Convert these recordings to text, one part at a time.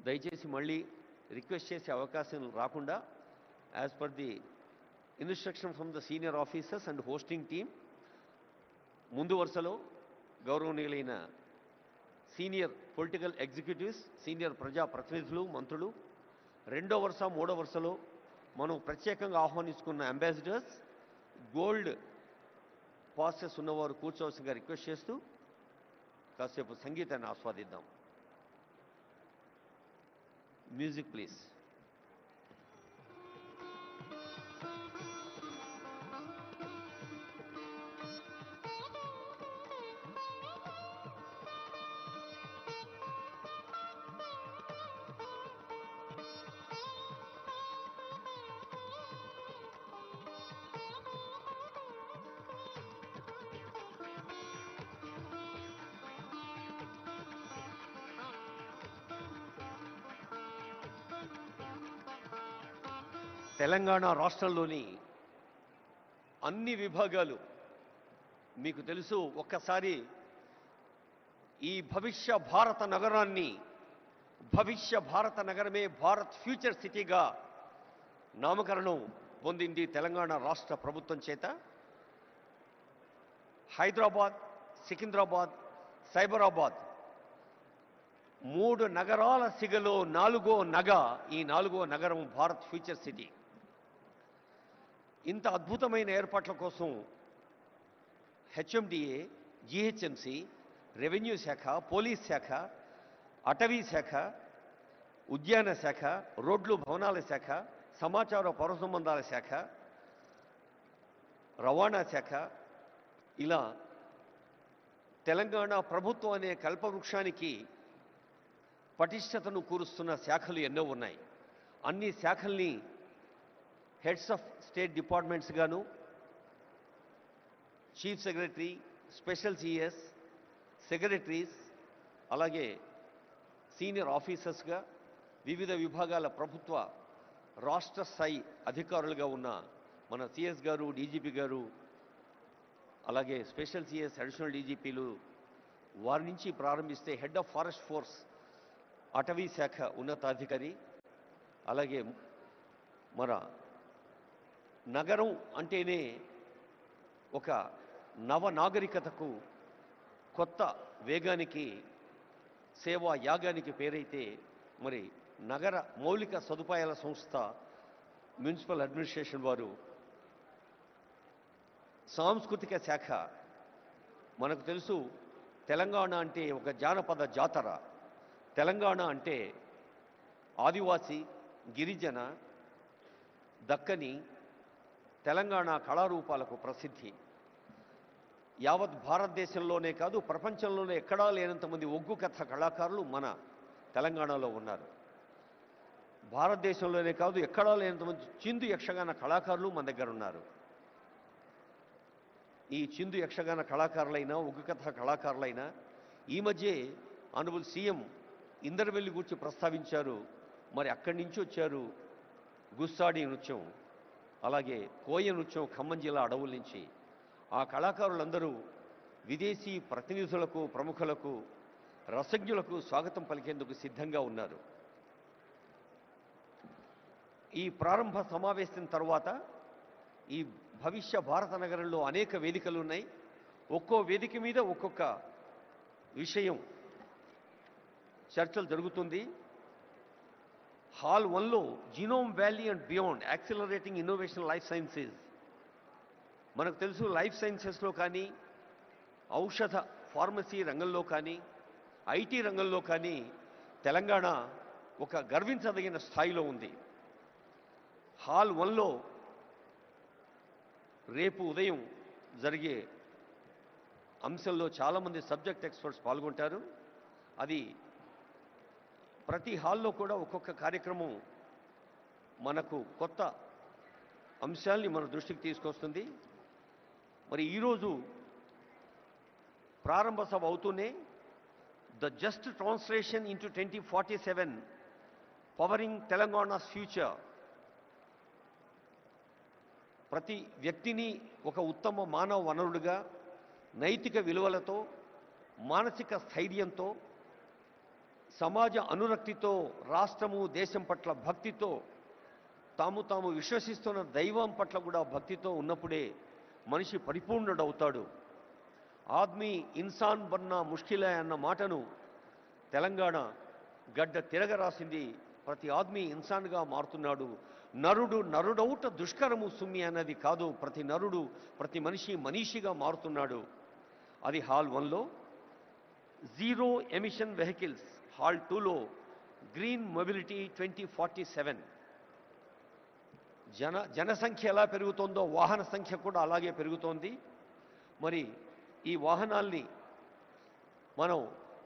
దయచేసి మళ్ళీ రిక్వెస్ట్ చేసే అవకాశం రాకుండా as per the instruction from the senior officers and hosting team ముందు వరుసలో గౌరవనీయులైన సీనియర్ పొలిటికల్ ఎగ్జిక్యూటివ్స్, సీనియర్ ప్రజాప్రతినిధులు, మంత్రులు, రెండో వరుస మూడో వరుసలో మనం ప్రత్యేకంగా ఆహ్వానించుకున్న అంబాసిడర్స్, గోల్డ్ పాసెస్ ఉన్నవారు కూర్చోవలసిందిగా రిక్వెస్ట్ చేస్తూ కాసేపు సంగీతాన్ని ఆస్వాదిద్దాం. Music please. తెలంగాణ రాష్ట్రంలోని అన్ని విభాగాలు మీకు తెలుసు. ఒక్కసారి ఈ భవిష్య భారత నగరాన్ని, భవిష్య భారత నగరమే భారత్ ఫ్యూచర్ సిటీగా నామకరణం పొందింది తెలంగాణ రాష్ట్ర ప్రభుత్వం చేత. హైదరాబాద్, సికింద్రాబాద్, సైబరాబాద్ 3 నగరాల సిగలో 4వ నగ, ఈ 4వ నగరం భారత్ ఫ్యూచర్ సిటీ. ఇంత అద్భుతమైన ఏర్పాట్ల కోసం హెచ్ఎండిఏ, జిహెచ్ఎంసి, రెవెన్యూ శాఖ, పోలీస్ శాఖ, అటవీ శాఖ, ఉద్యాన శాఖ, రోడ్లు భవనాల శాఖ, సమాచార పౌర సంబంధాల శాఖ, రవాణా శాఖ, ఇలా తెలంగాణ ప్రభుత్వం అనే కల్పవృక్షానికి పటిష్టతను కూరుస్తున్న శాఖలు ఎన్నో ఉన్నాయి. అన్ని శాఖల్ని హెడ్స్ ఆఫ్ స్టేట్ డిపార్ట్మెంట్స్ గాను, chief secretary, special CS, secretaries, అలాగే సీనియర్ ఆఫీసర్స్గా వివిధ విభాగాల ప్రభుత్వ రాష్ట్ర స్థాయి అధికారులుగా ఉన్న మన సిఎస్ గారు, డీజీపీ గారు, అలాగే స్పెషల్ సిఎస్, అడిషనల్ డీజీపీలు, వారి నుంచి ప్రారంభిస్తే హెడ్ ఆఫ్ ఫారెస్ట్ ఫోర్స్, అటవీ శాఖ ఉన్నతాధికారి, అలాగే మన నగరం అంటేనే ఒక నవనాగరికతకు, కొత్త వేగానికి, సేవా యాగానికి పేరైతే మరి నగర మౌలిక సదుపాయాల సంస్థ మున్సిపల్ అడ్మినిస్ట్రేషన్ వారు, సాంస్కృతిక శాఖ, మనకు తెలుసు తెలంగాణ అంటే ఒక జానపద జాతర. తెలంగాణ అంటే ఆదివాసీ, గిరిజన, దక్కని తెలంగాణ కళారూపాలకు ప్రసిద్ధి. యావత్ భారతదేశంలోనే కాదు, ప్రపంచంలోనే ఎక్కడా లేనంతమంది ఒగ్గు కథ కళాకారులు మన తెలంగాణలో ఉన్నారు. భారతదేశంలోనే కాదు, ఎక్కడా లేనంతమంది చిందు యక్షగాన కళాకారులు మన దగ్గర ఉన్నారు. ఈ చిందు యక్షగాన కళాకారులైనా, ఒగ్గు కథ కళాకారులైనా ఈ మధ్య ఆనరబుల్ సీఎం ఇందరవెల్లి గురించి ప్రస్తావించారు. మరి అక్కడి నుంచి వచ్చారు గుస్సాడి నృత్యం, అలాగే కోయ నృత్యం ఖమ్మం జిల్లా అడవుల నుంచి. ఆ కళాకారులందరూ విదేశీ ప్రతినిధులకు, ప్రముఖులకు, రసజ్ఞులకు స్వాగతం పలికేందుకు సిద్ధంగా ఉన్నారు. ఈ ప్రారంభ సమావేశం తర్వాత ఈ భవిష్య భారత నగరంలో అనేక వేదికలు ఉన్నాయి. ఒక్కో వేదిక మీద ఒక్కొక్క విషయం చర్చలు జరుగుతుంది. హాల్ 1లో genome valley and beyond accelerating innovation life sciences. మనకు తెలుసు లైఫ్ సైన్సెస్లో కానీ, ఔషధ ఫార్మసీ రంగంలో కానీ, ఐటీ రంగంలో కానీ తెలంగాణ ఒక గర్వించదగిన స్థాయిలో ఉంది. హాల్ 1లో రేపు ఉదయం జరిగే అంశంలో చాలామంది సబ్జెక్ట్ ఎక్స్పర్ట్స్ పాల్గొంటారు. అది ప్రతి హాల్లో కూడా ఒక్కొక్క కార్యక్రమం మనకు కొత్త అంశాల్ని మన దృష్టికి తీసుకొస్తుంది. మరి ఈరోజు ప్రారంభ సభ అవుతూనే the just translation into 2047 pouring Telangana's future, ప్రతి వ్యక్తిని ఒక ఉత్తమ మానవ వనరుడిగా, నైతిక విలువలతో, మానసిక స్థైర్యంతో, సమాజ అనురక్తితో, రాష్ట్రము దేశం పట్ల భక్తితో, తాము విశ్వసిస్తున్న దైవం పట్ల కూడా భక్తితో ఉన్నప్పుడే మనిషి పరిపూర్ణుడవుతాడు. ఆద్మీ ఇన్సాన్ బన్నా ముష్కిలే అన్న మాటను తెలంగాణ గడ్డ తిరగరాసింది. ప్రతి ఆద్మీ ఇన్సాన్గా మారుతున్నాడు. నరుడౌట దుష్కరము సుమ్మి అన్నది కాదు, ప్రతి నరుడు, ప్రతి మనిషి మనీషిగా మారుతున్నాడు. అది హాల్ 1లో. జీరో ఎమిషన్ వెహికల్స్ హాల్ 2లో. Green mobility 2047. జనసంఖ్య ఎలా పెరుగుతోందో వాహన సంఖ్య కూడా అలాగే పెరుగుతోంది. మరి ఈ వాహనాల్ని మనం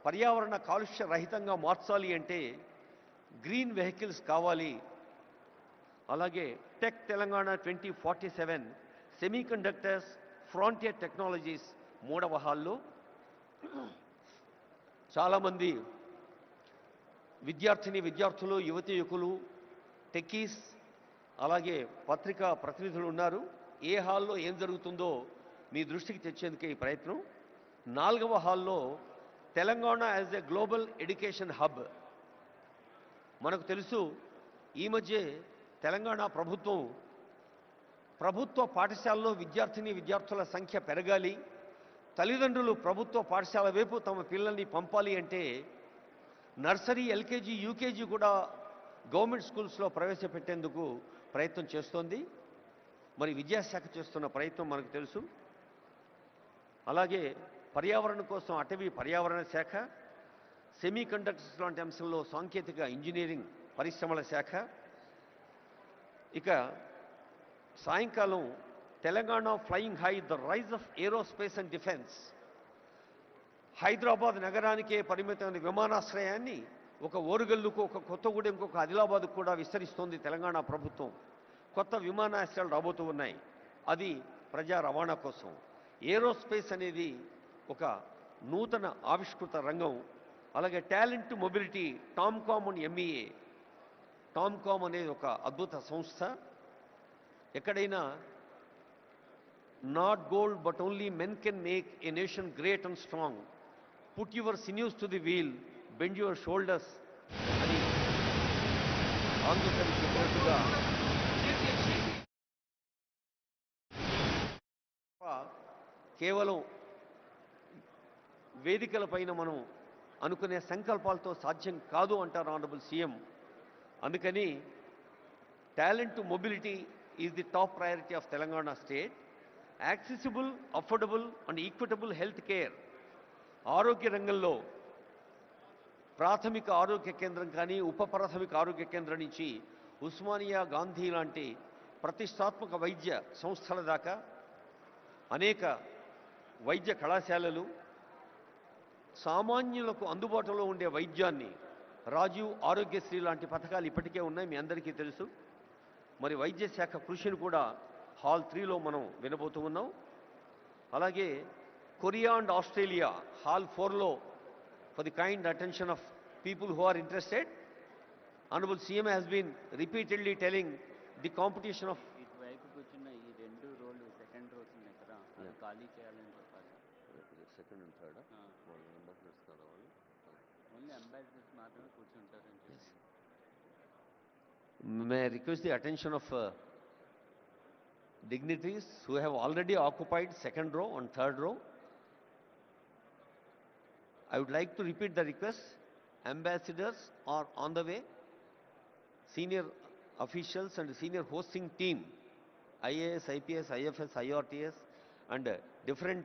పర్యావరణ కాలుష్య రహితంగా మార్చాలి అంటే గ్రీన్ వెహికల్స్ కావాలి. అలాగే tech Telangana 2047 semi conductors frontier technologies 3వ హాల్లో. చాలామంది విద్యార్థులు, యువతీయువకులు, టెక్కీస్, అలాగే పత్రికా ప్రతినిధులు ఉన్నారు. ఏ హాల్లో ఏం జరుగుతుందో మీ దృష్టికి తెచ్చేందుకే ఈ ప్రయత్నం. 4వ హాల్లో Telangana as a global education hub. మనకు తెలుసు, ఈ మధ్య తెలంగాణ ప్రభుత్వ పాఠశాలలో విద్యార్థుల సంఖ్య పెరగాలి, తల్లిదండ్రులు ప్రభుత్వ పాఠశాల వైపు తమ పిల్లల్ని పంపాలి అంటే నర్సరీ, ఎల్కేజీ, యూకేజీ కూడా గవర్నమెంట్ స్కూల్స్లో ప్రవేశపెట్టేందుకు ప్రయత్నం చేస్తోంది. మరి విద్యాశాఖ చేస్తున్న ప్రయత్నం మనకు తెలుసు. అలాగే పర్యావరణం కోసం అటవీ పర్యావరణ శాఖ, సెమీ కండక్టర్స్ లాంటి అంశంలో సాంకేతిక ఇంజనీరింగ్ పరిశ్రమల శాఖ. ఇక సాయంకాలం Telangana flying high, the rise of aerospace and defence. Hyderabad నగరానికే పరిమితమైన విమానాశ్రయాన్ని ఒక ఓరుగల్లుకు, ఒక కొత్తగూడెంకు, ఒక ఆదిలాబాద్కు కూడా విస్తరిస్తోంది తెలంగాణ ప్రభుత్వం. కొత్త విమానాశ్రయాలు రాబోతూ ఉన్నాయి. అది ప్రజా రవాణా కోసం. ఏరోస్పేస్ అనేది ఒక నూతన ఆవిష్కృత రంగం. అలాగే talent mobility, TOMCOM and MEA. TOMCOM అనేది ఒక అద్భుత సంస్థ. ఎక్కడైనా not gold but only men can make a nation great and strong. Put your sinews to the wheel, bend your shoulders అని ఆంధ్రప్రదేశ్ చెప్పినట్టుగా కేవలం వేదికల పైన మనం అనుకునే సంకల్పాలతో సాధ్యం కాదు అంటారు ఆనరబుల్ సీఎం. అందుకని talent mobility is the top priority of Telangana state. Accessible, affordable and equitable health care. ఆరోగ్య రంగంలో ప్రాథమిక ఆరోగ్య కేంద్రం కానీ, ఉప ప్రాథమిక ఆరోగ్య కేంద్రం నుంచి ఉస్మానియా, గాంధీ లాంటి ప్రతిష్టాత్మక వైద్య సంస్థల దాకా అనేక వైద్య కళాశాలలు, సామాన్యులకు అందుబాటులో ఉండే వైద్యాన్ని, రాజీవ్ ఆరోగ్యశ్రీ లాంటి పథకాలు ఇప్పటికే ఉన్నాయి, మీ అందరికీ తెలుసు. మరి వైద్య శాఖ కృషిని కూడా హాల్ 3లో మనం వినబోతూ ఉన్నాం. అలాగే కొరియా అండ్ ఆస్ట్రేలియా హాల్ 4లో. For the kind attention of people who are interested, Honorable CM has been repeatedly telling the competition of ఇటువైపు కూర్చున్న ఈ 2 రోలు సెకండ్ రోస్ ఉన్నాయి కదా, అది ఖాళీ చేయాలని చెప్పాలి. Second and third only ambassadors మాత్రమే కూర్చుంటారని చెప్పి. May I request the attention of dignitaries who have already occupied second row and third row. I would like to repeat the request. Ambassadors are on the way. Senior officials and senior hosting team, IAS, IPS, IFS, IRTS and different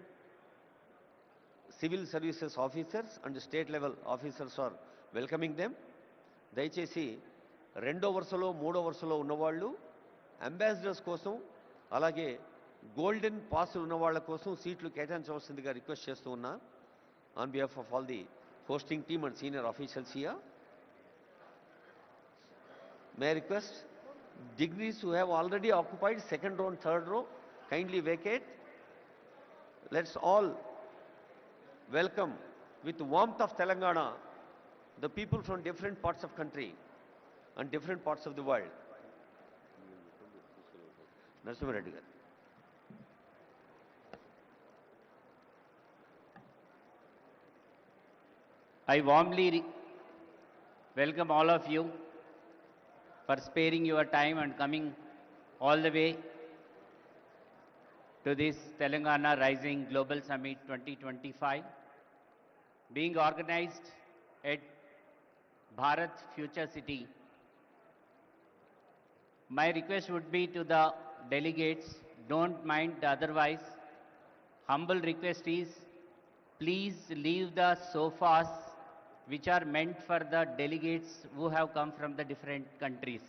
civil services officers and state level officers are welcoming them. దయచేసి 2వ వరుసలో 3వ వరుసలో ఉన్నవాళ్ళు ambassadors కోసం, అలాగే golden pass ఉన్న వాళ్ళ కోసం సీట్లు కేటాయించవలసిందిగా రిక్వెస్ట్ చేస్తూ ఉన్నా. On behalf of all the hosting team and senior officials here, may I request dignitaries who have already occupied second row and third row kindly vacate. Let's all welcome with warmth of Telangana the people from different parts of country and different parts of the world. Narasimha Reddy garu. I warmly welcome all of you for sparing your time and coming all the way to this Telangana Rising Global Summit 2025, being organized at Bharat Future City. My request would be to the delegates, don't mind otherwise. Humble request is, please leave the sofas which are meant for the delegates who have come from the different countries.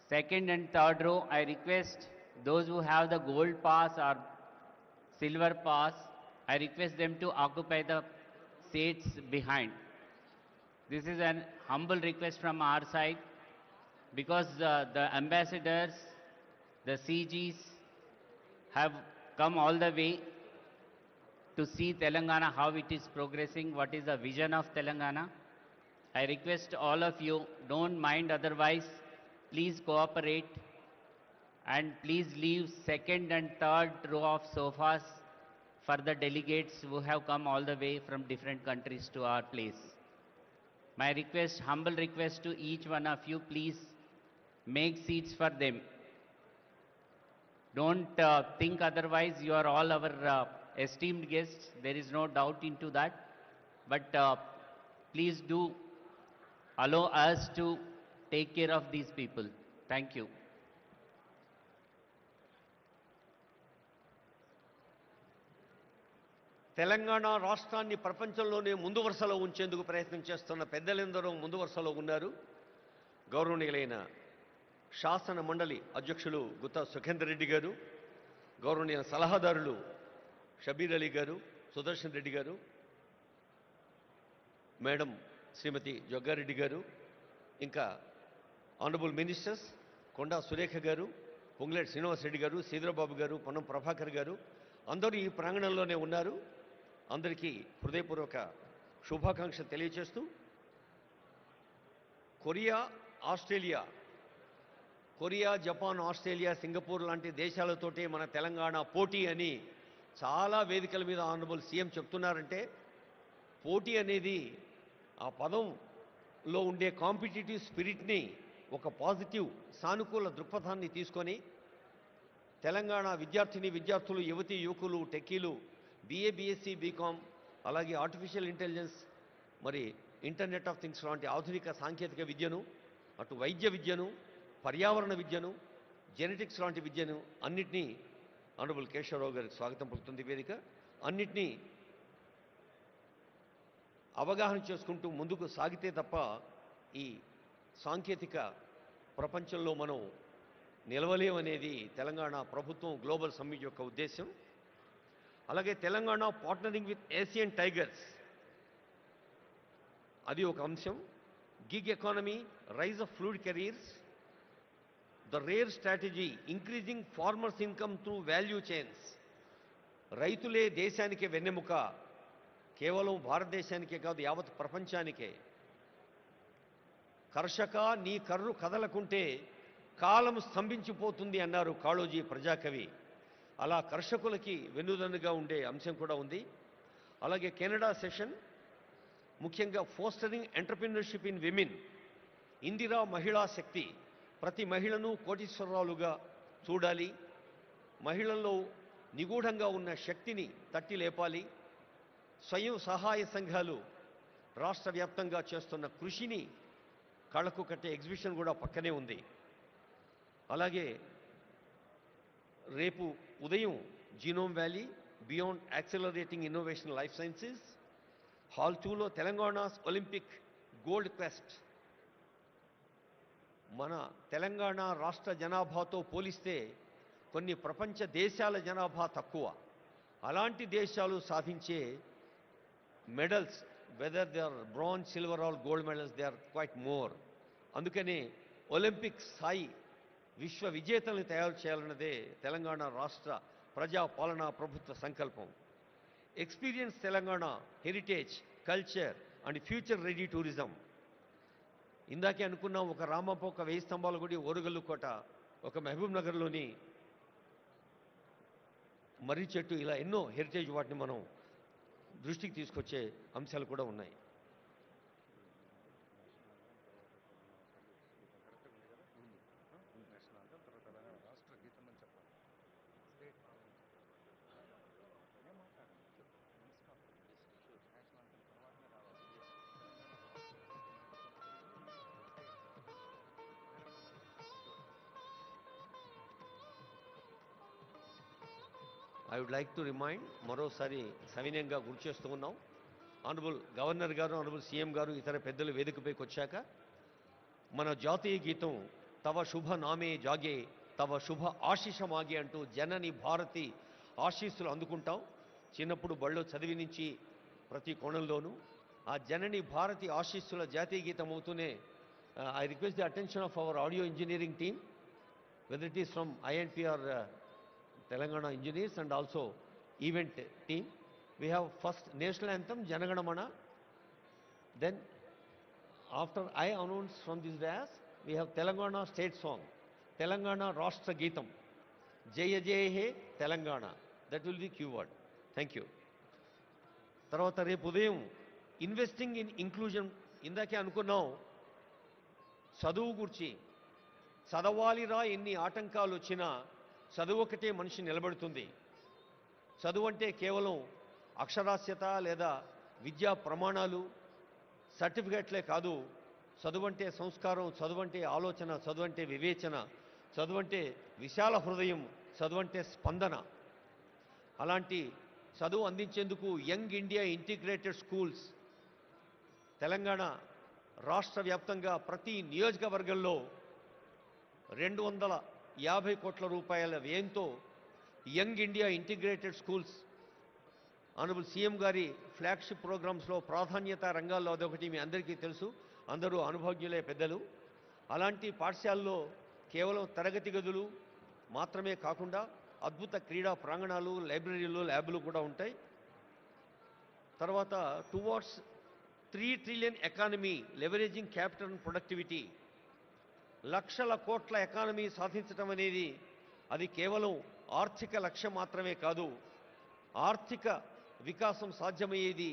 Second and third row, I request those who have the gold pass or silver pass, I request them to occupy the seats behind. This is an humble request from our side because the ambassadors, the CGs have come all the way to see Telangana, how it is progressing, what is the vision of Telangana. I request all of you, don't mind otherwise, please cooperate and please leave second and third row of sofas for the delegates who have come all the way from different countries to our place. My request, humble request to each one of you, please make seats for them. Don't think otherwise, you are all our esteemed guests, there is no doubt into that. But please do allow us to take care of these people. Thank you. Telangana రాష్ట్రాన్ని ప్రపంచంలోనే ముందు వరుసలో ఉంచేందుకు ప్రయత్నం చేస్తున్న పెద్దలందరూ ముందు వరుసలో ఉన్నారు. గౌరవనీయులైన శాసన మండలి అధ్యక్షులు గుత్తా సుఖేందర్ రెడ్డి గారు, గౌరవనీయ సలహాదారులు షబీర్ అలీ గారు, సుదర్శన్ రెడ్డి గారు, మేడం శ్రీమతి జగ్గారెడ్డి గారు, ఇంకా ఆనరబుల్ మినిస్టర్స్ కొండా సురేఖ గారు, పొంగులేటి శ్రీనివాస్ రెడ్డి గారు, సీదరబాబు గారు, పొన్నం ప్రభాకర్ గారు అందరూ ఈ ప్రాంగణంలోనే ఉన్నారు. అందరికీ హృదయపూర్వక శుభాకాంక్షలు తెలియజేస్తూ, కొరియా, జపాన్, ఆస్ట్రేలియా, సింగపూర్ లాంటి దేశాలతోటే మన తెలంగాణ పోటీ అని చాలా వేదికల మీద ఆనరబుల్ సీఎం చెప్తున్నారంటే, పోటీ అనేది ఆ పదంలో ఉండే కాంపిటీటివ్ స్పిరిట్ని ఒక పాజిటివ్ సానుకూల దృక్పథాన్ని తీసుకొని తెలంగాణ విద్యార్థులు, యువతీ యువకులు, టెక్కీలు, BA, BSc, బీకామ్, అలాగే ఆర్టిఫిషియల్ ఇంటెలిజెన్స్, మరి ఇంటర్నెట్ ఆఫ్ థింగ్స్ లాంటి ఆధునిక సాంకేతిక విద్యను, అటు వైద్య విద్యను, పర్యావరణ విద్యను, జెనెటిక్స్ లాంటి విద్యను అన్నిటినీ ఆనరబుల్ కేశవరావు గారికి స్వాగతం పలుకుతుంది వేదిక. అన్నిటినీ అవగాహన చేసుకుంటూ ముందుకు సాగితే తప్ప ఈ సాంకేతిక ప్రపంచంలో మనం నిలవలేమనేది తెలంగాణ ప్రభుత్వం గ్లోబల్ సమ్మిట్ యొక్క ఉద్దేశం. అలాగే Telangana partnering with Asian tigers, అది ఒక అంశం. Gig economy, rise of fluid careers, the rare strategy increasing farmers income through value chains. రైతులే దేశానికి వెన్నెముక, కేవలం భారతదేశానికే కాదు యావత్ ప్రపంచానికే. కర్షక నీ కర్రు కదలకుంటే కాలం స్తంభించిపోతుంది అన్నారు కాళోజీ ప్రజాకవి. అలా కర్షకులకి వెన్నుదన్నుగా ఉండే అంశం కూడా ఉంది. అలాగే కెనడా సెషన్, ముఖ్యంగా fostering entrepreneurship in women, Indira మహిళా శక్తి, ప్రతి మహిళను కోటీశ్వరరాలుగా చూడాలి, మహిళల్లో నిగూఢంగా ఉన్న శక్తిని తట్టి లేపాలి, స్వయం సహాయ సంఘాలు రాష్ట్ర వ్యాప్తంగా చేస్తున్న కృషిని కళ్ళకు కట్టే ఎగ్జిబిషన్ కూడా పక్కనే ఉంది. అలాగే రేపు ఉదయం genome valley, beyond accelerating innovation life sciences, hall 2లో తెలంగాణస్ ఒలింపిక్ గోల్డ్ క్వెస్ట్. మన తెలంగాణ రాష్ట్ర జనాభాతో పోలిస్తే కొన్ని ప్రపంచ దేశాల జనాభా తక్కువ. అలాంటి దేశాలు సాధించే medals, whether they are bronze, silver or gold medals, they are quite more. అందుకనే ఒలింపిక్ స్థాయి విశ్వ విజేతలను తయారు చేయాలన్నదే తెలంగాణ రాష్ట్ర ప్రజాపాలనా ప్రభుత్వ సంకల్పం. Experience Telangana heritage, culture and future ready tourism. ఇందాకే అనుకున్నాం, ఒక రామప్ప, ఒక 1000 స్తంభాల గుడి, ఓరుగల్లు కోట, ఒక మహబూబ్ నగర్లోని మర్రి చెట్టు, ఇలా ఎన్నో హెరిటేజ్ వాటిని మనం దృష్టికి తీసుకొచ్చే అంశాలు కూడా ఉన్నాయి. I would like to remind, మరోసారి సవినయంగా గుర్తు చేస్తూ ఉన్నాం, ఆనరబుల్ గవర్నర్ గారు, ఆనరబుల్ సీఎం గారు, ఇతర పెద్దలు వేదికపైకి వచ్చాక మన జాతీయ గీతం తవ శుభ నామే జాగే తవ శుభ ఆశీష మాగే అంటూ జనని భారతి ఆశీస్సులు అందుకుంటాం. చిన్నప్పుడు బళ్ళో చదివి నుంచి ప్రతి కోణంలోనూ ఆ జనని భారతి ఆశీస్సుల జాతీయ గీతం అవుతూనే I request the attention of our audio engineering team, whether it is from INP or Telangana engineers and also event team. We have first national anthem Janagana Mana, then after I announce from this dais, we have Telangana state song, Telangana Rashtra Geetam, Jaya Jaya He Telangana. That will be keyword. Thank you. తర్వాత రేపు ఉదయం investing in inclusion, ఇందాకే అనుకున్నాం చదువు గురించి. చదవాలిరా ఎన్ని ఆటంకాలు వచ్చినా చదువు ఒకటే మనిషి నిలబెడుతుంది. చదువు అంటే కేవలం అక్షరాస్యత లేదా విద్యా ప్రమాణాలు సర్టిఫికేట్లే కాదు. చదువు అంటే సంస్కారం, చదువు అంటే ఆలోచన, చదువు అంటే వివేచన, చదువు అంటే విశాల హృదయం, చదువు అంటే స్పందన. అలాంటి చదువు అందించేందుకు young India integrated schools Telangana రాష్ట్ర వ్యాప్తంగా ప్రతి నియోజకవర్గంలో 250 కోట్ల రూపాయల వ్యయంతో young India integrated schools honourable CM గారి ఫ్లాగ్షిప్ ప్రోగ్రామ్స్లో ప్రాధాన్యత రంగాల్లో అదొకటి మీ అందరికీ తెలుసు, అందరూ అనుభవజ్ఞులే పెద్దలు. అలాంటి పాఠశాలలో కేవలం తరగతి గదులు మాత్రమే కాకుండా అద్భుత క్రీడా ప్రాంగణాలు, లైబ్రరీలు, ల్యాబ్లు కూడా ఉంటాయి. తర్వాత towards 3 trillion economy leveraging capital and productivity, లక్షల కోట్ల ఎకానమీ సాధించడం అనేది అది కేవలం ఆర్థిక లక్ష్యం మాత్రమే కాదు. ఆర్థిక వికాసం సాధ్యమయ్యేది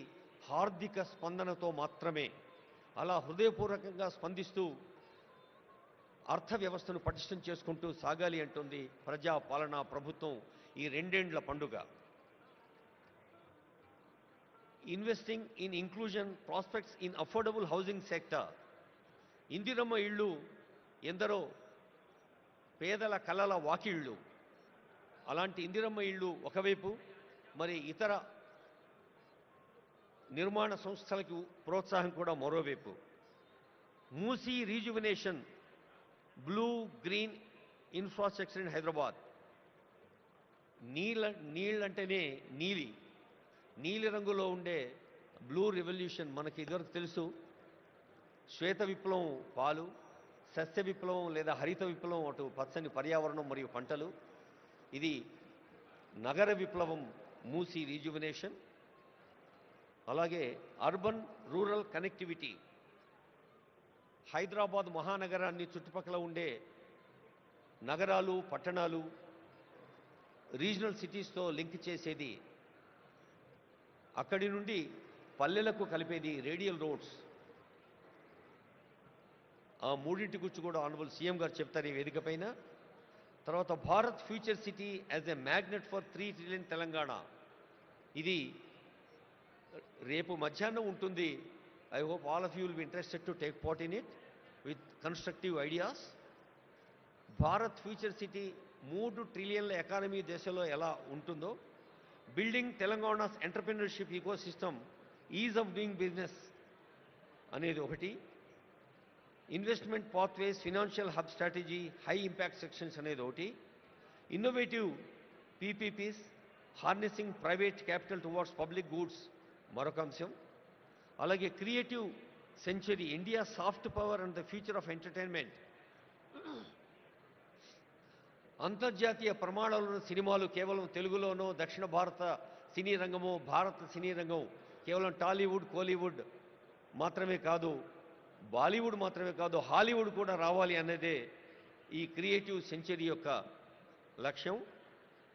హార్దిక స్పందనతో మాత్రమే. అలా హృదయపూర్వకంగా స్పందిస్తూ అర్థ వ్యవస్థను పటిష్టం చేసుకుంటూ సాగాలి అంటుంది ప్రజా పాలనా ప్రభుత్వం ఈ 2 ఏండ్ల పండుగ. Investing in inclusion prospects in affordable housing sector. Indiramma ఇళ్ళు ఎందరో పేదల కలల వాకిళ్ళు. అలాంటి ఇందిరమ్మ ఇళ్ళు ఒకవైపు, మరి ఇతర నిర్మాణ సంస్థలకు ప్రోత్సాహం కూడా మరోవైపు. Musi rejuvenation, blue green infrastructure in Hyderabad. నీళ్ళంటేనే నీలి రంగులో ఉండే బ్లూ రెవల్యూషన్ మనకి ఇదివరకు తెలుసు. శ్వేత విప్లవం పాలు, సస్య విప్లవం లేదా హరిత విప్లవం అటు పచ్చని పర్యావరణం మరియు పంటలు. ఇది నగర విప్లవం మూసీ రీజువినేషన్. అలాగే అర్బన్ రూరల్ కనెక్టివిటీ, హైదరాబాద్ మహానగరాన్ని చుట్టుపక్కల ఉండే నగరాలు, పట్టణాలు, రీజనల్ సిటీస్తో లింక్ చేసేది, అక్కడి నుండి పల్లెలకు కలిపేది రేడియల్ రోడ్స్. ఆ మూడింటి గురించి కూడా ఆనరబుల్ సీఎం గారు చెప్తారు ఈ వేదిక పైన. తర్వాత Bharat future city as a magnet for 3 trillion Telangana. ఇది రేపు మధ్యాహ్నం ఉంటుంది. I hope all of you will be interested to take part in it with constructive ideas. Bharat future city 3 ట్రిలియన్ల ఎకానమీ దేశంలో ఎలా ఉంటుందో, building Telangana's entrepreneurship ecosystem, ease of doing business అనేది ఒకటి, investment pathways, financial hub strategy, high impact sections అనేది ఒకటి, innovative PPPs, harnessing private capital towards public goods మరొక అంశం. అలాగే creative century, India soft power and the future of entertainment. అంతర్జాతీయ ప్రమాణాలను సినిమాలు కేవలం తెలుగులోనో, దక్షిణ భారత సినీ రంగమో, భారత సినీ రంగం కేవలం టాలీవుడ్, కోలీవుడ్ మాత్రమే కాదు, బాలీవుడ్ మాత్రమే కాదు, హాలీవుడ్ కూడా రావాలి అన్నదే ఈ క్రియేటివ్ సెంచరీ యొక్క లక్ష్యం.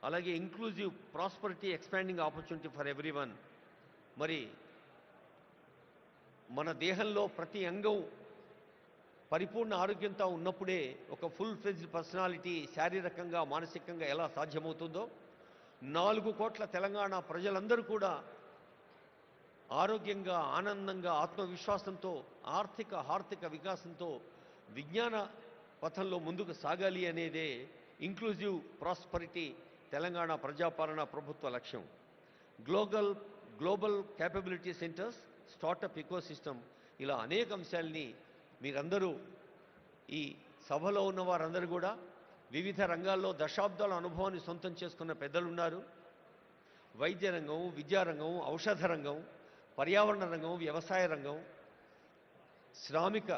అలాగే inclusive prosperity, expanding opportunity for everyone. మరి మన దేహంలో ప్రతి అంగం పరిపూర్ణ ఆరోగ్యంతో ఉన్నప్పుడే ఒక ఫుల్ ఫ్లెడ్జ్డ్ పర్సనాలిటీ శారీరకంగా, మానసికంగా ఎలా సాధ్యమవుతుందో, 4 కోట్ల తెలంగాణ ప్రజలందరూ కూడా ఆరోగ్యంగా, ఆనందంగా, ఆత్మవిశ్వాసంతో, ఆర్థిక వికాసంతో విజ్ఞాన పథంలో ముందుకు సాగాలి అనేదే ఇంక్లూజివ్ ప్రాస్పరిటీ తెలంగాణ ప్రజాపాలన ప్రభుత్వ లక్ష్యం. Global global capability centres, startup ecosystem, ఇలా అనేక అంశాలని మీరందరూ ఈ సభలో ఉన్న వారందరూ కూడా వివిధ రంగాల్లో దశాబ్దాల అనుభవాన్ని సొంతం చేసుకున్న పెద్దలున్నారు. వైద్య రంగం, విద్యారంగం, ఔషధ రంగం, పర్యావరణ రంగం, వ్యవసాయ రంగం, శ్రామిక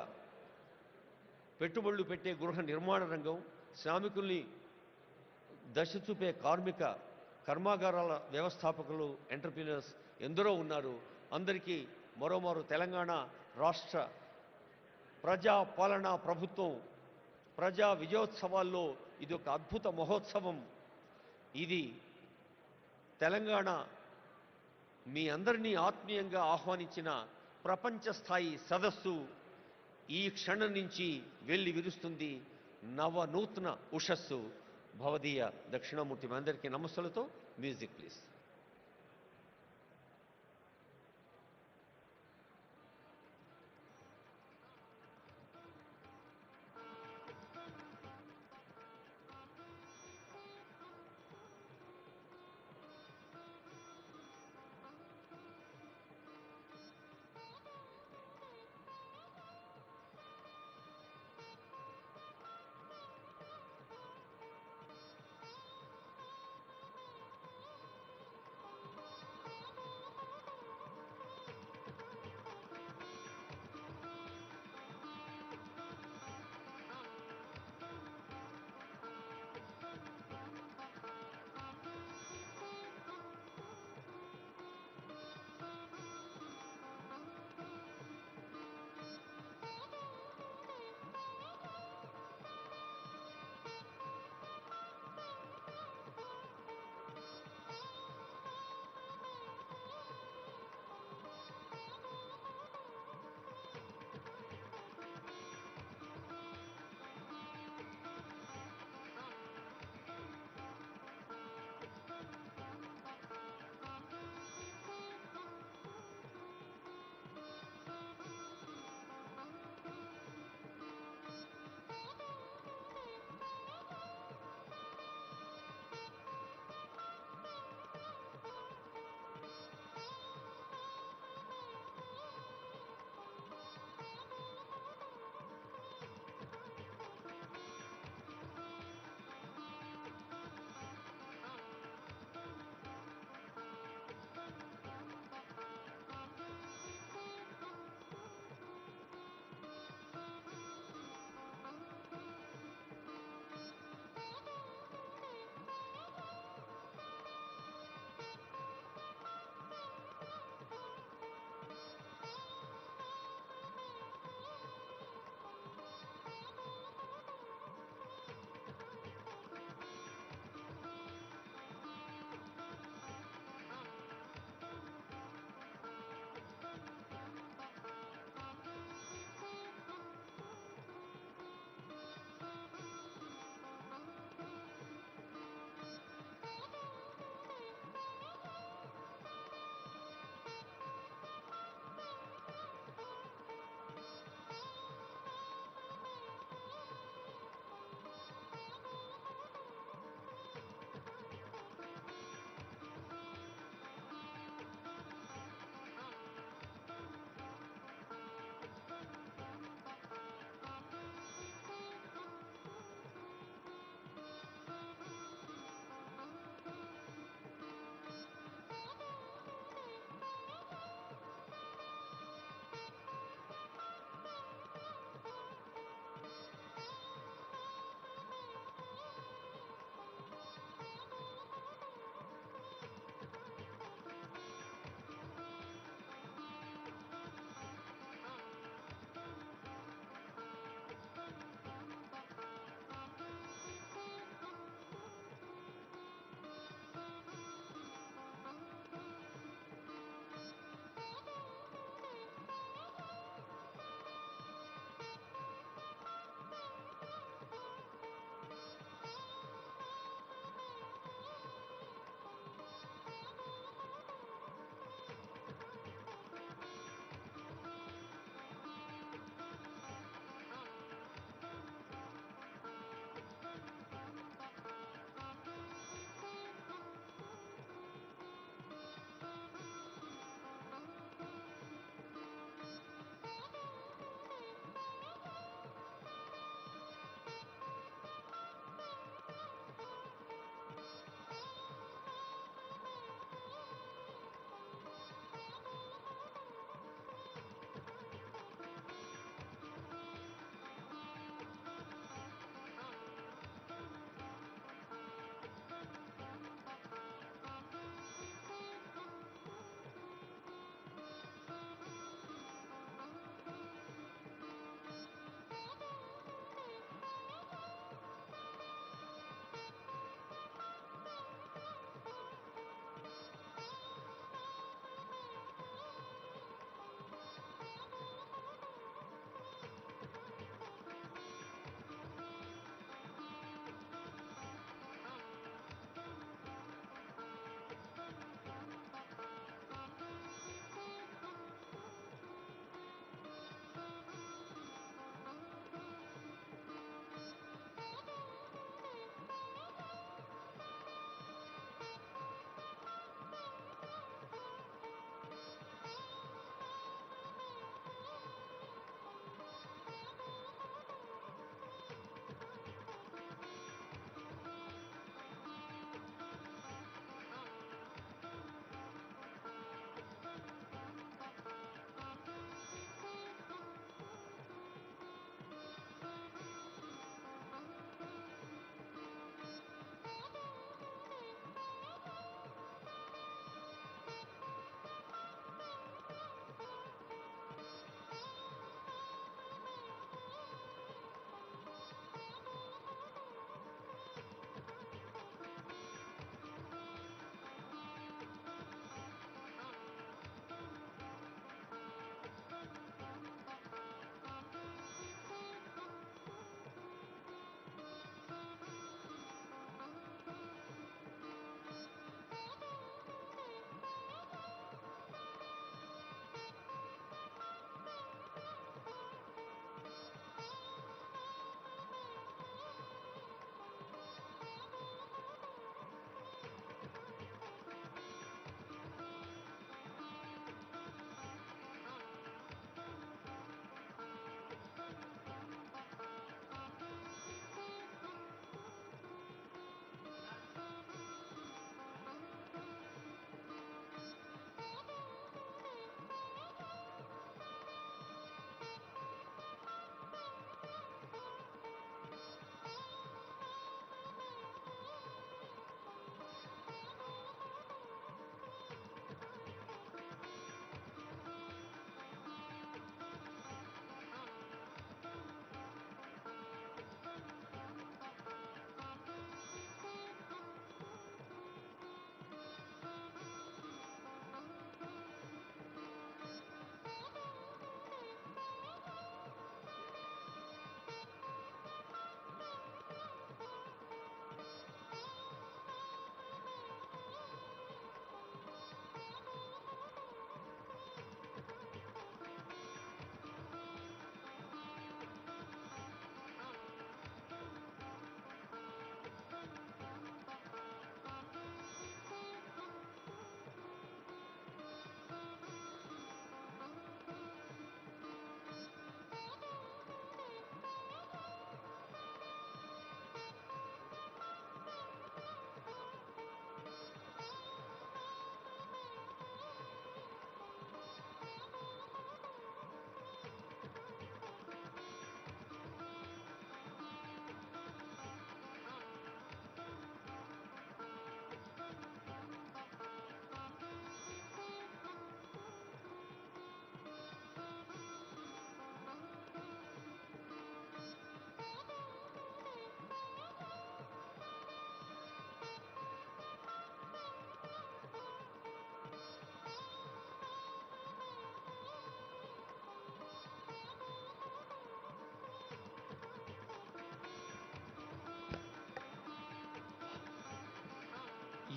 పెట్టుబడులు పెట్టే గృహ నిర్మాణ రంగం, శ్రామికుల్ని దశ చూపే కార్మిక కర్మాగారాల వ్యవస్థాపకులు, ఎంటర్ప్రీనర్స్ ఎందరో ఉన్నారు. అందరికీ మరోమారు తెలంగాణ రాష్ట్ర ప్రజా పాలనా ప్రభుత్వం ప్రజా విజయోత్సవాల్లో ఇది ఒక అద్భుత మహోత్సవం. ఇది తెలంగాణ మీ అందరినీ ఆత్మీయంగా ఆహ్వానించిన ప్రపంచ స్థాయి సదస్సు ఈ క్షణం నుంచి వెళ్ళి విరుస్తుంది. నవనూతన ఉషస్సు. భవదీయ దక్షిణామూర్తి. మీ అందరికీ నమస్సులతో మ్యూజిక్ ప్లీజ్.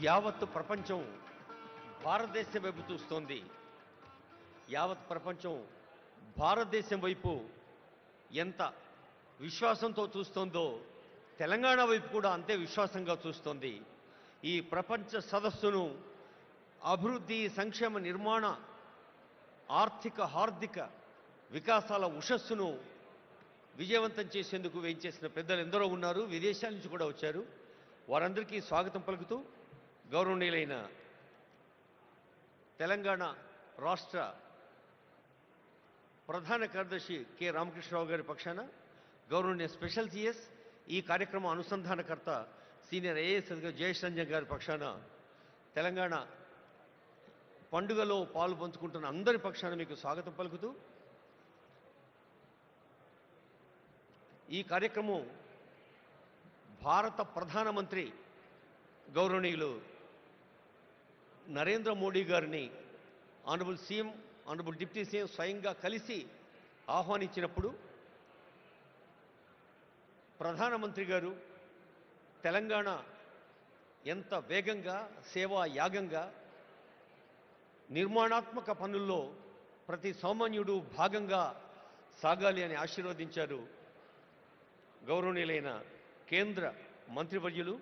యావత్తు ప్రపంచం భారతదేశం వైపు చూస్తోంది. యావత్ ప్రపంచం భారతదేశం వైపు ఎంత విశ్వాసంతో చూస్తోందో తెలంగాణ వైపు కూడా అంతే విశ్వాసంగా చూస్తోంది. ఈ ప్రపంచ సదస్సును అభివృద్ధి, సంక్షేమ, నిర్మాణ, ఆర్థిక, హార్దిక వికాసాల ఉషస్సును విజయవంతం చేసేందుకు వేయించేసిన పెద్దలు ఎందరో ఉన్నారు. విదేశాల నుంచి కూడా వచ్చారు. వారందరికీ స్వాగతం పలుకుతూ గౌరవనీయులైన తెలంగాణ రాష్ట్ర ప్రధాన కార్యదర్శి కె రామకృష్ణరావు గారి పక్షాన గౌరవనీయ స్పెషల్ సిఎస్, ఈ కార్యక్రమం అనుసంధానకర్త సీనియర్ ఐఏఎస్ అధికారి జయేష్ రంజన్ గారి పక్షాన, తెలంగాణ పండుగలో పాలు పంచుకుంటున్న అందరి పక్షాన మీకు స్వాగతం పలుకుతూ ఈ కార్యక్రమం భారత ప్రధానమంత్రి గౌరవనీయులు నరేంద్ర మోడీ గారిని honourable CM, honourable deputy CM స్వయంగా కలిసి ఆహ్వానించినప్పుడు ప్రధానమంత్రి గారు తెలంగాణ ఎంత వేగంగా, సేవా యాగంగా, నిర్మాణాత్మక పనుల్లో ప్రతి సామాన్యుడు భాగంగా సాగాలి అని ఆశీర్వదించారు. గౌరవనీయులైన కేంద్ర మంత్రివర్యులు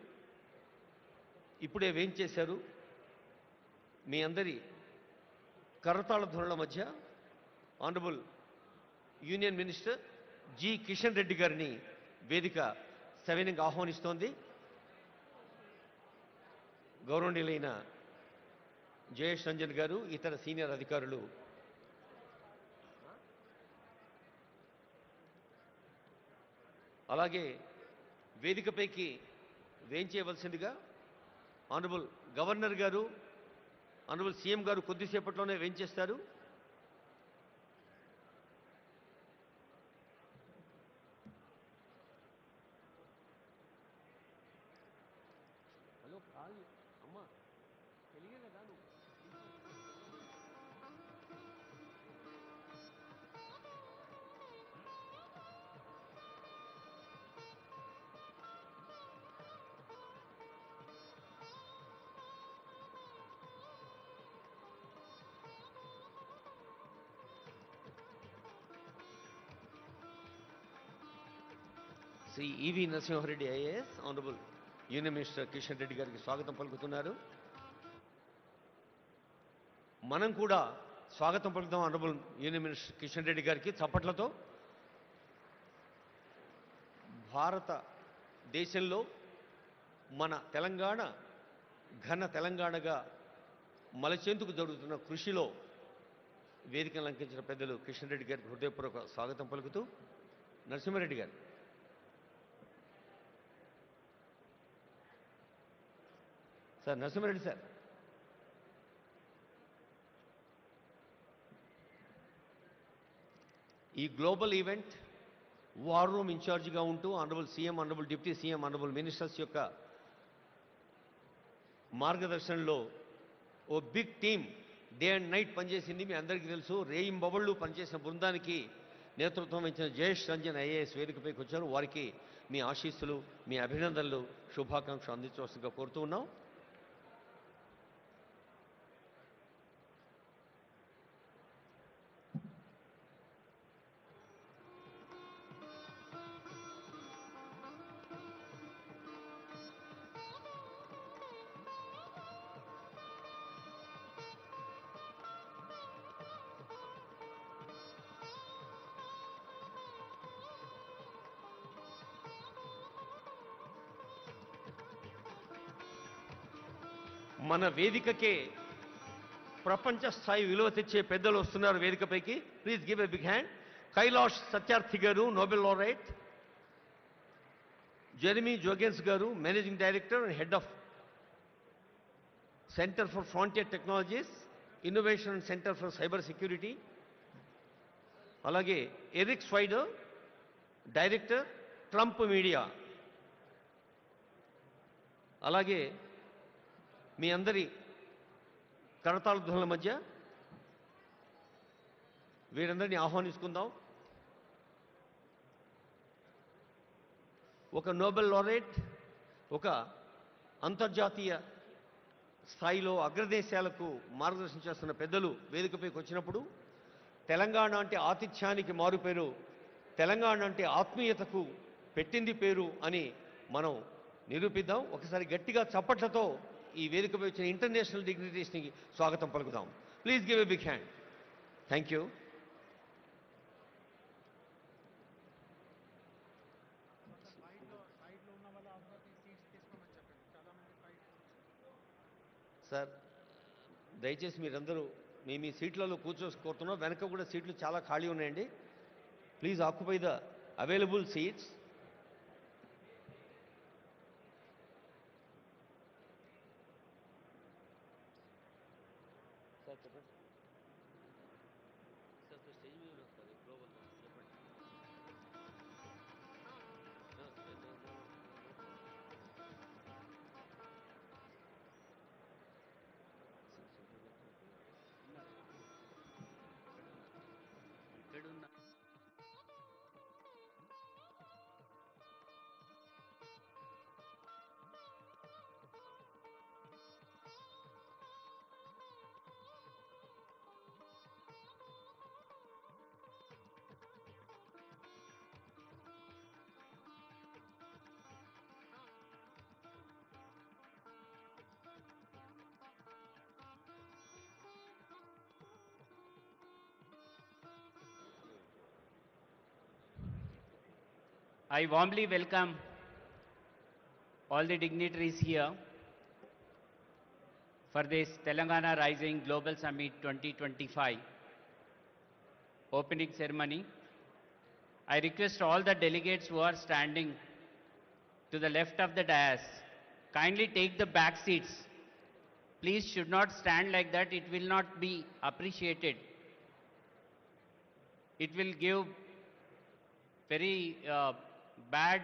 ఇప్పుడే వేయించేశారు. మీ అందరి కరతాళ ధ్వనుల మధ్య honourable union minister G Kishan Reddy గారిని వేదిక సవినయంగా ఆహ్వానిస్తోంది. గౌరవనీయులైన జయేష్ రంజన్ గారు, ఇతర సీనియర్ అధికారులు అలాగే వేదికపైకి వేయించేయవలసిందిగా ఆనరబుల్ గవర్నర్ గారు, ఆనరబుల్ సీఎం గారు కొద్దిసేపట్లోనే వేయించేస్తారు. హలో అమ్మా, తెలియదు కదా నువ్వు. Shri E V Narasimha Reddy IAS, honourable union minister Kishan Reddy గారికి స్వాగతం పలుకుతున్నారు. మనం కూడా స్వాగతం పలుకుతాం honourable union minister Kishan Reddy గారికి చప్పట్లతో. భారతదేశంలో మన తెలంగాణ ఘన తెలంగాణగా మలచేందుకు జరుగుతున్న కృషిలో వేదికను అలంకరించిన పెద్దలు కిషన్ రెడ్డి గారికి హృదయపూర్వక స్వాగతం పలుకుతూ నరసింహారెడ్డి గారు. Sir Narasimha Reddy sir. ఈ గ్లోబల్ ఈవెంట్ వార్ రూమ్ ఇన్ఛార్జిగా ఉంటూ honourable CM, honourable deputy CM, honourable ministers యొక్క మార్గదర్శనంలో ఓ big team day and night పనిచేసింది. మీ అందరికీ తెలుసు. రేయింబవళ్ళు పనిచేసిన బృందానికి నేతృత్వం వహించిన జయేష్ రంజన్ ఐఏఎస్ వేదికపైకి వచ్చారు. వారికి మీ ఆశీస్సులు, మీ అభినందనలు, శుభాకాంక్షలు అందించవలసిందిగా కోరుతూ ఉన్నాం. మన వేదికకే ప్రపంచ స్థాయి విలువ తెచ్చే పెద్దలు వస్తున్నారు వేదికపైకి. Please give a big hand. Kailash Satyarthi garu, Nobel laureate. Jeremy Jurgens garu, managing director and head of centre for frontier technologies, innovation and centre for cyber security. అలాగే Eric Swider, director, Trump media. అలాగే మీ అందరి కరతాళ ధ్వనుల మధ్య వీరందరినీ ఆహ్వానించుకుందాం. ఒక నోబెల్ లారెట్, ఒక అంతర్జాతీయ స్థాయిలో అగ్రదేశాలకు మార్గదర్శనం చేస్తున్న పెద్దలు వేదికపైకి వచ్చినప్పుడు తెలంగాణ అంటే ఆతిథ్యానికి మారుపేరు, తెలంగాణ అంటే ఆత్మీయతకు పెట్టింది పేరు అని మనం నిరూపిద్దాం. ఒకసారి గట్టిగా చప్పట్లతో ఈ వేదికపై వచ్చిన ఇంటర్నేషనల్ డిగ్నిటీస్ని స్వాగతం పలుకుదాం. Please give a big hand. Thank you. Sir దయచేసి మీరందరూ మీ సీట్లలో కూర్చోసుకోతున్నాం. వెనక కూడా సీట్లు చాలా ఖాళీ ఉన్నాయండి. Please occupy the available seats. Sir చెప్పండి. సార్ స్టేజ్ మీద వస్తుంది గ్లోబల్ చెప్పండి. ఇక్కడున్న I warmly welcome all the dignitaries here for this Telangana Rising Global Summit 2025 opening ceremony. I request all the delegates who are standing to the left of the dais, kindly take the back seats. Please should not stand like that, it will not be appreciated. It will give very bad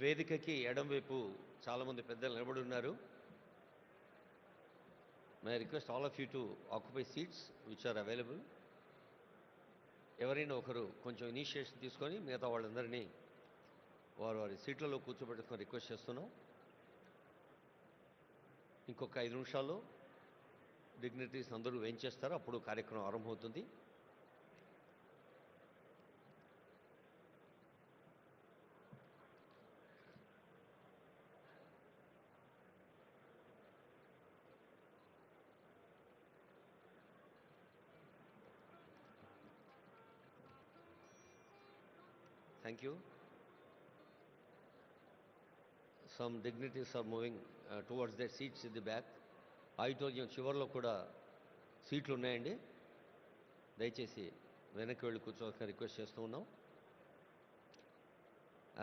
వేదికకి ఎడంవైపు చాలామంది పెద్దలు నిలబడి ఉన్నారు. May request all of you to occupy seats which are available. ఎవరైనా ఒకరు కొంచెం initiation తీసుకొని మిగతా వాళ్ళందరినీ వారి సీట్లలో కూర్చోబెట్టుకొని రిక్వెస్ట్ చేస్తున్నాం. ఇంకొక 5 నిమిషాల్లో డిగ్నిటరీస్ అందరూ వేయించేస్తారు, అప్పుడు కార్యక్రమం ఆరంభమవుతుంది. Thank you. Some dignitaries are moving towards their seats in the back. Auditorium చివరిలో కూడా సీట్లు ఉన్నాయండి. దయచేసి వెనక్కి వెళ్ళి కూర్చోవాలని రిక్వెస్ట్ చేస్తూ ఉన్నాం.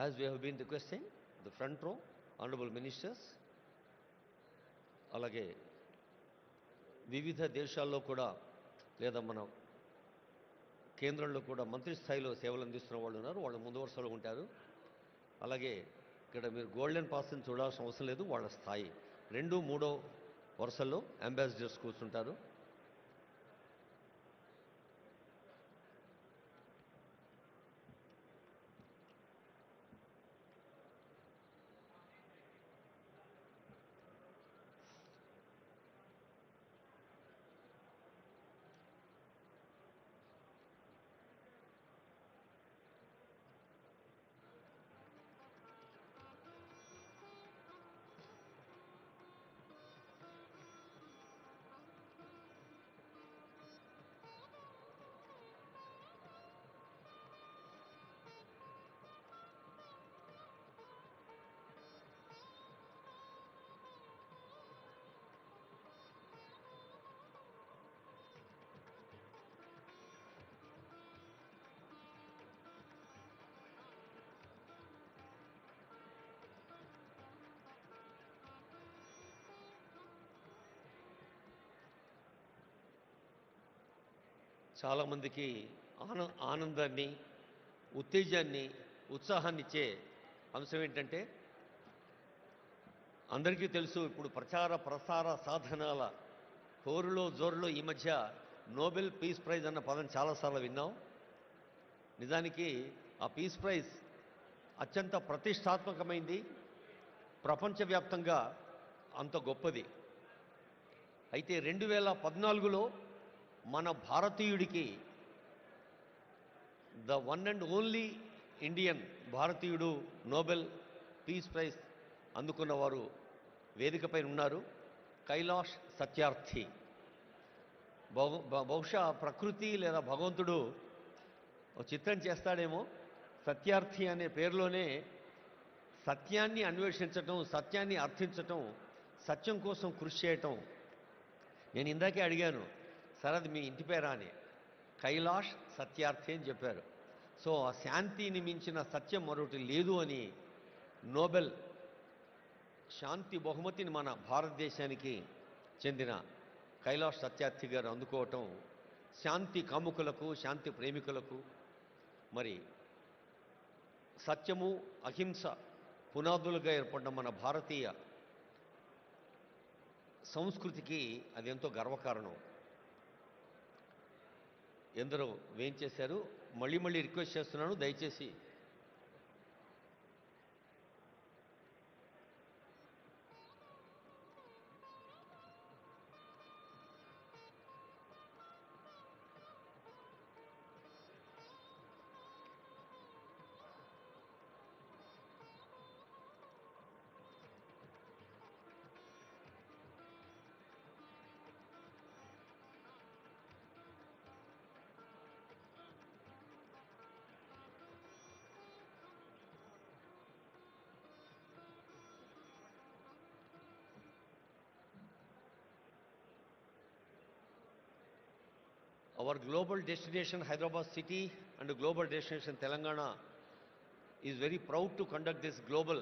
As we have been requesting, the front row, honorable ministers, అలాగే వివిధ దేశాల్లో కూడా లేదా మన కేంద్రంలో కూడా మంత్రి స్థాయిలో సేవలు అందిస్తున్న వాళ్ళు ఉన్నారు. వాళ్ళు ముందు వరుసలో ఉంటారు. అలాగే ఇక్కడ మీరు గోల్డెన్ పాస్ని చూడాల్సిన అవసరం లేదు. వాళ్ళ స్థాయి 2, 3 వరుసల్లో అంబాసిడర్స్ కూర్చుంటారు. చాలామందికి ఆనందాన్ని, ఉత్తేజాన్ని, ఉత్సాహాన్ని ఇచ్చే అంశం ఏంటంటే, అందరికీ తెలుసు ఇప్పుడు ప్రచార ప్రసార సాధనాల హోరులో జోరులో ఈ మధ్య నోబెల్ పీస్ ప్రైజ్ అన్న పదం చాలాసార్లు విన్నాం. నిజానికి ఆ పీస్ ప్రైజ్ అత్యంత ప్రతిష్టాత్మకమైంది, ప్రపంచవ్యాప్తంగా అంత గొప్పది. అయితే 2014లో మన భారతీయుడికి the one and only Indian భారతీయుడు నోబెల్ పీస్ ప్రైజ్ అందుకున్నవారు వేదికపై ఉన్నారు. కైలాష్ సత్యార్థి. బహుశా ప్రకృతి లేదా భగవంతుడు ఒక చిత్రం చేస్తాడేమో. సత్యార్థి అనే పేరులోనే సత్యాన్ని అన్వేషించటం, సత్యాన్ని అర్థించటం, సత్యం కోసం కృషి చేయటం. నేను ఇందాకే అడిగాను, సార్ అది మీ ఇంటి పేరా అని. కైలాష్ సత్యార్థి అని చెప్పారు. సో ఆ శాంతిని మించిన సత్యం మరొకటి లేదు అని నోబెల్ శాంతి బహుమతిని మన భారతదేశానికి చెందిన కైలాష్ సత్యార్థి గారు అందుకోవటం శాంతి కాముకులకు, శాంతి ప్రేమికులకు, మరి సత్యము అహింస పునాదులుగా ఏర్పడిన మన భారతీయ సంస్కృతికి అది ఎంతో గర్వకారణం. ఎందరో వేయించేశారు. మళ్ళీ మళ్ళీ రిక్వెస్ట్ చేస్తున్నాను, దయచేసి our global destination Hyderabad city and global destination Telangana is very proud to conduct this global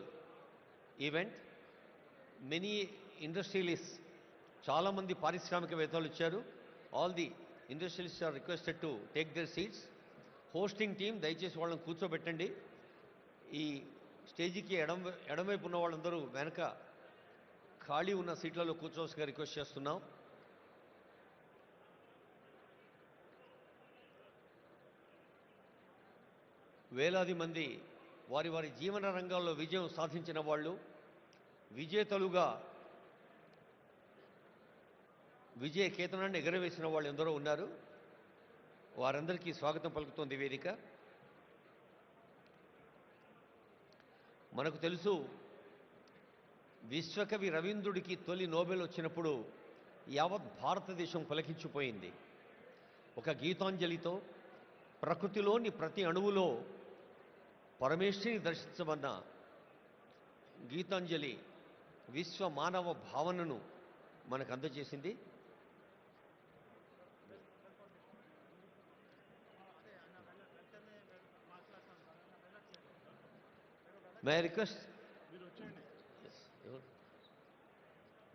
event. Many industrialists, చాలా మంది పారిశ్రామికవేత్తలు వచ్చారు. All the industrialists are requested to take their seats. Hosting team దయచేసి వాళ్ళని కూర్చోబెట్టండి. ఈ స్టేజీకి ఎడమవైపు ఉన్న వాళ్ళందరూ వెనక ఖాళీ ఉన్న సీట్లలో కూర్చోవలసిగా రిక్వెస్ట్ చేస్తున్నాం. వేలాది మంది వారి వారి జీవన రంగాల్లో విజయం సాధించిన వాళ్ళు, విజేతలుగా విజయ కేతనాన్ని ఎగరవేసిన వాళ్ళు ఎందరో ఉన్నారు. వారందరికీ స్వాగతం పలుకుతోంది వేదిక. మనకు తెలుసు, విశ్వకవి రవీంద్రుడికి తొలి నోబెల్ వచ్చినప్పుడు యావత్ భారతదేశం పులకించిపోయింది. ఒక గీతాంజలితో ప్రకృతిలోని ప్రతి అణువులో పరమేశ్వరిని దర్శించమన్న గీతాంజలి విశ్వ మానవ భావనను మనకు అందజేసింది. మే ఐ రిక్వెస్ట్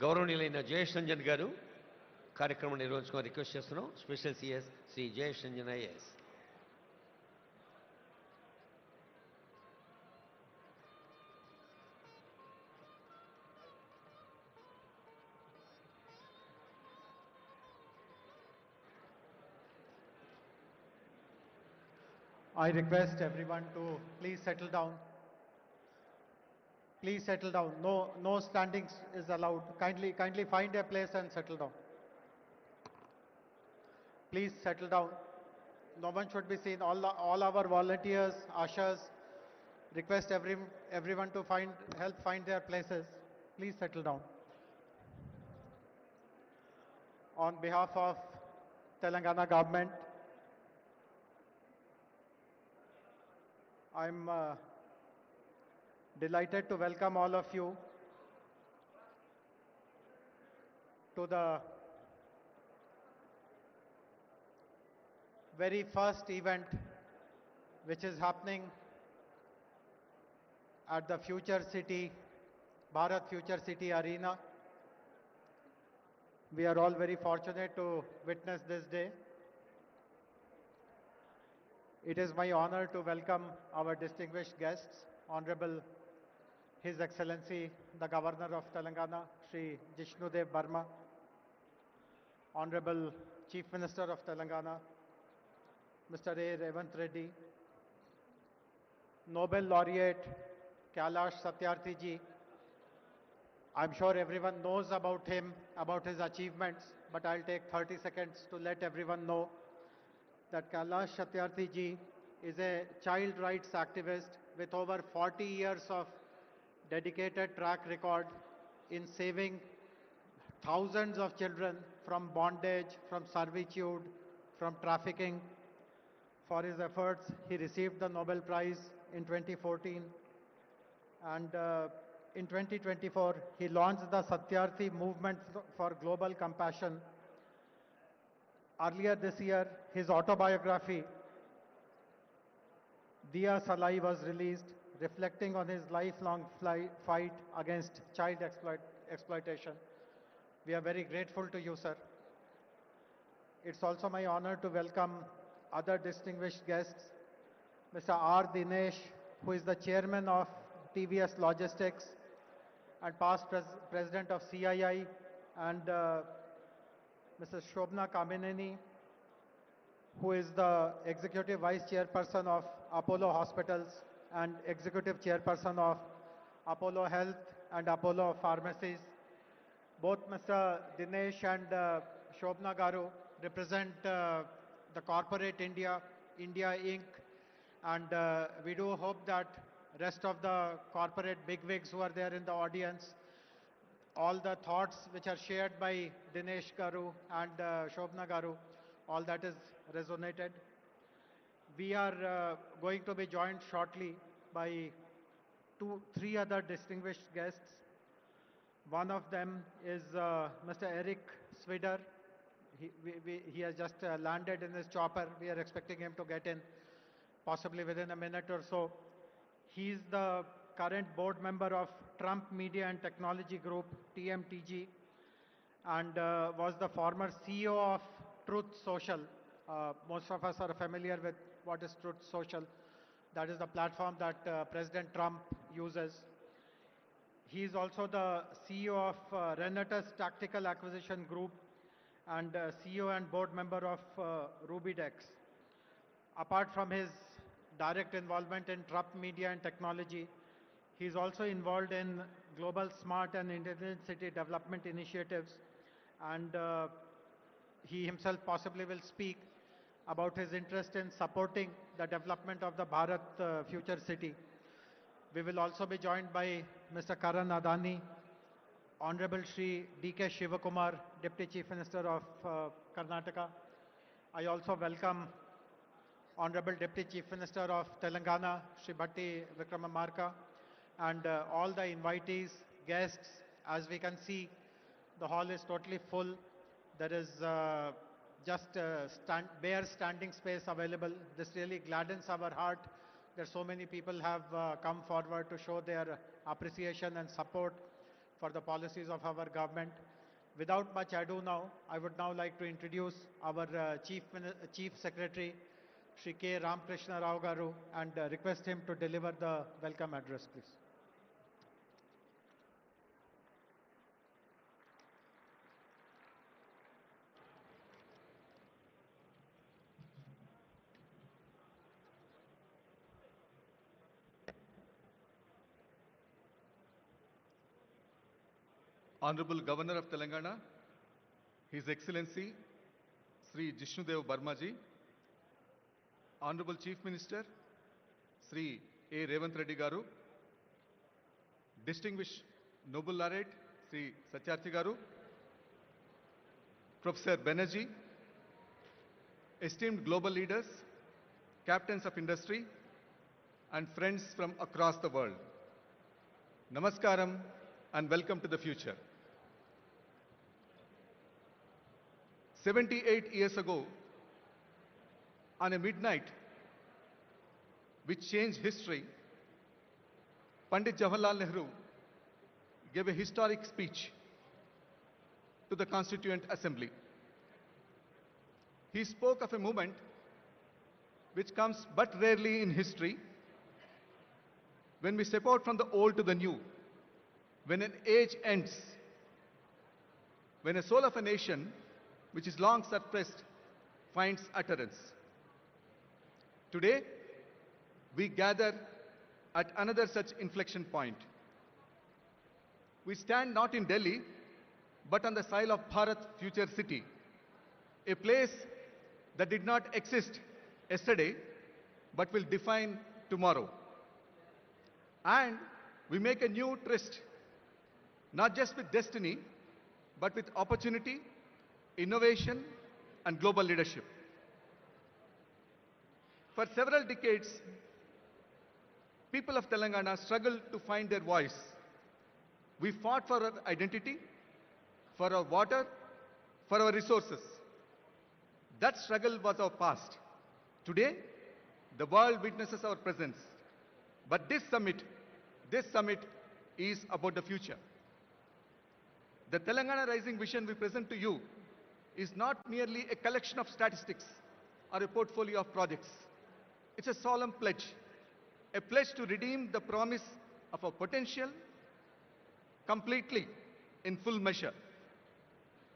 గౌరవనీయులైన జయేష్ రంజన్ గారు కార్యక్రమం నిర్వహించుకొని రిక్వెస్ట్ చేస్తున్నాం. Special CS Shri Jayesh Ranjan IAS. I request everyone to please settle down. Please settle down. No standing is allowed. Kindly find a place and settle down. Please settle down. No one should be seen. All our volunteers, ushers, request everyone to help find their places. Please settle down. On behalf of Telangana government, I'm delighted to welcome all of you to the very first event which is happening at the Future City, Bharat Future City Arena. We are all very fortunate to witness this day. It is my honor to welcome our distinguished guests, Honorable His Excellency, the Governor of Telangana, Shri Jishnudev Burma, Honorable Chief Minister of Telangana, Mr. A. Revanth Reddy, Nobel Laureate Kailash Satyarthi ji. I'm sure everyone knows about him, about his achievements, but I'll take 30 seconds to let everyone know that Kailash Satyarthi ji is a child rights activist with over 40 years of dedicated track record in saving thousands of children from bondage, from servitude, from trafficking. For his efforts, he received the Nobel Prize in 2014. And in 2024, he launched the Satyarthi movement for global compassion. Earlier this year, his autobiography, Diya Salai, was released, reflecting on his lifelong fight against child exploitation. We are very grateful to you, sir. It's also my honor to welcome other distinguished guests, Mr. R. Dinesh, who is the chairman of TVS Logistics and past president of CII, and Mrs. Shobna Kamineni, who is the executive vice chairperson of Apollo Hospitals and executive chairperson of Apollo Health and Apollo Pharmacies. Both Mr. Dinesh and Shobna Garu represent the corporate India Inc. And we do hope that rest of the corporate bigwigs who are there in the audience, all the thoughts which are shared by Dinesh Garu and Shobna Garu, all that is resonated. We are going to be joined shortly by three other distinguished guests. One of them is Mr. Eric Swider. He has just landed in his chopper. We are expecting him to get in possibly within a minute or so. He is the current board member of Trump Media and Technology Group, TMTG, and was the former CEO of Truth Social. Most of us are familiar with what is Truth Social. That is the platform that President Trump uses. He is also the CEO of Renatus Tactical Acquisition Group and CEO and board member of Rubydex. Apart from his direct involvement in Trupp Media and Technology, he is also involved in global smart and intelligent city development initiatives, and he himself possibly will speak about his interest in supporting the development of the Bharat future city. We will also be joined by Mr. Karan Adani, Honorable Shri D.K. Shivakumar, Deputy Chief Minister of Karnataka. I also welcome Honorable Deputy Chief Minister of Telangana, Shri Bhatti Vikramamarka, and all the invitees, guests. As we can see, the hall is totally full. There is just bare standing space available. This really gladdens our heart that so many people have come forward to show their appreciation and support for the policies of our government. Without much ado now, I would now like to introduce our Chief Secretary, Shri K. Ramakrishna Rao Garu, and request him to deliver the welcome address, please. Honorable Governor of Telangana, His Excellency Sri Jishnudev Barmaji, Honorable Chief Minister Sri A. Revanth Reddy Garu, Distinguished Nobel Laureate Sri Satyarthi Garu, Professor Banerjee, esteemed global leaders, captains of industry, and friends from across the world. Namaskaram and welcome to the future. 78 years ago, on a midnight which changed history, Pandit Jawaharlal Nehru gave a historic speech to the Constituent Assembly. He spoke of a moment which comes but rarely in history, when we step out from the old to the new, when an age ends, when a soul of a nation which is long suppressed finds utterance. Today, we gather at another such inflection point. We stand not in Delhi, but on the soil of Bharat future city, a place that did not exist yesterday, but will define tomorrow. And we make a new tryst, not just with destiny, but with opportunity, innovation, and global leadership. For several decades, people of Telangana struggled to find their voice. We fought for our identity, for our water, for our resources. That struggle was our past. Today, the world witnesses our presence. But this summit is about the future. The Telangana Rising Vision we present to you is not merely a collection of statistics or a portfolio of projects. It's a solemn pledge, a pledge to redeem the promise of our potential completely in full measure.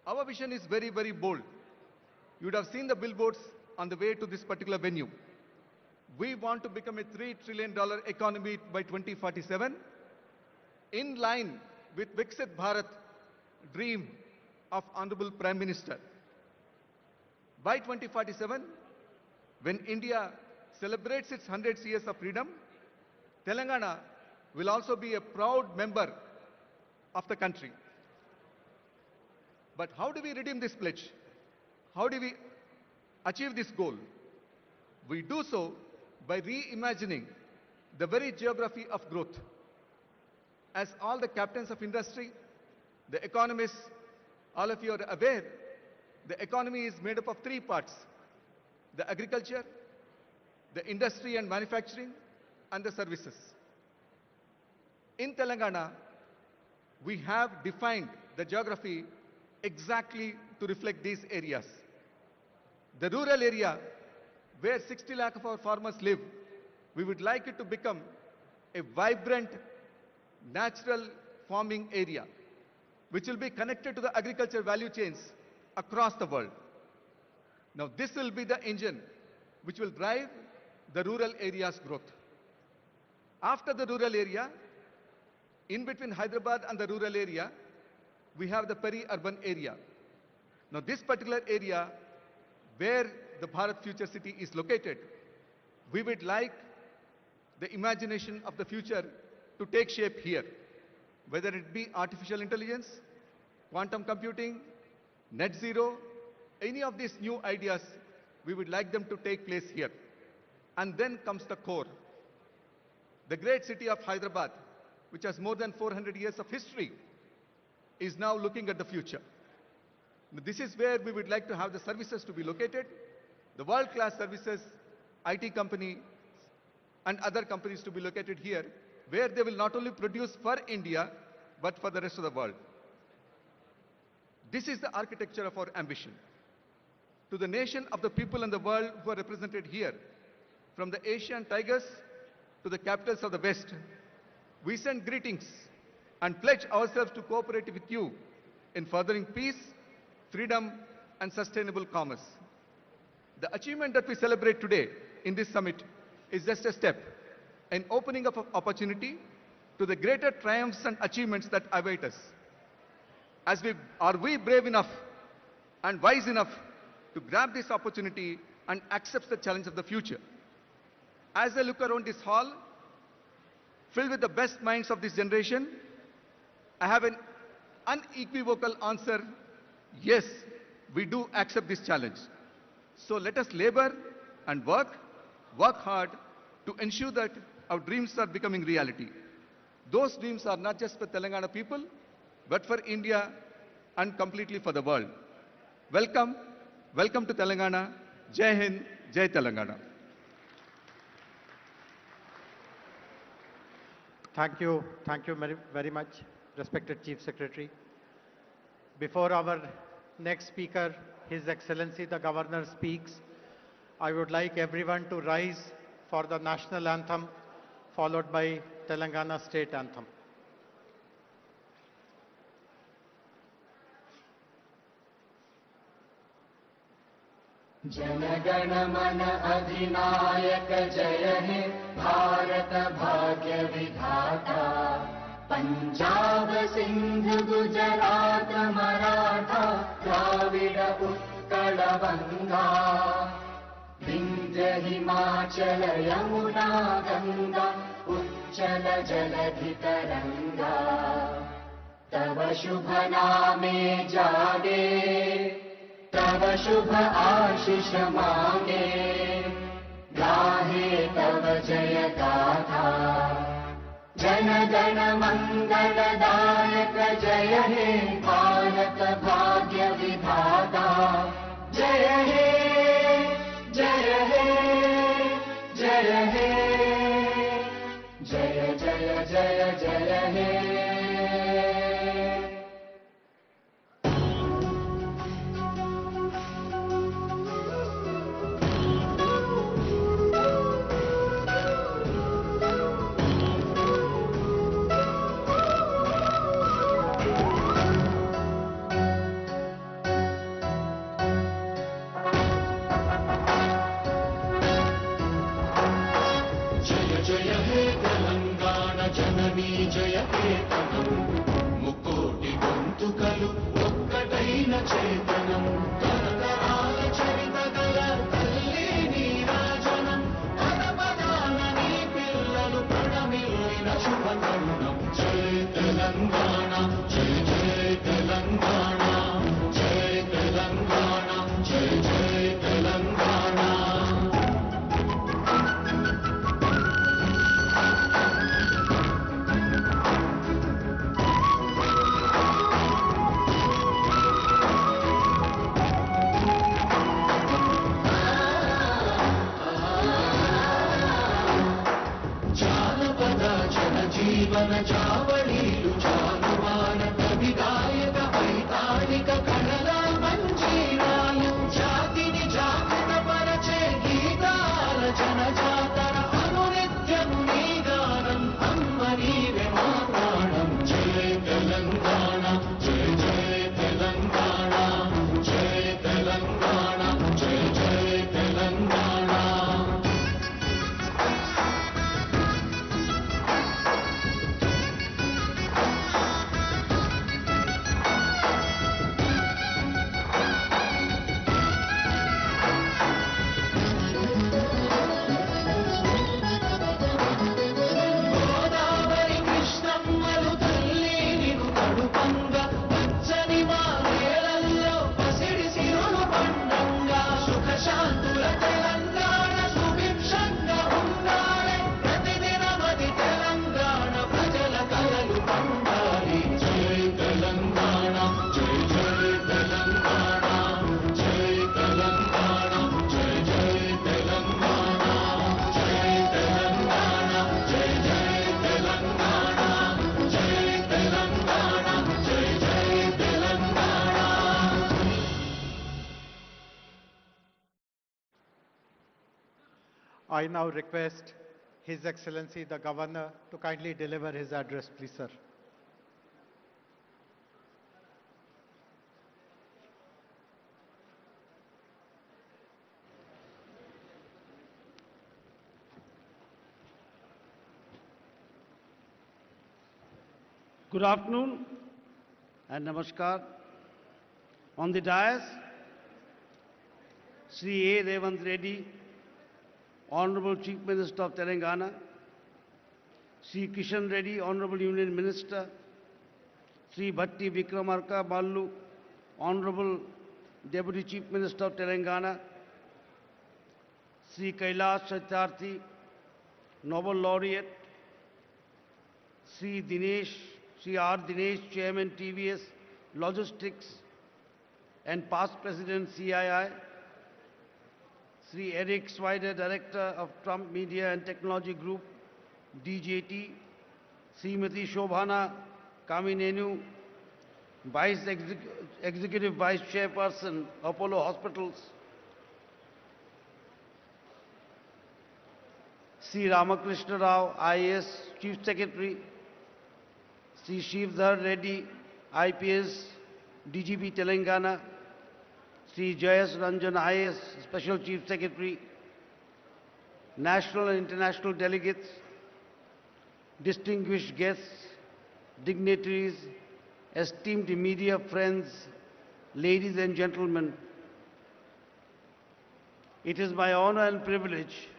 Our vision is very, very bold. You would have seen the billboards on the way to this particular venue. We want to become a $3 trillion economy by 2047, in line with Viksit Bharat dream of Honorable Prime Minister. By 2047, when India celebrates its 100 years of freedom, Telangana will also be a proud member of the country. But how do we redeem this pledge? How do we achieve this goal? We do so by reimagining the very geography of growth. As all the captains of industry, the economists, all of you are aware, the economy is made up of three parts: the agriculture, the industry and manufacturing, and the services. In Telangana, we have defined the geography exactly to reflect these areas. The rural area, where 60 lakh of our farmers live, we would like it to become a vibrant natural farming area which will be connected to the agriculture value chains across the world. Now this will be the engine which will drive the rural area's growth. After the rural area, in between Hyderabad and the rural area, we have the peri-urban area. Now this particular area where the Bharat Future City is located, we would like the imagination of the future to take shape here, whether it be artificial intelligence, quantum computing, net zero, any of these new ideas, we would like them to take place here. And then comes the core. The great city of Hyderabad, which has more than 400 years of history, is now looking at the future. This is where we would like to have the services to be located, the world-class services, IT company, and other companies to be located here, where they will not only produce for India, but for the rest of the world. This is the architecture of our ambition. To the nation of the people in the world who are represented here, from the Asian tigers to the capitals of the West, we send greetings and pledge ourselves to cooperate with you in furthering peace, freedom, and sustainable commerce. The achievement that we celebrate today in this summit is just a step, an opening of opportunity to the greater triumphs and achievements that await us. Are we brave enough and wise enough to grab this opportunity and accept the challenge of the future? As I look around this hall, filled with the best minds of this generation, I have an unequivocal answer: yes, we do accept this challenge. So let us labor and work hard to ensure that our dreams are becoming reality. Those dreams are not just for Telangana people, but for India and completely for the world. Welcome to Telangana. Jai Hind, Jai Telangana. Thank you very much, respected Chief Secretary. Before our next speaker, His Excellency the Governor, speaks, I would like everyone to rise for the national anthem, followed by Telangana state anthem. जनगण मन अधिनायक जय हे भारत भाग्य विधाता पंजाब सिंध गुजरात मराठा द्राविड उत्कल बंगा विंध्य हिमाचल यमुना गंगा उच्चल जलधि तरंगा तव शुभ नामे जागे तव शुभ आशीष मांगे गाहे तव जय गाथा जन गण मंगलदायक जय हे भारत भाग्य विधाता जय हे जय हे जय हे जय जय जय जय हे ముకోటి గొంతుకలు ఒక్కటైన చేతనం తరతరాల చరిత గల తల్లి నీరాజనం పదపదాన నీ పిల్లలు ప్రణమిల్లిన శుభతరుణం జయ తెలంగాణ జయ జయ తెలంగాణ జయ తెలంగాణ జయ జయ తెలంగాణ జీవన చావళీలు చాలువాన కవిగాయక వైతాళిక కళల మంజీరాలు జాతిని జాగృత పరచే గీతాల జనజాతర అనునిత్యము నీ గానం I now request His Excellency the Governor to kindly deliver his address, please, sir. Good afternoon and namaskar. On the dais, Sri A. Revanth Reddy, Honorable Chief Minister of Telangana, Sri Kishan Reddy, Honorable Union Minister, Sri Bhatti Vikramarka Ballu, Honorable Deputy Chief Minister of Telangana, Sri Kailash Satyarthi, Nobel Laureate, Sri R. Dinesh, Chairman TVS Logistics and past President CII, Sri Eric Swider, Director of Trump Media and Technology Group, DJT, Srimati Shobhana Kaminenu, Executive Vice Chairperson, Apollo Hospitals, Sri Ramakrishna Rao, IAS Chief Secretary, Sri Shivdhar Reddy, IPS, DGP Telangana, Sri Jayas Ranjan, IAS Special Chief Secretary, national and international delegates, distinguished guests, dignitaries, esteemed media friends, ladies and gentlemen, it is my honor and privilege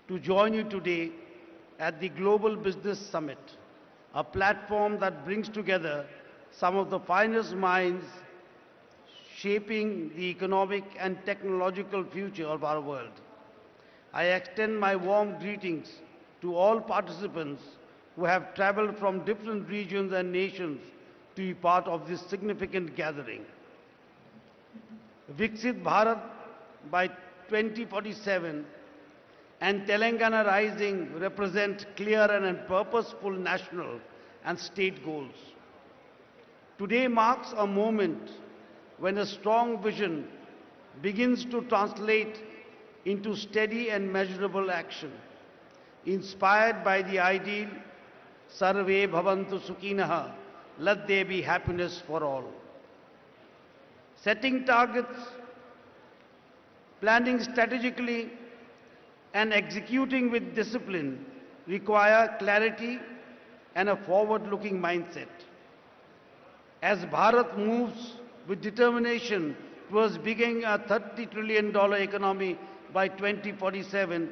to join you today at the Global Business Summit, a platform that brings together some of the finest minds shaping the economic and technological future of our world. I extend my warm greetings to all participants who have traveled from different regions and nations to be part of this significant gathering. Viksit Bharat by 2047 and Telangana Rising represent clear and purposeful national and state goals. Today marks a moment when a strong vision begins to translate into steady and measurable action, inspired by the ideal Sarve Bhavantu Sukhinaha, let there be happiness for all. Setting targets, planning strategically, and executing with discipline require clarity and a forward-looking mindset. As Bharat moves with determination towards becoming a $30 trillion economy by 2047,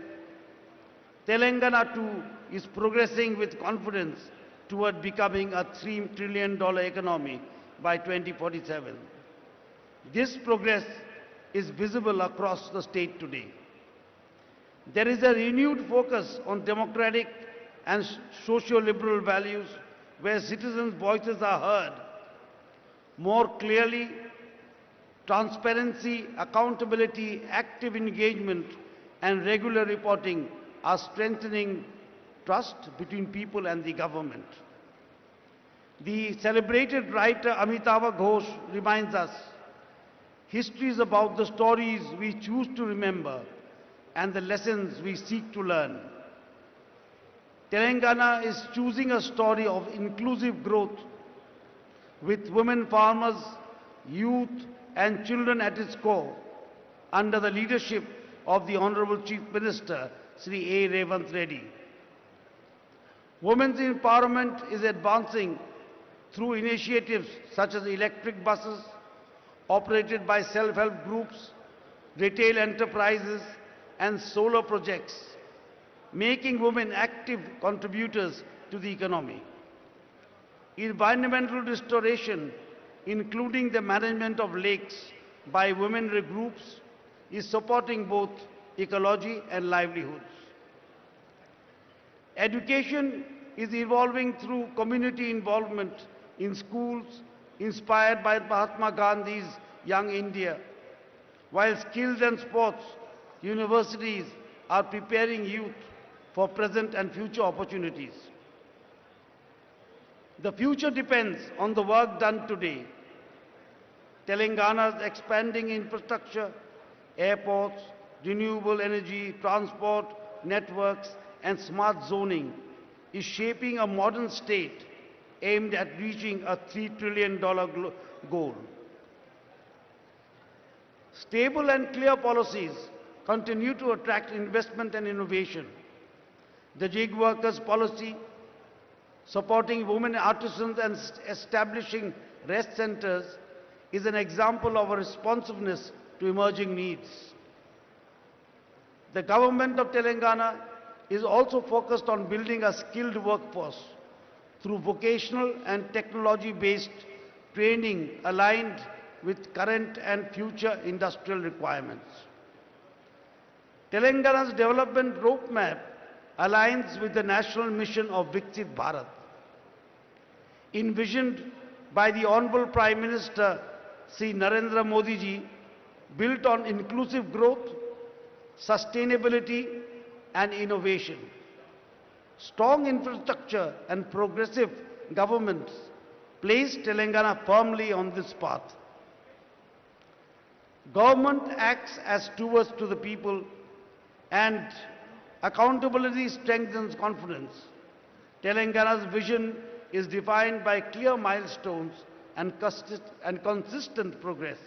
Telangana too is progressing with confidence toward becoming a $3 trillion economy by 2047. This progress is visible across the state today. There is a renewed focus on democratic and socio-liberal values where citizens' voices are heard more clearly. Transparency, accountability, active engagement, and regular reporting are strengthening trust between people and the government. The celebrated writer Amitabh Ghosh reminds us, history is about the stories we choose to remember and the lessons we seek to learn. Telangana is choosing a story of inclusive growth with women farmers, youth, and children at its core, under the leadership of the Honorable Chief Minister, Sri A. Revanth Reddy. Women's empowerment is advancing through initiatives such as electric buses, operated by self-help groups, retail enterprises, and solar projects, making women active contributors to the economy. Environmental restoration, including the management of lakes by women groups, is supporting both ecology and livelihoods. Education is evolving through community involvement in schools inspired by Mahatma Gandhi's Young India, while skills and sports universities are preparing youth for present and future opportunities. The future depends on the work done today. Telangana's expanding infrastructure, airports, renewable energy, transport, networks, and smart zoning is shaping a modern state aimed at reaching a $3 trillion goal. Stable and clear policies continue to attract investment and innovation. The gig workers policy, supporting women artisans and establishing rest centers, is an example of a responsiveness to emerging needs. The government of Telangana is also focused on building a skilled workforce through vocational and technology-based training aligned with current and future industrial requirements. Telangana's development roadmap aligns with the national mission of Viksit Bharat, envisioned by the Honorable Prime Minister Sri Narendra Modi ji, built on inclusive growth, sustainability and innovation. Strong infrastructure and progressive governments place Telangana firmly on this path. Government acts as stewards to the people, and accountability strengthens confidence. Telangana's vision is defined by clear milestones and consistent progress.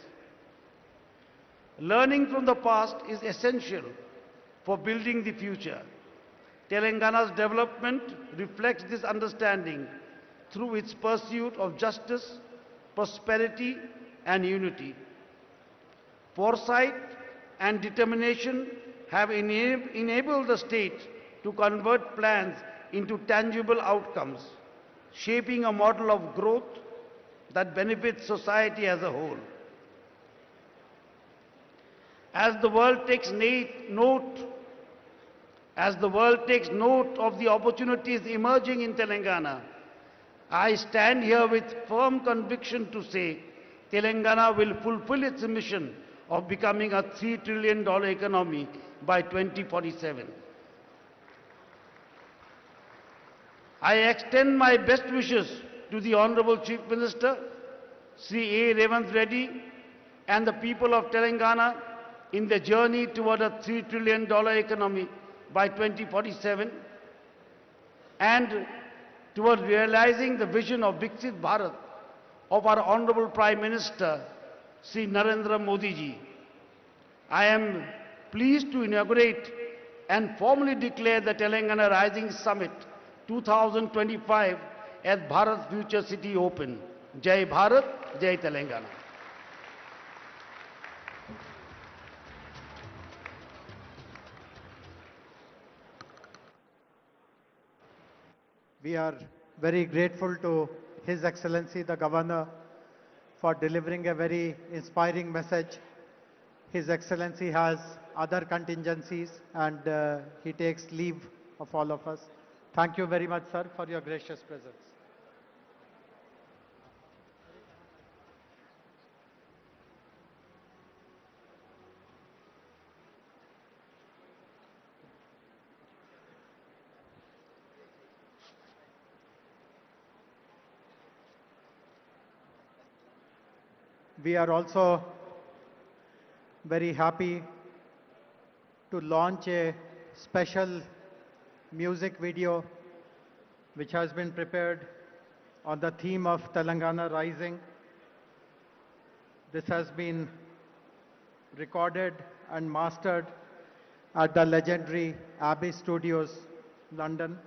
Learning from the past is essential for building the future. Telangana's development reflects this understanding through its pursuit of justice, prosperity and unity. Foresight and determination have enabled the state to convert plans into tangible outcomes, shaping a model of growth that benefits society as a whole. As the world takes note of the opportunities emerging in Telangana, I stand here with firm conviction to say Telangana will fulfill its mission of becoming a $3 trillion economy by 2047. I extend my best wishes to the Honorable Chief Minister, Sri A. Revanth Reddy, and the people of Telangana in the journey toward a $3 trillion economy by 2047 and toward realizing the vision of Viksit Bharat of our Honorable Prime Minister, Sri Narendra Modi ji. I am pleased to inaugurate and formally declare the Telangana Rising Summit 2025 as Bharat's Future City Open. Jai Bharat, Jai Telangana. We are very grateful to His Excellency the Governor for delivering a very inspiring message. His Excellency has other contingencies and he takes leave of all of us. Thank you very much, sir, for your gracious presence. We are also very happy to launch a special music video which has been prepared on the theme of Telangana Rising. This has been recorded and mastered at the legendary Abbey Studios, London.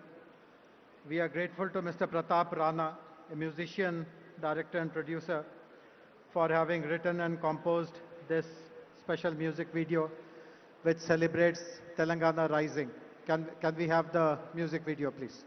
We are grateful to Mr. Pratap Rana, a musician, director and producer, for having written and composed this special music video which celebrates Telangana Rising. Can we have the music video, please?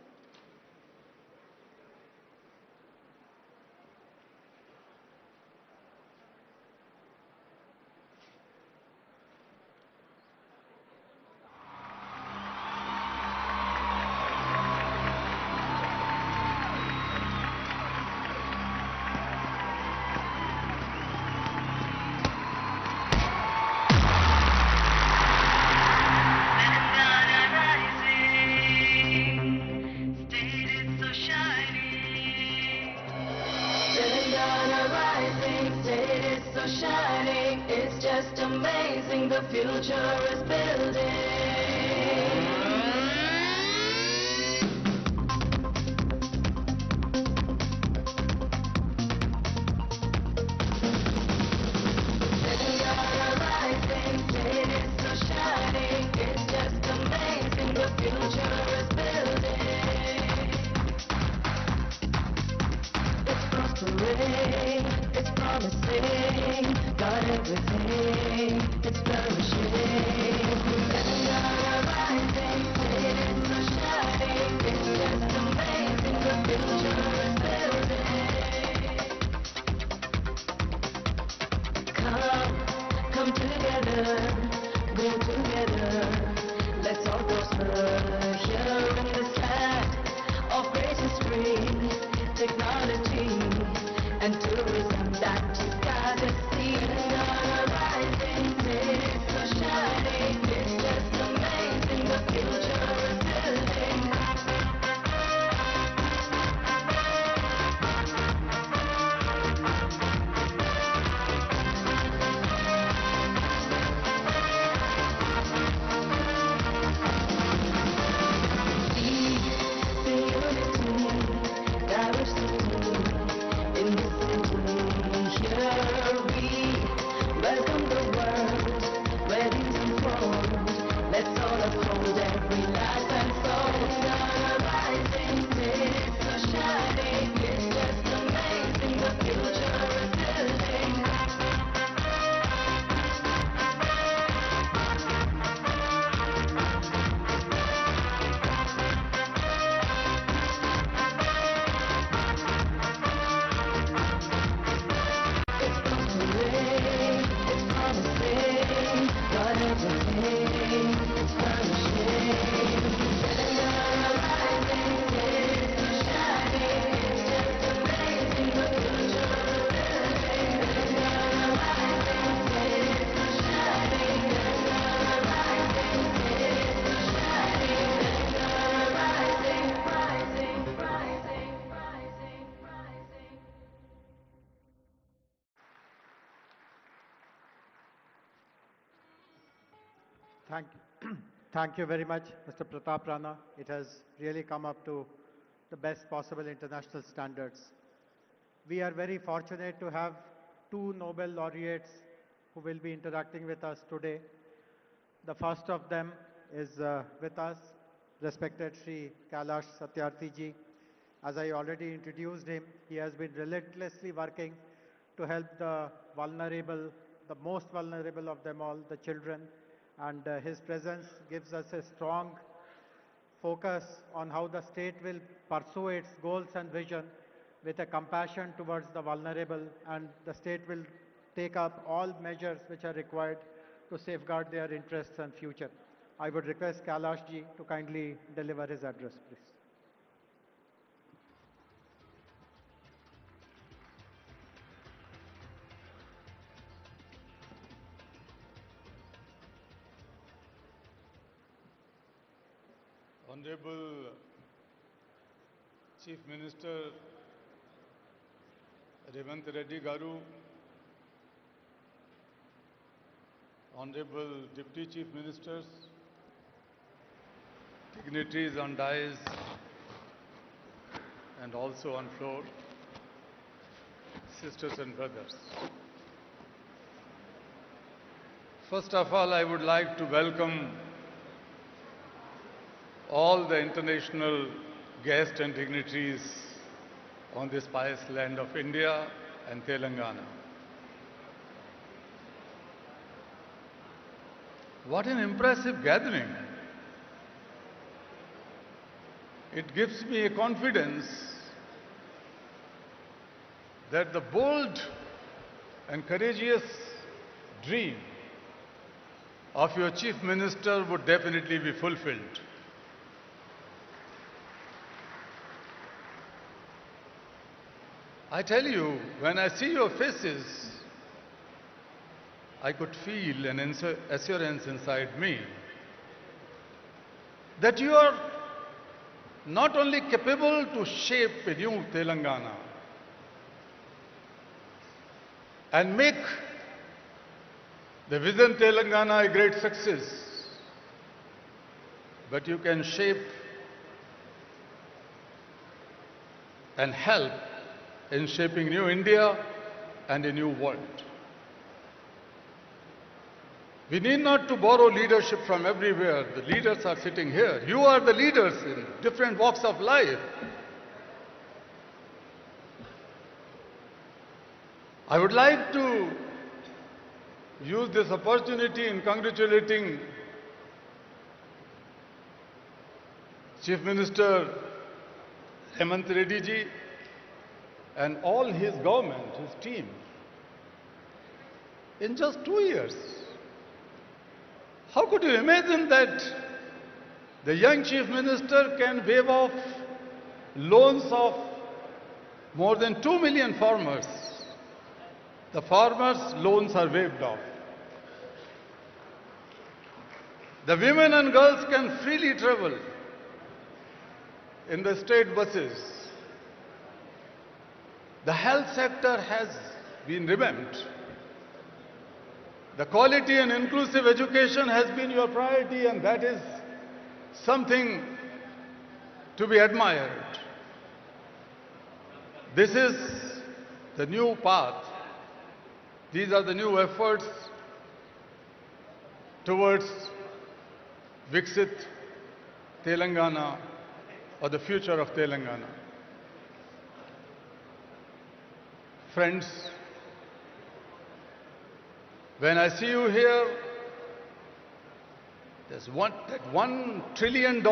It's just amazing, the future is building. promising, got everything, it's flourishing. Telangana rising, it's so shining, it's just amazing, the future is building. Come together, go together, let's all prosper here in this land of grace is free, technology and tourism that you gotta see. Telangana rising, it's so shining, it's just amazing, the future is building. Thank you very much, Mr. Pratap Rana. It has really come up to the best possible international standards. We are very fortunate to have two Nobel laureates who will be interacting with us today. The first of them is with us, respected Sri Kailash Satyarthi ji. As I already introduced him, he has been relentlessly working to help the vulnerable, the most vulnerable of them all, the children. And his presence gives us a strong focus on how the state will pursue its goals and vision with a compassion towards the vulnerable, and the state will take up all measures which are required to safeguard their interests and future. I would request Kailash ji to kindly deliver his address, please. Honorable Chief Minister Revanth Reddy Garu, Honorable Deputy Chief Ministers, dignitaries on dais and also on floor, sisters and brothers. First of all, I would like to welcome all the international guests and dignitaries on this pious land of India and Telangana. What an impressive gathering. It gives me a confidence that the bold and courageous dream of your Chief Minister would definitely be fulfilled. I tell you, when I see your faces, I could feel an assurance inside me that you are not only capable to shape a new Telangana and make the Vision Telangana a great success, but you can shape and help in shaping new India and a new world. We need not to borrow leadership from everywhere. The leaders are sitting here. You are the leaders in different walks of life. I would like to use this opportunity in congratulating Chief Minister Revanth Reddy ji and all his government, his team. In just 2 years, how could you imagine that the young Chief Minister can waive off loans of more than 2 million farmers? The farmers' loans are waived off. The women and girls can freely travel in the state buses. The health sector has been revamped. The quality and inclusive education has been your priority, and that is something to be admired. This is the new path. These are the new efforts towards Viksit Telangana, or the future of Telangana. Friends, when I see you here, there's that $1 trillion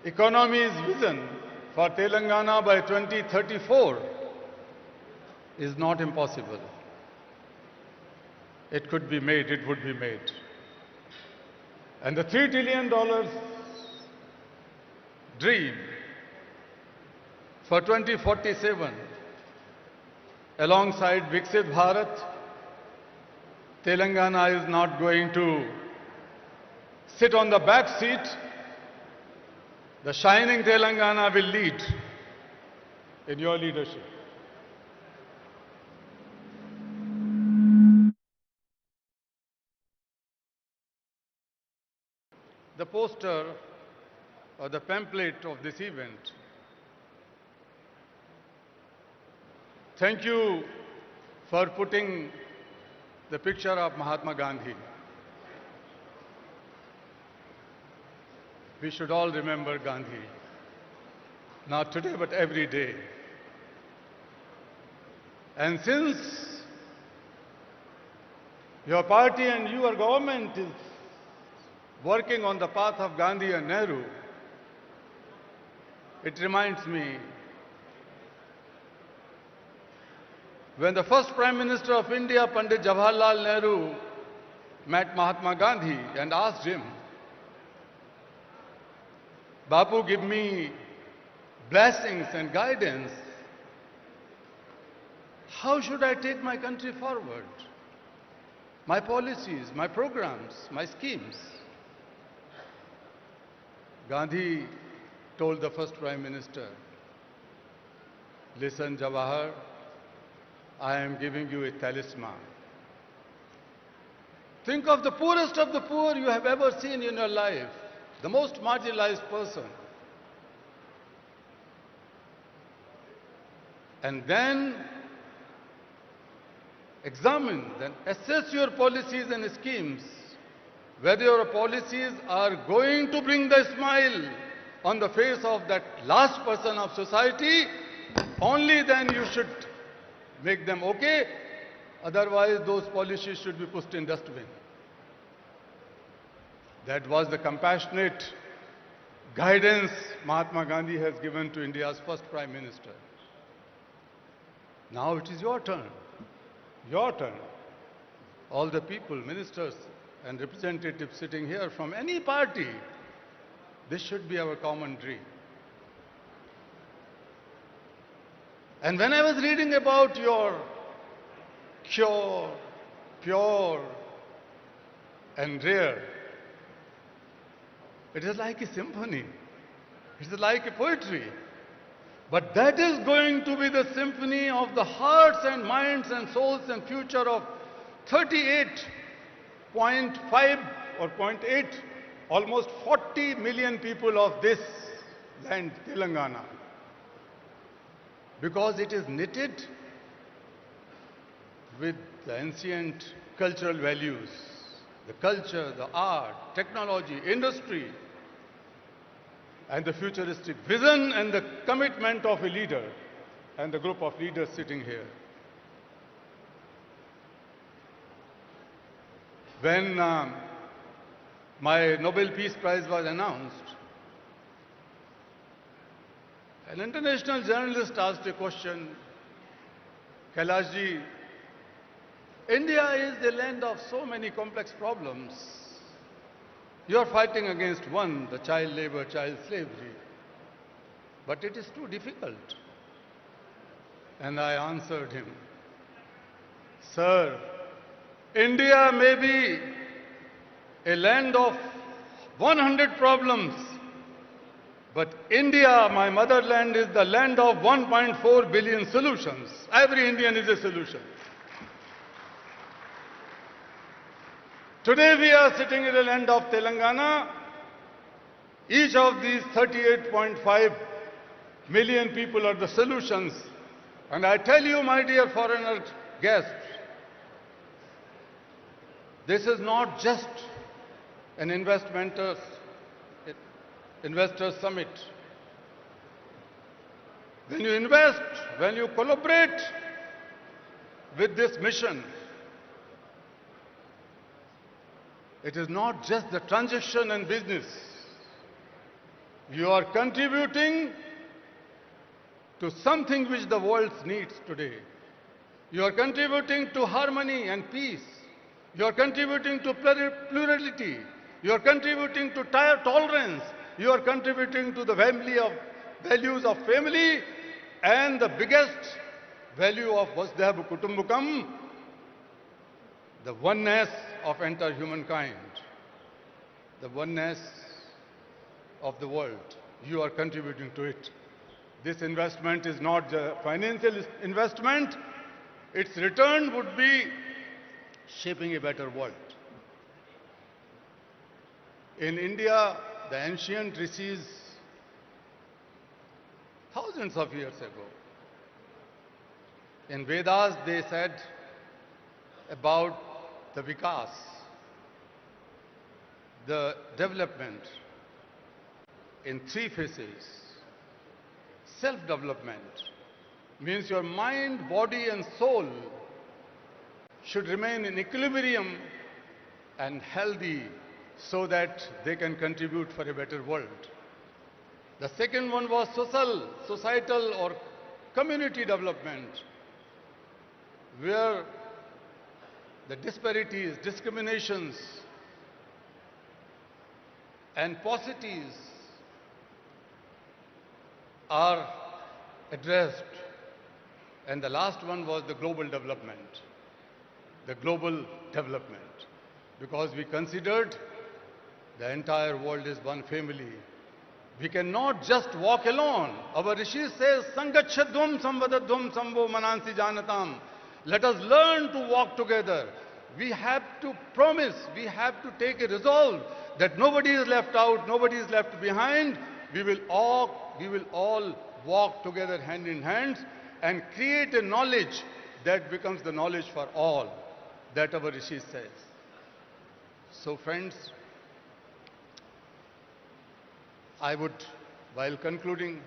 economy's vision for Telangana by 2034 is not impossible. It could be made, it would be made. And the $3 trillion dream for 2047, alongside Viksit Bharat, Telangana is not going to sit on the back seat. The shining Telangana will lead in your leadership. The poster or the pamphlet of this event. Thank you for putting the picture of Mahatma Gandhi. We should all remember Gandhi, not today but every day. And since your party and your government is working on the path of Gandhi and Nehru, it reminds me when the first Prime Minister of India, Pandit Jawaharlal Nehru, met Mahatma Gandhi and asked him, Bapu, give me blessings and guidance. How should I take my country forward? My policies, my programs, my schemes. Gandhi told the first Prime Minister, listen, Jawahar, I am giving you a talisman. Think of the poorest of the poor you have ever seen in your life, the most marginalized person. And then examine, then assess your policies and schemes, whether your policies are going to bring the smile on the face of that last person of society. Only then you should make them okay. Otherwise, those policies should be pushed in dustbin. That was the compassionate guidance Mahatma Gandhi has given to India's first Prime Minister. Now it is your turn. Your turn. All the people, ministers and representatives sitting here from any party, this should be our common dream. And when I was reading about your pure and rare, it is like a symphony. It is like a poetry. But that is going to be the symphony of the hearts and minds and souls and future of 38.5 or 0.8, almost 40 million people of this land, Telangana. Because it is knitted with the ancient cultural values, the culture, the art, technology, industry, and the futuristic vision and the commitment of a leader and the group of leaders sitting here. When my Nobel Peace Prize was announced, an international journalist asked a question, Kailash ji, India is the land of so many complex problems. You are fighting against one, the child labor, child slavery, but it is too difficult. And I answered him, Sir, India may be a land of 100 problems, but India, my motherland, is the land of 1.4 billion solutions. Every Indian is a solution. Today we are sitting in the land of Telangana. Each of these 38.5 million people are the solutions. And I tell you, my dear foreigner guests, this is not just an investors summit. When you invest, when you collaborate with this mission, it is not just the transaction and business. You are contributing to something which the world needs today. You are contributing to harmony and peace. You are contributing to plurality. You are contributing to tolerance. You are contributing to the values of family and the biggest value of Vasudhaiva Kutumbakam, the oneness of entire humankind, the oneness of the world. You are contributing to it. This investment is not a financial investment. Its return would be shaping a better world. In India, the ancient rishis, thousands of years ago, in Vedas they said about the vikas, the development in three phases. Self-development means your mind, body and soul should remain in equilibrium and healthy so that they can contribute for a better world. The second one was societal or community development, where the disparities, discriminations and paucities are addressed. And the last one was the global development. The global development. Because we considered the entire world is one family. We cannot just walk alone. Our Rishi says, Sangachadvam samvadadvam samvo manansi janatam. Let us learn to walk together. We have to promise, we have to take a resolve that nobody is left out, nobody is left behind. We will all walk together hand in hand and create a knowledge that becomes the knowledge for all, that our Rishi says. So friends, I would, while concluding,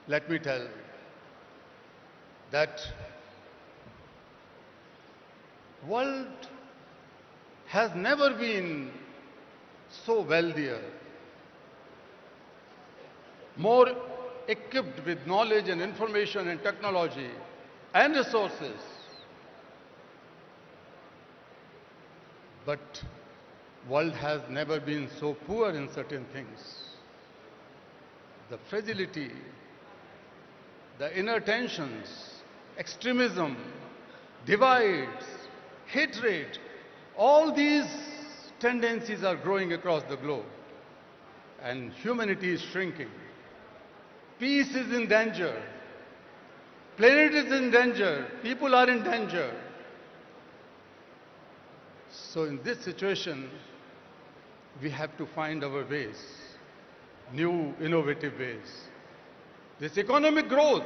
let me tell that world has never been so wealthier, more equipped with knowledge and information and technology and resources. But world has never been so poor in certain things. The fragility, the inner tensions, extremism, divides, hatred, all these tendencies are growing across the globe. And humanity is shrinking. Peace is in danger. Planet is in danger. People are in danger. So in this situation, we have to find our ways, new innovative ways. This economic growth,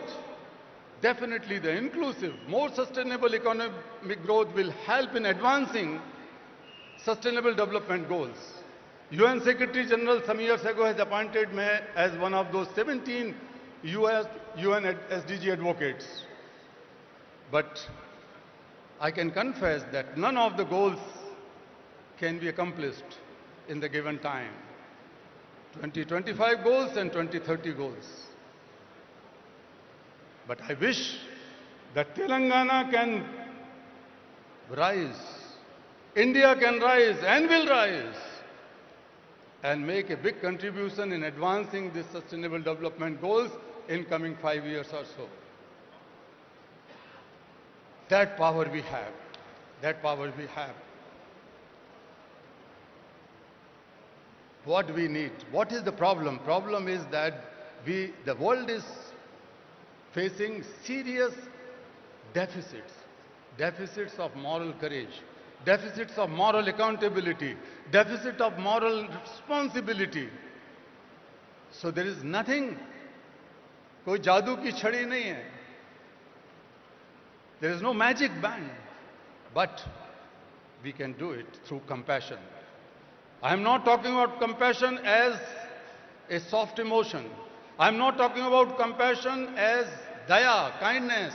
definitely the inclusive, more sustainable economic growth will help in advancing sustainable development goals. UN Secretary General some years ago has appointed me as one of those 17 UN SDG advocates. But I can confess that none of the goals can be accomplished in the given time. 2025 goals and 2030 goals. But I wish that Telangana can rise, India can rise and will rise and make a big contribution in advancing these sustainable development goals in coming 5 years or so. That power we have. That power we have. What we need? What is the problem? Problem is that the world is facing serious deficits. Deficits of moral courage. Deficits of moral accountability. Deficit of moral responsibility. So there is nothing. कोई जादू की छड़ी नहीं है. There is no magic band. But we can do it through compassion. I am not talking about compassion as a soft emotion. I am not talking about compassion as daya, kindness,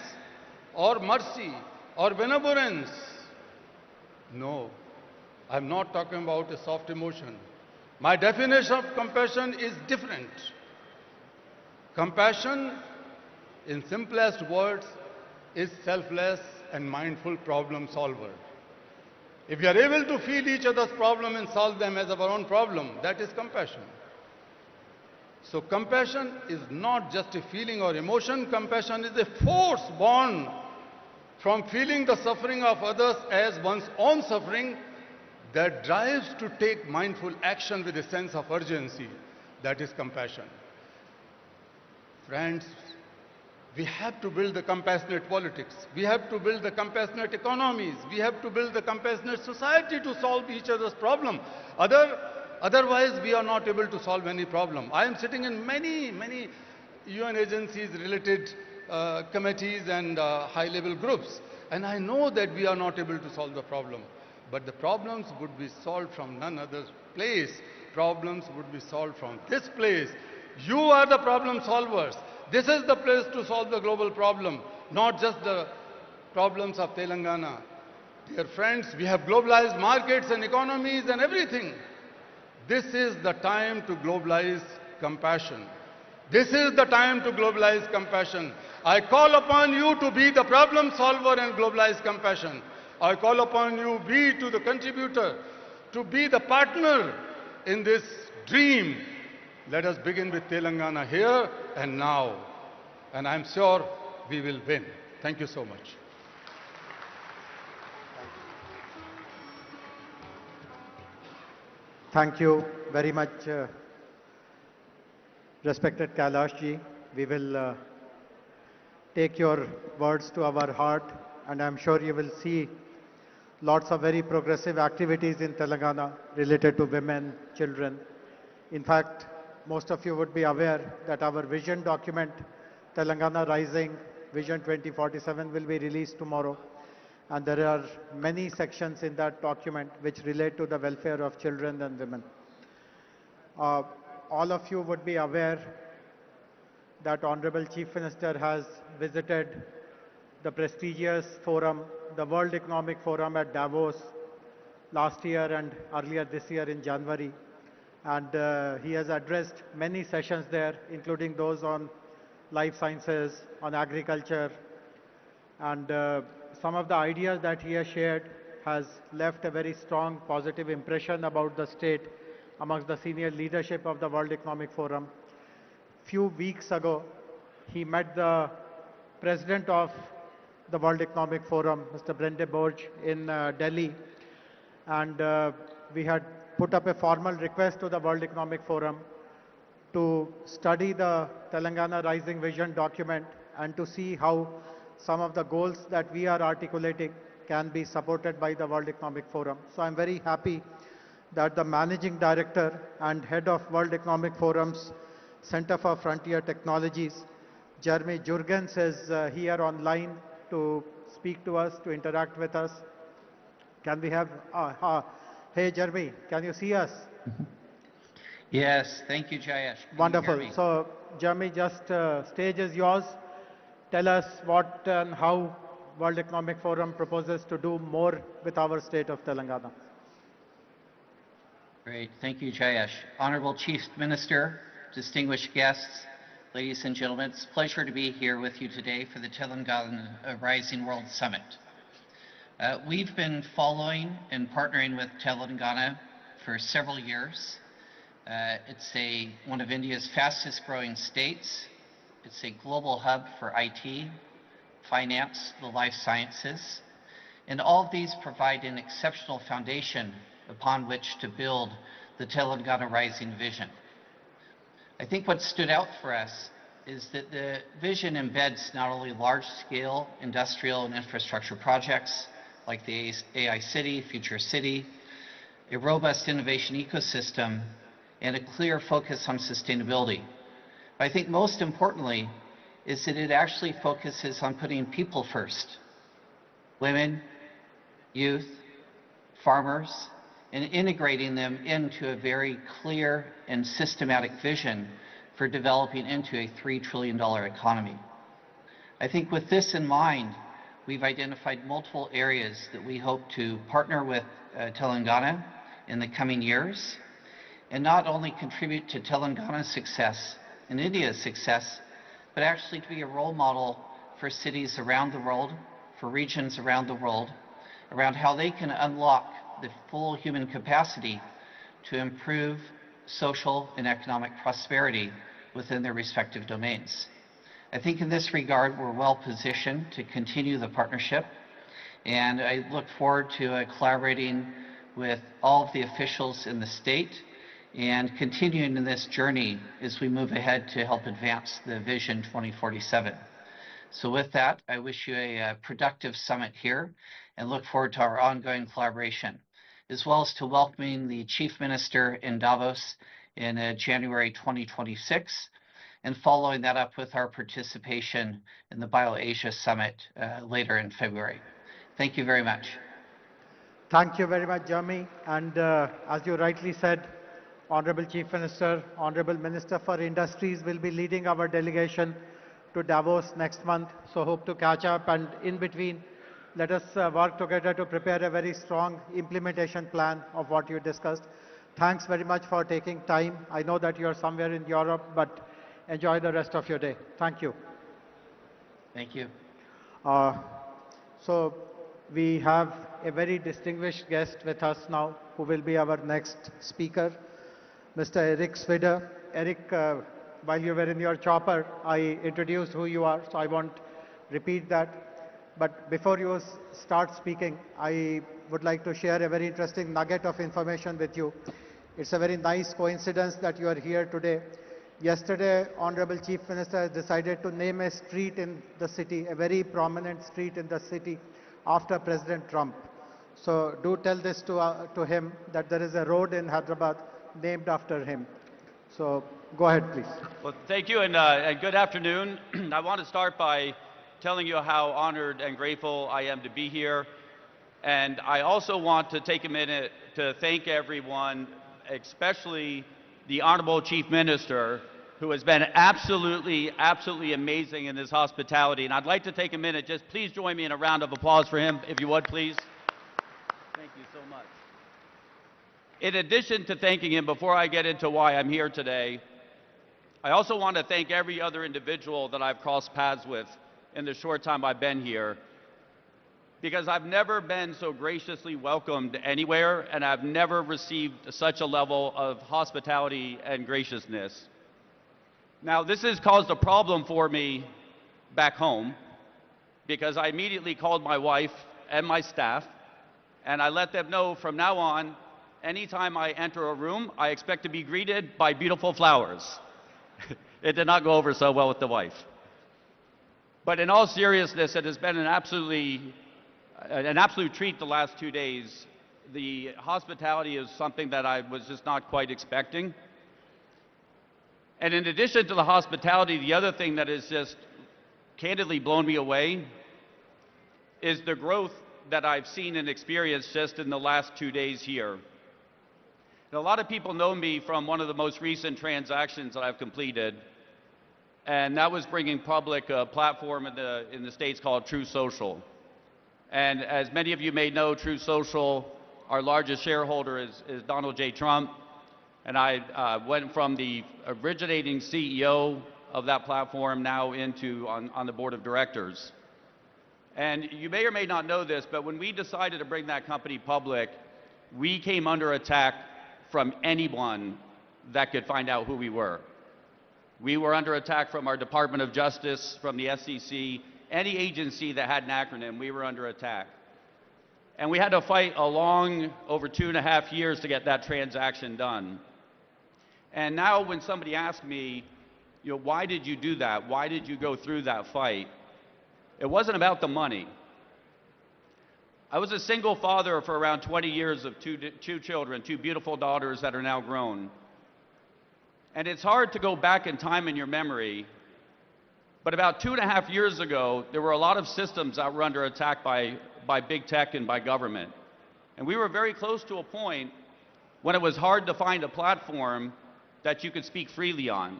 or mercy, or benevolence. No, I am not talking about a soft emotion. My definition of compassion is different. Compassion, in simplest words, is selfless and mindful problem solver. If we are able to feel each other's problem and solve them as our own problem, that is compassion. So compassion is not just a feeling or emotion. Compassion is a force born from feeling the suffering of others as one's own suffering that drives to take mindful action with a sense of urgency. That is compassion. Friends, we have to build the compassionate politics. We have to build the compassionate economies. We have to build the compassionate society to solve each other's problem. Otherwise, we are not able to solve any problem. I am sitting in many UN agencies related committees and high-level groups. And I know that we are not able to solve the problem. But the problems would be solved from none other place. Problems would be solved from this place. You are the problem solvers. This is the place to solve the global problem, not just the problems of Telangana. Dear friends, we have globalized markets and economies and everything. This is the time to globalize compassion. This is the time to globalize compassion. I call upon you to be the problem solver and globalize compassion. I call upon you, be to the contributor, to be the partner in this dream. Let us begin with Telangana here and now. And I'm sure we will win. Thank you so much. Thank you very much, respected Kailash ji. We will take your words to our heart, and I'm sure you will see lots of very progressive activities in Telangana related to women, children. In fact, most of you would be aware that our vision document, Telangana Rising Vision 2047, will be released tomorrow. And there are many sections in that document which relate to the welfare of children and women. All of you would be aware that Honorable Chief Minister has visited the prestigious forum, the World Economic Forum at Davos last year and earlier this year in January. And he has addressed many sessions there, including those on life sciences, on agriculture. And some of the ideas that he has shared has left a very strong positive impression about the state amongst the senior leadership of the World Economic Forum. Few weeks ago, he met the president of the World Economic Forum, Mr. Brende Borge, in Delhi. And we had put up a formal request to the World Economic Forum to study the Telangana Rising Vision document and to see how some of the goals that we are articulating can be supported by the World Economic Forum. So I'm very happy that the Managing Director and Head of World Economic Forum's Center for Frontier Technologies, Jeremy Jurgens, is here online to speak to us, to interact with us. Can we have... Hey, Jeremy, can you see us? Yes, thank you, Jayesh. Can you hear Wonderful. me? So Jeremy, just stage is yours. Tell us what and how World Economic Forum proposes to do more with our state of Telangana. Great. Thank you, Jayesh. Honorable Chief Minister, distinguished guests, ladies and gentlemen, it's a pleasure to be here with you today for the Telangana Rising World Summit. We've been following and partnering with Telangana for several years. It's one of India's fastest growing states. It's a global hub for IT, finance, the life sciences, and all of these provide an exceptional foundation upon which to build the Telangana Rising vision. I think what stood out for us is that the vision embeds not only large-scale industrial and infrastructure projects like the AI City, Future City, a robust innovation ecosystem, and a clear focus on sustainability. But I think most importantly is that it actually focuses on putting people first. Women, youth, farmers, and integrating them into a very clear and systematic vision for developing into a $3 trillion economy. I think with this in mind, we've identified multiple areas that we hope to partner with Telangana in the coming years, and not only contribute to Telangana's success and India's success, but actually to be a role model for cities around the world, for regions around the world, around how they can unlock the full human capacity to improve social and economic prosperity within their respective domains. I think in this regard, we're well positioned to continue the partnership, and I look forward to collaborating with all of the officials in the state and continuing in this journey as we move ahead to help advance the Vision 2047. So with that, I wish you a productive summit here and look forward to our ongoing collaboration, as well as to welcoming the Chief Minister in Davos in January 2026, and following that up with our participation in the BioAsia Summit later in February. Thank you very much. Thank you very much, Jeremy. And as you rightly said, Honorable Chief Minister, Honorable Minister for Industries will be leading our delegation to Davos next month. So hope to catch up, and in between, let us work together to prepare a very strong implementation plan of what you discussed. Thanks very much for taking time. I know that you're somewhere in Europe, but enjoy the rest of your day. Thank you. Thank you. So we have a very distinguished guest with us now, who will be our next speaker, Mr. Eric Swider. Eric, while you were in your chopper, I introduced who you are, so I won't repeat that. But before you start speaking, I would like to share a very interesting nugget of information with you. It's a very nice coincidence that you are here today. Yesterday, Honorable Chief Minister has decided to name a street in the city, a very prominent street in the city, after President Trump. So do tell this to him, that there is a road in Hyderabad named after him. So go ahead, please. Well, thank you, and good afternoon. I want to start by telling you how honored and grateful I am to be here. And I also want to take a minute to thank everyone, especially the Honorable Chief Minister, who has been absolutely amazing in his hospitality. And I'd like to take a minute, just please join me in a round of applause for him, if you would, please. Thank you so much. In addition to thanking him, before I get into why I'm here today, I also want to thank every other individual that I've crossed paths with in the short time I've been here, because I've never been so graciously welcomed anywhere, and I've never received such a level of hospitality and graciousness. Now, this has caused a problem for me back home, because I immediately called my wife and my staff, and I let them know from now on, anytime I enter a room, I expect to be greeted by beautiful flowers. It did not go over so well with the wife. But in all seriousness, it has been an absolute treat the last 2 days. The hospitality is something that I was just not quite expecting. And in addition to the hospitality, the other thing that has just candidly blown me away is the growth that I've seen and experienced just in the last 2 days here. And a lot of people know me from one of the most recent transactions that I've completed, and that was bringing public a platform in the States called True Social. And as many of you may know, True Social, our largest shareholder is Donald J. Trump, and I went from the originating CEO of that platform now into on the board of directors. And you may or may not know this, but when we decided to bring that company public, we came under attack from anyone that could find out who we were. We were under attack from our Department of Justice, from the SEC, any agency that had an acronym, we were under attack. And we had to fight a long, over 2.5 years to get that transaction done. And now when somebody asks me, you know, why did you do that? Why did you go through that fight? It wasn't about the money. I was a single father for around 20 years of two children, 2 beautiful daughters that are now grown. And it's hard to go back in time in your memory, but about 2.5 years ago, there were a lot of systems that were under attack by big tech and by government. And we were very close to a point when it was hard to find a platform that you could speak freely on.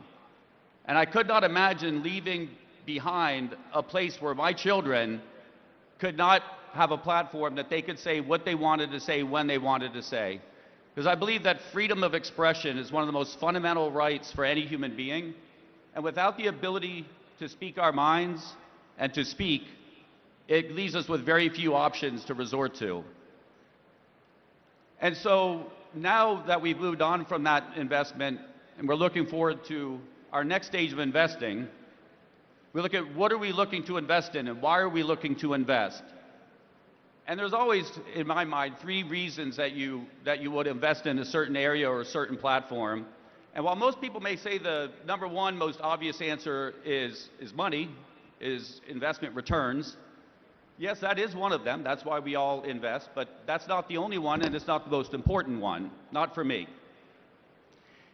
And I could not imagine leaving behind a place where my children could not have a platform that they could say what they wanted to say when they wanted to say. Because I believe that freedom of expression is one of the most fundamental rights for any human being. And without the ability to speak our minds and to speak, it leaves us with very few options to resort to. And so now that we've moved on from that investment and we're looking forward to our next stage of investing, we look at what are we looking to invest in and why are we looking to invest? And there's always, in my mind, 3 reasons that you would invest in a certain area or a certain platform. And while most people may say the number 1 most obvious answer is money, is investment returns, yes, that is one of them. That's why we all invest, but that's not the only one and it's not the most important one, not for me.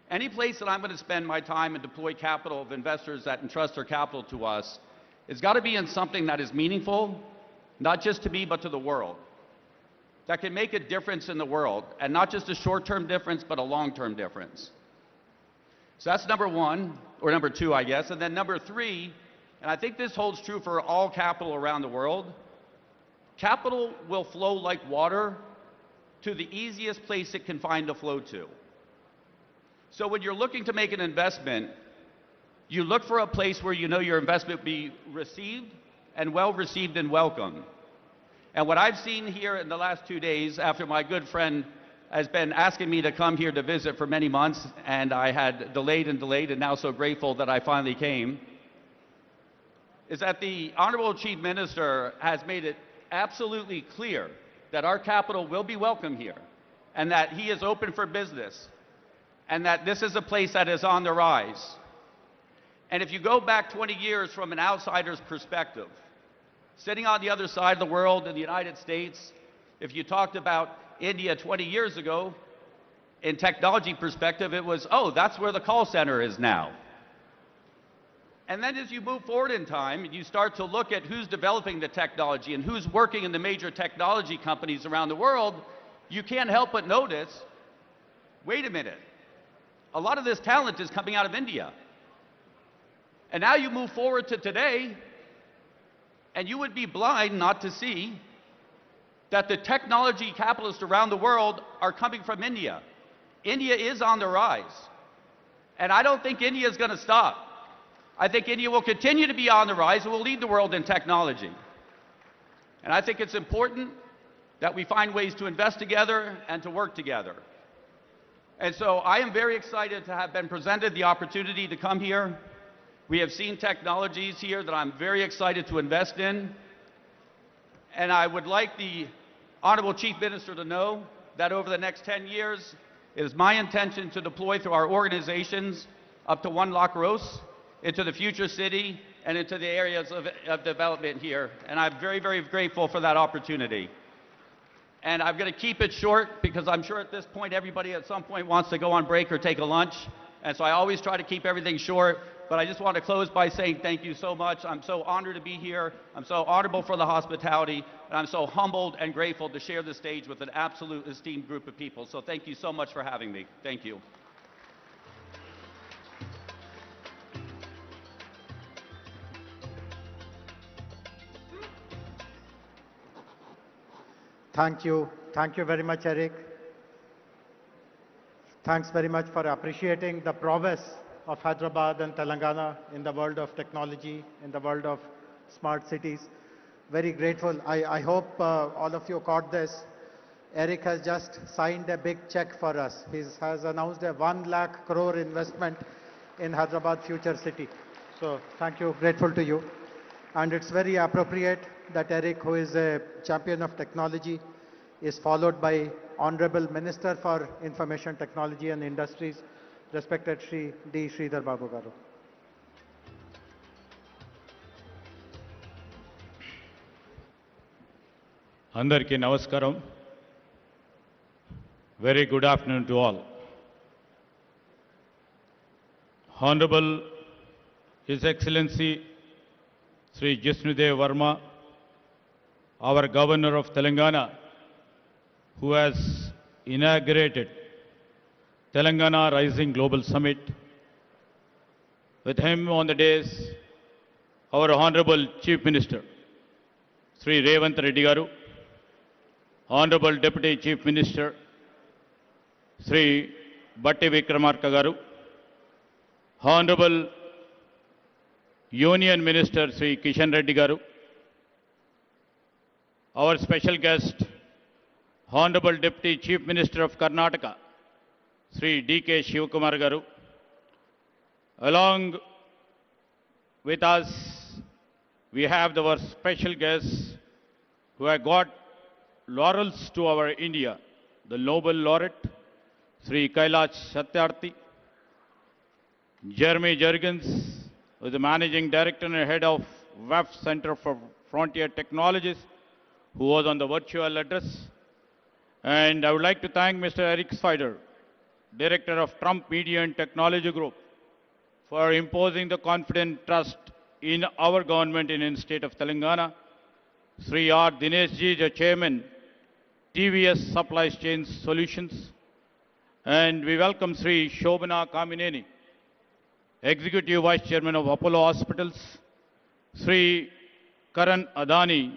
Any place that I'm going to spend my time and deploy capital of investors that entrust their capital to us, it's got to be in something that is meaningful, not just to me, but to the world, that can make a difference in the world, and not just a short-term difference, but a long-term difference. So that's number 1, or number 2, I guess. And then number 3, and I think this holds true for all capital around the world, capital will flow like water to the easiest place it can find to flow to. So when you're looking to make an investment, you look for a place where you know your investment will be received and well received and welcome. And what I've seen here in the last 2 days, after my good friend has been asking me to come here to visit for many months, and I had delayed and now so grateful that I finally came, is that the Honorable Chief Minister has made it absolutely clear that our capital will be welcome here, and that he is open for business, and that this is a place that is on the rise. And if you go back 20 years from an outsider's perspective, sitting on the other side of the world in the United States, if you talked about India 20 years ago, in technology perspective, it was, oh, that's where the call center is now. And then as you move forward in time, you start to look at who's developing the technology and who's working in the major technology companies around the world, you can't help but notice, wait a minute, a lot of this talent is coming out of India. And now you move forward to today, and you would be blind not to see that the technology capitalists around the world are coming from India. India is on the rise. And I don't think India is going to stop. I think India will continue to be on the rise and will lead the world in technology. And I think it's important that we find ways to invest together and to work together. And so I am very excited to have been presented the opportunity to come here. We have seen technologies here that I'm very excited to invest in. And I would like the Honorable Chief Minister to know that over the next 10 years, it is my intention to deploy through our organizations up to 1 lakh gross into the future city and into the areas of development here. And I'm very, very grateful for that opportunity. And I'm going to keep it short because I'm sure at this point everybody at some point wants to go on break or take a lunch. And so I always try to keep everything short. But I just want to close by saying thank you so much. I'm so honored to be here. I'm so honorable for the hospitality. And I'm so humbled and grateful to share the stage with an absolute esteemed group of people. So thank you so much for having me. Thank you. Thank you. Thank you very much, Eric. Thanks very much for appreciating the prowess of Hyderabad and Telangana in the world of technology, in the world of smart cities. Very grateful. I hope all of you caught this. Eric has just signed a big check for us. He has announced a 1 lakh crore investment in Hyderabad Future City. So thank you, grateful to you. And it's very appropriate that Eric, who is a champion of technology, is followed by Honorable Minister for Information Technology and Industries, respected Shri D. Sridhar Babu Garu. Andarki Namaskaram. Very good afternoon to all. Honorable His Excellency Sri Jishnudev Verma, our Governor of Telangana, who has inaugurated Telangana Rising Global Summit. With him on the dais, our Honorable Chief Minister, Sri Revanth Reddy Garu, Honorable Deputy Chief Minister, Sri Batti Vikramarka Garu, Honorable Union Minister Sri Kishan Reddy Garu, our special guest, Honorable Deputy Chief Minister of Karnataka, Sri D.K. Shivakumar Garu, along with us, we have our special guests who have got laurels to our India, the Nobel Laureate, Sri Kailash Satyarthi, Jeremy Jurgens, who is the Managing Director and Head of WEF Center for Frontier Technologies, who was on the virtual address. And I would like to thank Mr. Eric Spider, Director of Trump Media and Technology Group, for imposing the confident trust in our government in the state of Telangana. Sri R. Dineshji, the Chairman, TVS Supply Chain Solutions. And we welcome Sri Shobhana Kamineni, Executive Vice Chairman of Apollo Hospitals, Sri Karan Adani,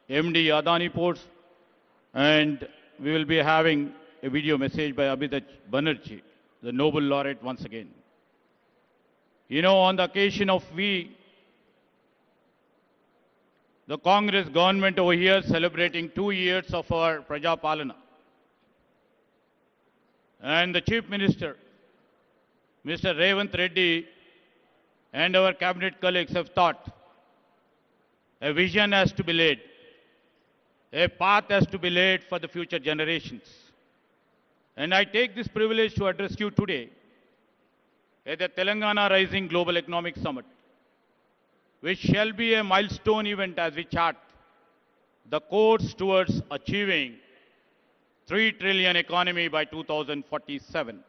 MD Adani Ports, and we will be having a video message by Abhijit Banerjee, the Nobel Laureate once again. You know, on the occasion of the Congress government over here celebrating 2 years of our Praja Palana. And the Chief Minister, Mr. Revanth Reddy, and our cabinet colleagues have thought a vision has to be laid, a path has to be laid for the future generations. And I take this privilege to address you today at the Telangana Rising Global Economic Summit, which shall be a milestone event as we chart the course towards achieving 3 trillion economy by 2047.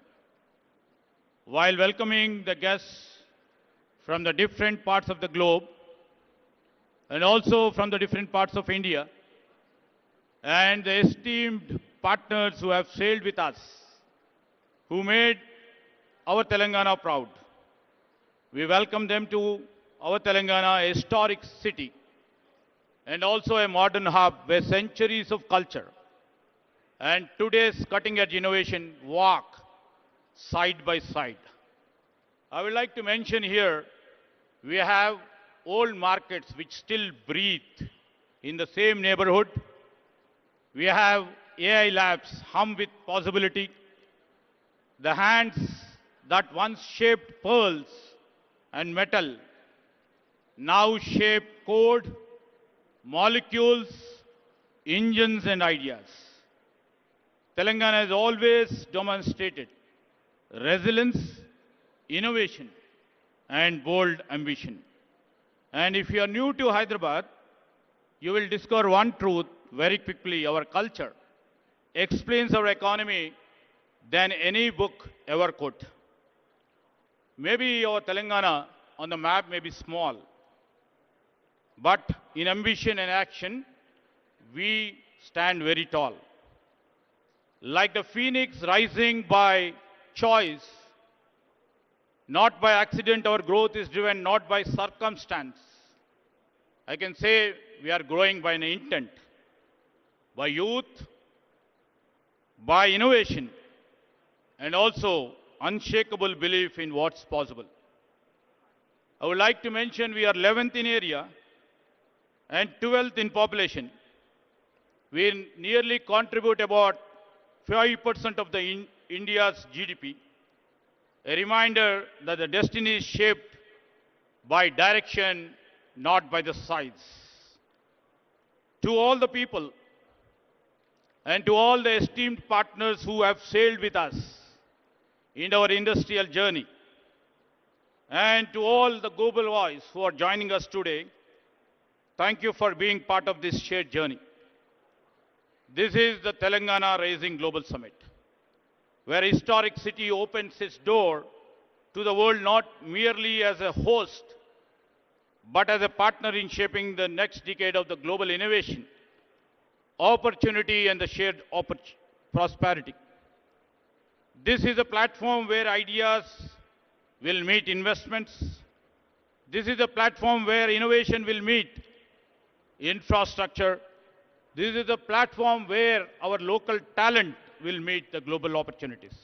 While welcoming the guests from the different parts of the globe and also from the different parts of India and the esteemed partners who have sailed with us, who made our Telangana proud, we welcome them to our Telangana, a historic city and also a modern hub where centuries of culture and today's cutting-edge innovation walk side by side. I would like to mention here, we have old markets which still breathe in the same neighborhood. We have AI labs hum with possibility. The hands that once shaped pearls and metal now shape code, molecules, engines and ideas. Telangana has always demonstrated resilience, innovation and bold ambition. And if you are new to Hyderabad, you will discover one truth very quickly. Our culture explains our economy than any book ever could. Maybe our Telangana on the map may be small, but in ambition and action, we stand very tall. Like the phoenix rising by choice, not by accident, our growth is driven not by circumstance. I can say we are growing by an intent. by youth, by innovation, and also unshakable belief in what's possible. I would like to mention we are 11th in area and 12th in population. We nearly contribute about 5% of the India's GDP. A reminder that the destiny is shaped by direction, not by the size. To all the people and to all the esteemed partners who have sailed with us in our industrial journey, and to all the global voice who are joining us today, thank you for being part of this shared journey. This is the Telangana Rising Global Summit, where a historic city opens its door to the world not merely as a host, but as a partner in shaping the next decade of the global innovation, opportunity, and the shared prosperity. This is a platform where ideas will meet investments. This is a platform where innovation will meet infrastructure. This is a platform where our local talent will meet the global opportunities.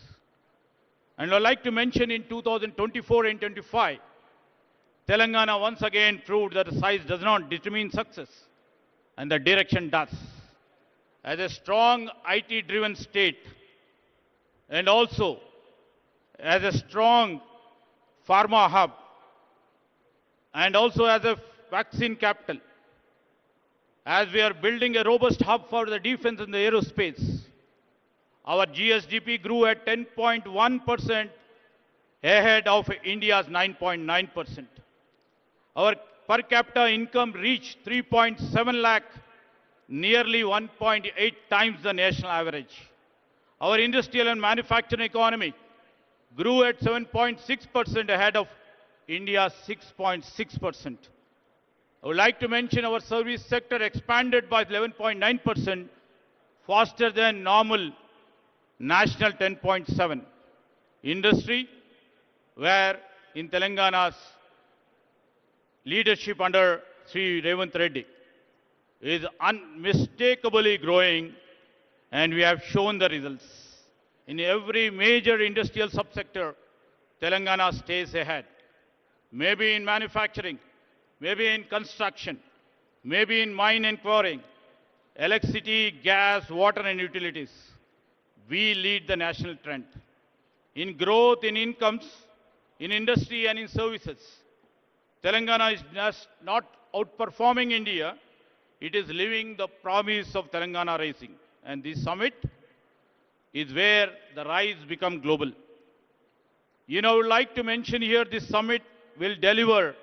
And I'd like to mention in 2024 and 25, Telangana once again proved that the size does not determine success, and the direction does. As a strong IT-driven state, and also as a strong pharma hub, and also as a vaccine capital, as we are building a robust hub for the defense and the aerospace, our GSDP grew at 10.1% ahead of India's 9.9%. Our per capita income reached 3.7 lakh, nearly 1.8 times the national average. Our industrial and manufacturing economy grew at 7.6% ahead of India's 6.6%. I would like to mention our service sector expanded by 11.9%, faster than normal national 10.7. Industry, where in Telangana's leadership under Sri Revanth Reddy, is unmistakably growing, and we have shown the results. In every major industrial subsector, Telangana stays ahead. Maybe in manufacturing, maybe in construction, maybe in mine and quarrying, electricity, gas, water and utilities. We lead the national trend. In growth, in incomes, in industry and in services, Telangana is just not outperforming India, it is living the promise of Telangana Rising. And this summit is where the rise become global. I would like to mention here this summit will deliver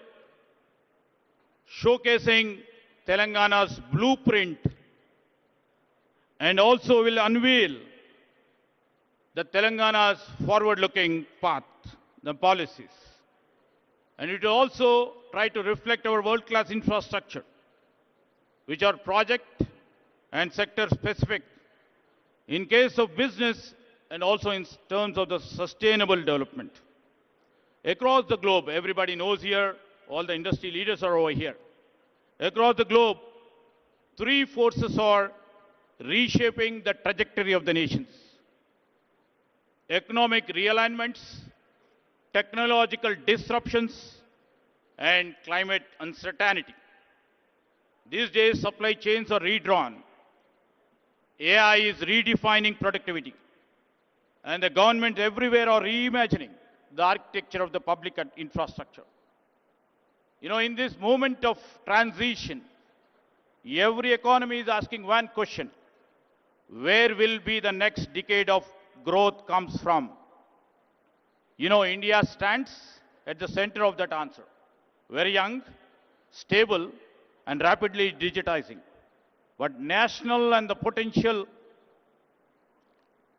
showcasing Telangana's blueprint and also will unveil the Telangana's forward-looking path, the policies. And it will also try to reflect our world-class infrastructure, which are project and sector specific in case of business and also in terms of the sustainable development. Across the globe, everybody knows here, all the industry leaders are over here. Across the globe, three forces are reshaping the trajectory of the nations: economic realignments, technological disruptions, and climate uncertainty. These days, supply chains are redrawn. AI is redefining productivity. And the governments everywhere are reimagining the architecture of the public infrastructure. In this moment of transition, every economy is asking one question: where will be the next decade of growth comes from? India stands at the center of that answer. Very young, stable, and rapidly digitizing. But national and the potential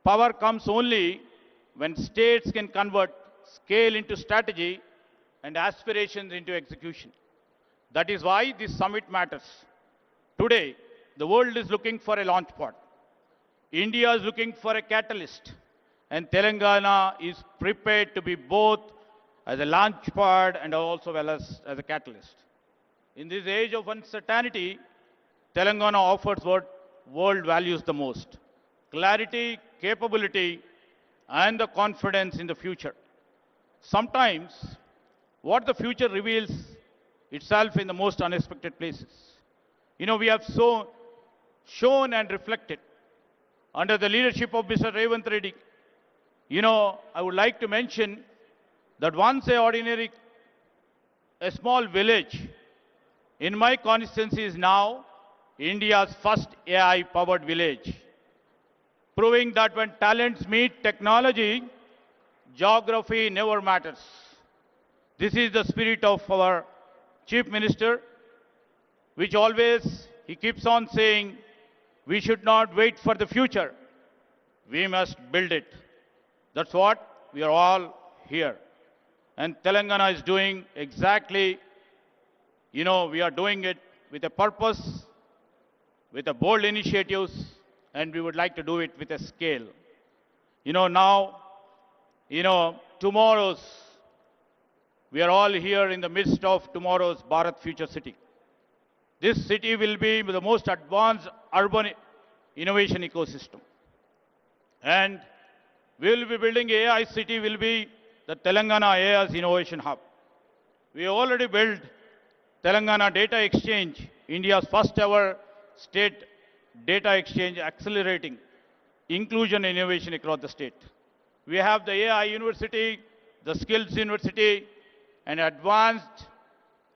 power comes only when states can convert scale into strategy and aspirations into execution. That is why this summit matters. Today, the world is looking for a launch pad. India is looking for a catalyst. And Telangana is prepared to be both as a launch pad and also well as a catalyst. In this age of uncertainty, Telangana offers what world values the most: clarity, capability, and the confidence in the future. Sometimes, what the future reveals itself in the most unexpected places. We have shown and reflected under the leadership of Mr. Revanth Reddy. I would like to mention that once a small village in my constituency is now India's first AI-powered village, proving that when talents meet technology, geography never matters. This is the spirit of our Chief Minister, which always he keeps on saying, we should not wait for the future. We must build it. That's what we are all here. And Telangana is doing exactly, we are doing it with a purpose, with a bold initiatives, and we would like to do it with a scale. Now, tomorrow's, we are all here in the midst of tomorrow's Bharat Future City. This city will be the most advanced urban innovation ecosystem. And we will be building AI city, will be the Telangana AI's innovation hub. We already built Telangana Data Exchange, India's first ever state data exchange, accelerating inclusion and innovation across the state. We have the AI University, the Skills University, and advanced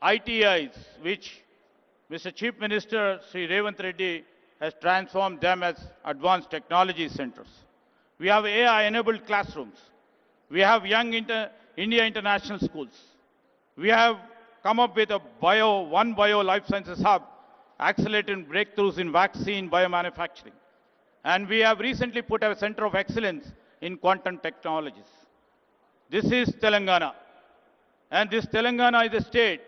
ITIs, which Mr. Chief Minister Sri Revanth Reddy has transformed them as advanced technology centers. We have AI-enabled classrooms. We have Young India International Schools. We have come up with a One Bio Life Sciences Hub, accelerating breakthroughs in vaccine biomanufacturing. And we have recently put a center of excellence in quantum technologies. This is Telangana. And this Telangana is a state,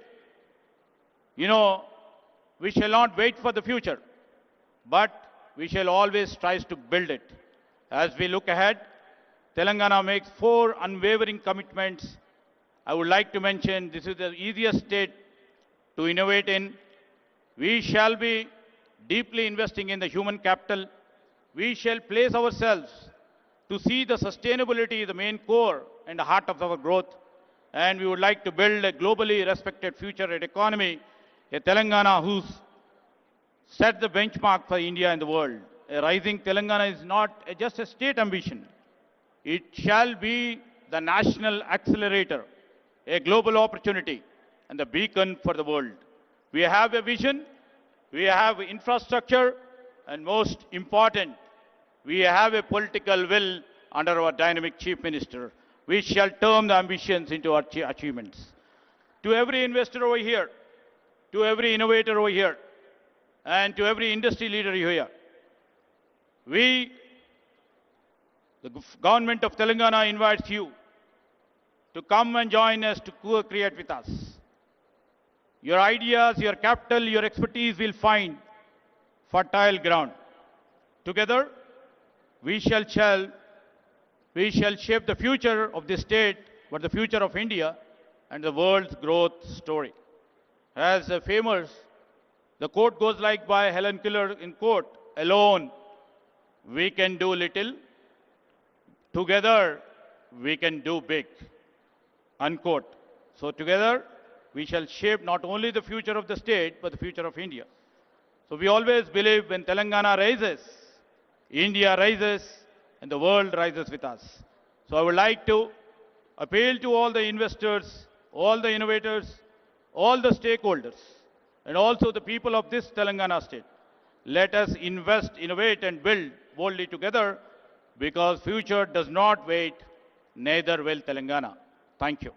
we shall not wait for the future, but we shall always try to build it. As we look ahead, Telangana makes 4 unwavering commitments. I would like to mention this is the easiest state to innovate in. We shall be deeply investing in the human capital. We shall place ourselves to see the sustainability, the main core and the heart of our growth. And we would like to build a globally respected future economy, a Telangana who's set the benchmark for India and the world. A rising Telangana is not just a state ambition. It shall be the national accelerator, a global opportunity, and the beacon for the world. We have a vision, we have infrastructure, and most important, we have a political will under our dynamic Chief Minister. We shall turn the ambitions into our achievements. To every investor over here, to every innovator over here, and to every industry leader here, the government of Telangana invites you to come and join us to co-create with us. Your ideas, your capital, your expertise will find fertile ground. Together, we shall shape the future of this state, but the future of India and the world's growth story. As a famous, the quote goes like by Helen Keller in quote, alone we can do little, together we can do big, unquote. So together we shall shape not only the future of the state, but the future of India. So we always believe when Telangana rises, India rises, and the world rises with us. So I would like to appeal to all the investors, all the innovators, all the stakeholders, and also the people of this Telangana state. Let us invest, innovate, and build boldly together, because future does not wait, neither will Telangana. Thank you.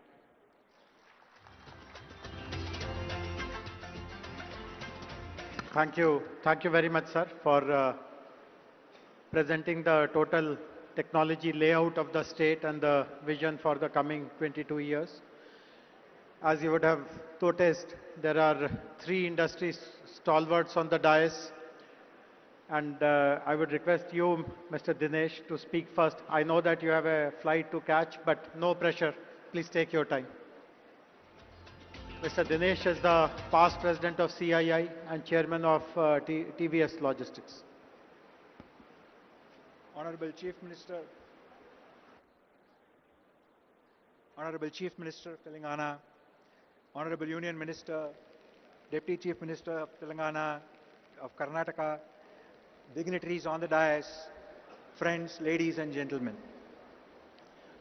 Thank you. Thank you very much, sir, for presenting the total technology layout of the state and the vision for the coming 22 years. As you would have noticed, there are 3 industry stalwarts on the dais. And I would request you, Mr. Dinesh, to speak first. I know that you have a flight to catch, but no pressure. Please take your time. Mr. Dinesh is the past president of CII and chairman of TVS Logistics. Honorable Chief Minister, Honorable Chief Minister of Telangana, Honorable Union Minister, Deputy Chief Minister of Telangana, of Karnataka, dignitaries on the dais, friends, ladies and gentlemen.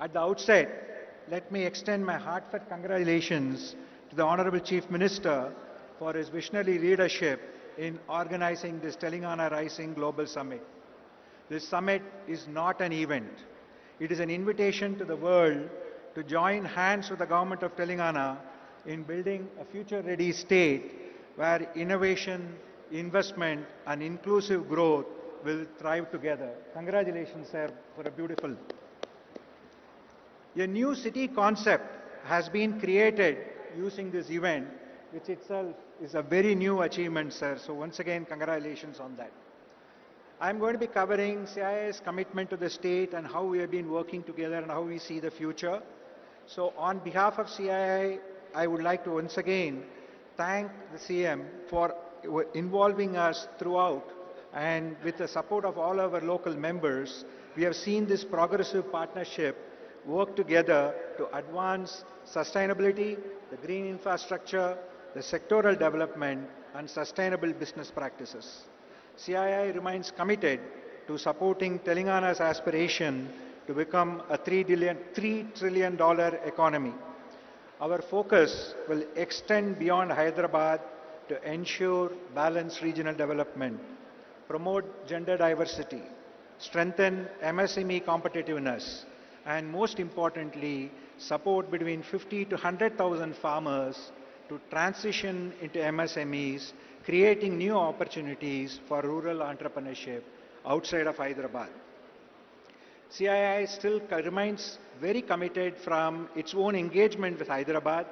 At the outset, let me extend my heartfelt congratulations to the Honorable Chief Minister for his visionary leadership in organizing this Telangana Rising Global Summit. This summit is not an event. It is an invitation to the world to join hands with the government of Telangana in building a future-ready state where innovation, investment and inclusive growth will thrive together. Congratulations, sir, for a beautiful. A new city concept has been created using this event, which itself is a very new achievement, sir. So once again, congratulations on that. I'm going to be covering CII's commitment to the state and how we have been working together and how we see the future. So on behalf of CII, I would like to once again thank the CM for involving us throughout, and with the support of all our local members, we have seen this progressive partnership work together to advance sustainability, the green infrastructure, the sectoral development and sustainable business practices. CII remains committed to supporting Telangana's aspiration to become a $3 trillion economy. Our focus will extend beyond Hyderabad to ensure balanced regional development, promote gender diversity, strengthen MSME competitiveness, and most importantly, support between 50 to 100,000 farmers to transition into MSMEs, creating new opportunities for rural entrepreneurship outside of Hyderabad. CII still remains very committed from its own engagement with Hyderabad.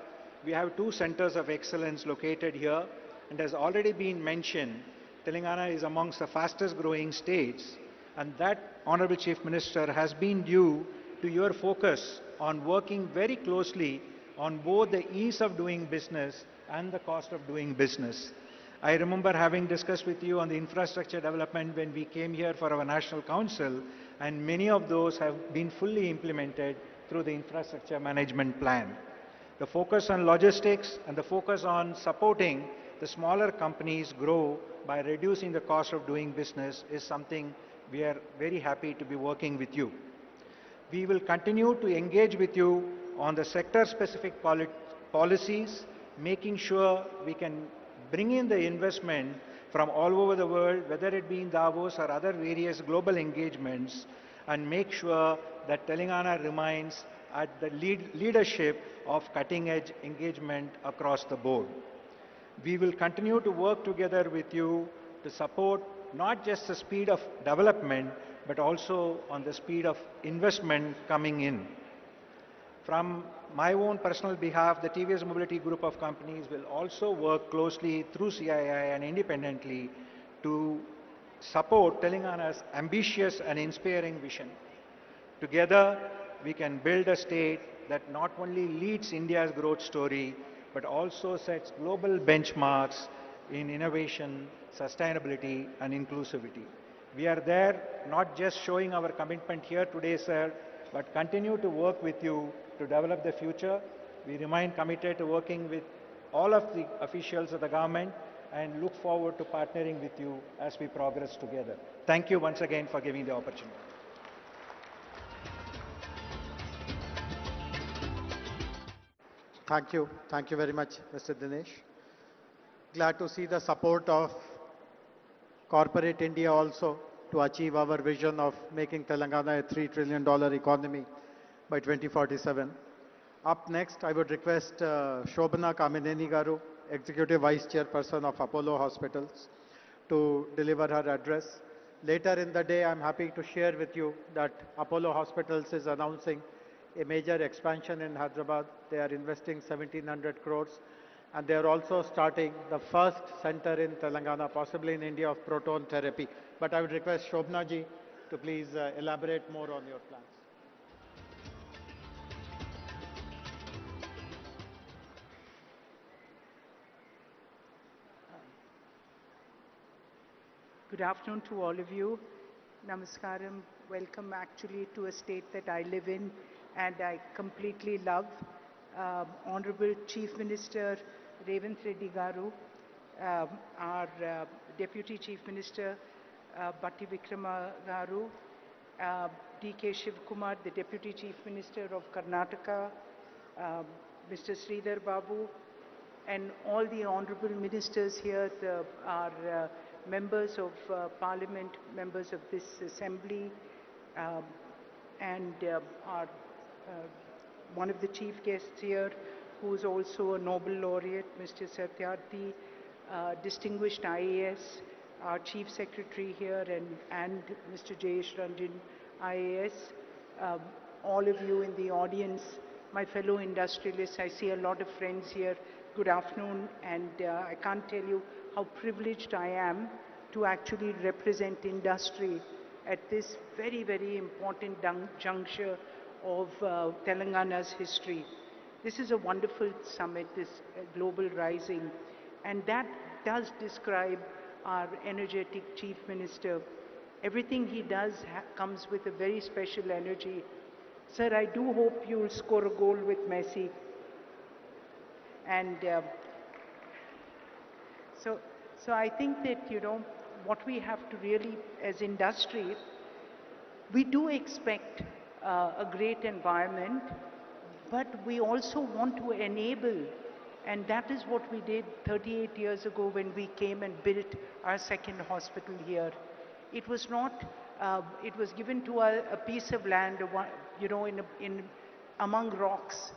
We have 2 centers of excellence located here, and as already been mentioned, Telangana is amongst the fastest growing states, and that, Honorable Chief Minister, has been due to your focus on working very closely on both the ease of doing business and the cost of doing business. I remember having discussed with you on the infrastructure development when we came here for our National Council, and many of those have been fully implemented through the infrastructure management plan. The focus on logistics and the focus on supporting the smaller companies grow by reducing the cost of doing business is something we are very happy to be working with you. We will continue to engage with you on the sector-specific policies, making sure we can bring in the investment from all over the world, whether it be in Davos or other various global engagements, and make sure that Telangana remains at the leadership of cutting-edge engagement across the board. We will continue to work together with you to support not just the speed of development, but also on the speed of investment coming in. From my own personal behalf, the TVS Mobility Group of companies will also work closely through CII and independently to support Telangana's ambitious and inspiring vision. Together, we can build a state that not only leads India's growth story, but also sets global benchmarks in innovation, sustainability, and inclusivity. We are there not just showing our commitment here today, sir, but continue to work with you to develop the future. We remain committed to working with all of the officials of the government and look forward to partnering with you as we progress together. Thank you once again for giving the opportunity. Thank you. Thank you very much, Mr. Dinesh. Glad to see the support of corporate India also to achieve our vision of making Telangana a $3 trillion economy by 2047. Up next, I would request Shobhana Kamineni Garu, Executive Vice Chairperson of Apollo Hospitals, to deliver her address. Later in the day, I'm happy to share with you that Apollo Hospitals is announcing a major expansion in Hyderabad. They are investing 1,700 crores, and they are also starting the first center in Telangana, possibly in India, of proton therapy. But I would request Shobhana ji to please elaborate more on your plans. Good afternoon to all of you. Namaskaram. Welcome actually to a state that I live in and I completely love. Honorable Chief Minister Revanth Reddy Garu, our Deputy Chief Minister Batti Vikrama Garu, D.K. Shivkumar, the Deputy Chief Minister of Karnataka, Mr. Sridhar Babu, and all the honorable ministers here, our members of parliament, members of this assembly, and our one of the chief guests here, who is also a Nobel laureate, Mr. Satyarthi, distinguished IAS, our chief secretary here, and Mr. Jayesh Ranjan, IAS, all of you in the audience, my fellow industrialists. I see a lot of friends here. Good afternoon, and I can't tell you how privileged I am to actually represent industry at this very, very important juncture of Telangana's history. This is a wonderful summit, this Global Rising, and that does describe our energetic Chief Minister. Everything he does comes with a very special energy. Sir, I do hope you'll score a goal with Messi. And so I think that, what we have to really, as industry, we do expect a great environment, but we also want to enable, and that is what we did 38 years ago when we came and built our second hospital here. It was not, it was given to a piece of land, among rocks,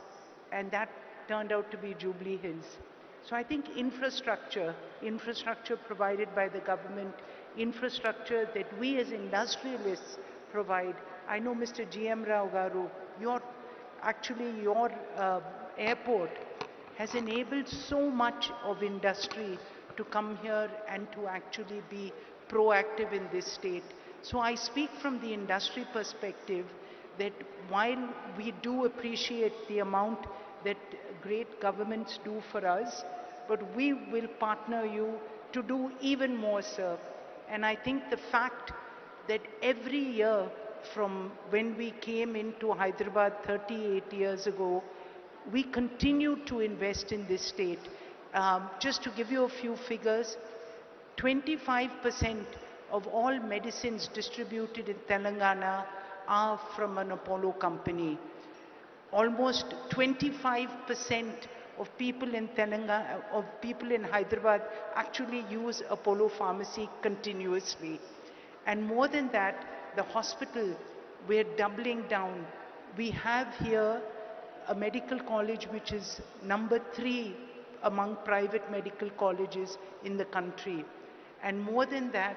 and that turned out to be Jubilee Hills. So I think infrastructure provided by the government, infrastructure that we as industrialists provide. I know Mr. G.M. Rao Garu, your airport has enabled so much of industry to come here and to actually be proactive in this state. So I speak from the industry perspective that while we do appreciate the amount that great governments do for us, but we will partner you to do even more, sir. And I think the fact that every year from when we came into Hyderabad 38 years ago, we continue to invest in this state. Just to give you a few figures, 25% of all medicines distributed in Telangana are from an Apollo company. Almost 25% of people in Telangana, of people in Hyderabad actually use Apollo Pharmacy continuously. And more than that, the hospital, we're doubling down. We have here a medical college which is number 3 among private medical colleges in the country. And more than that,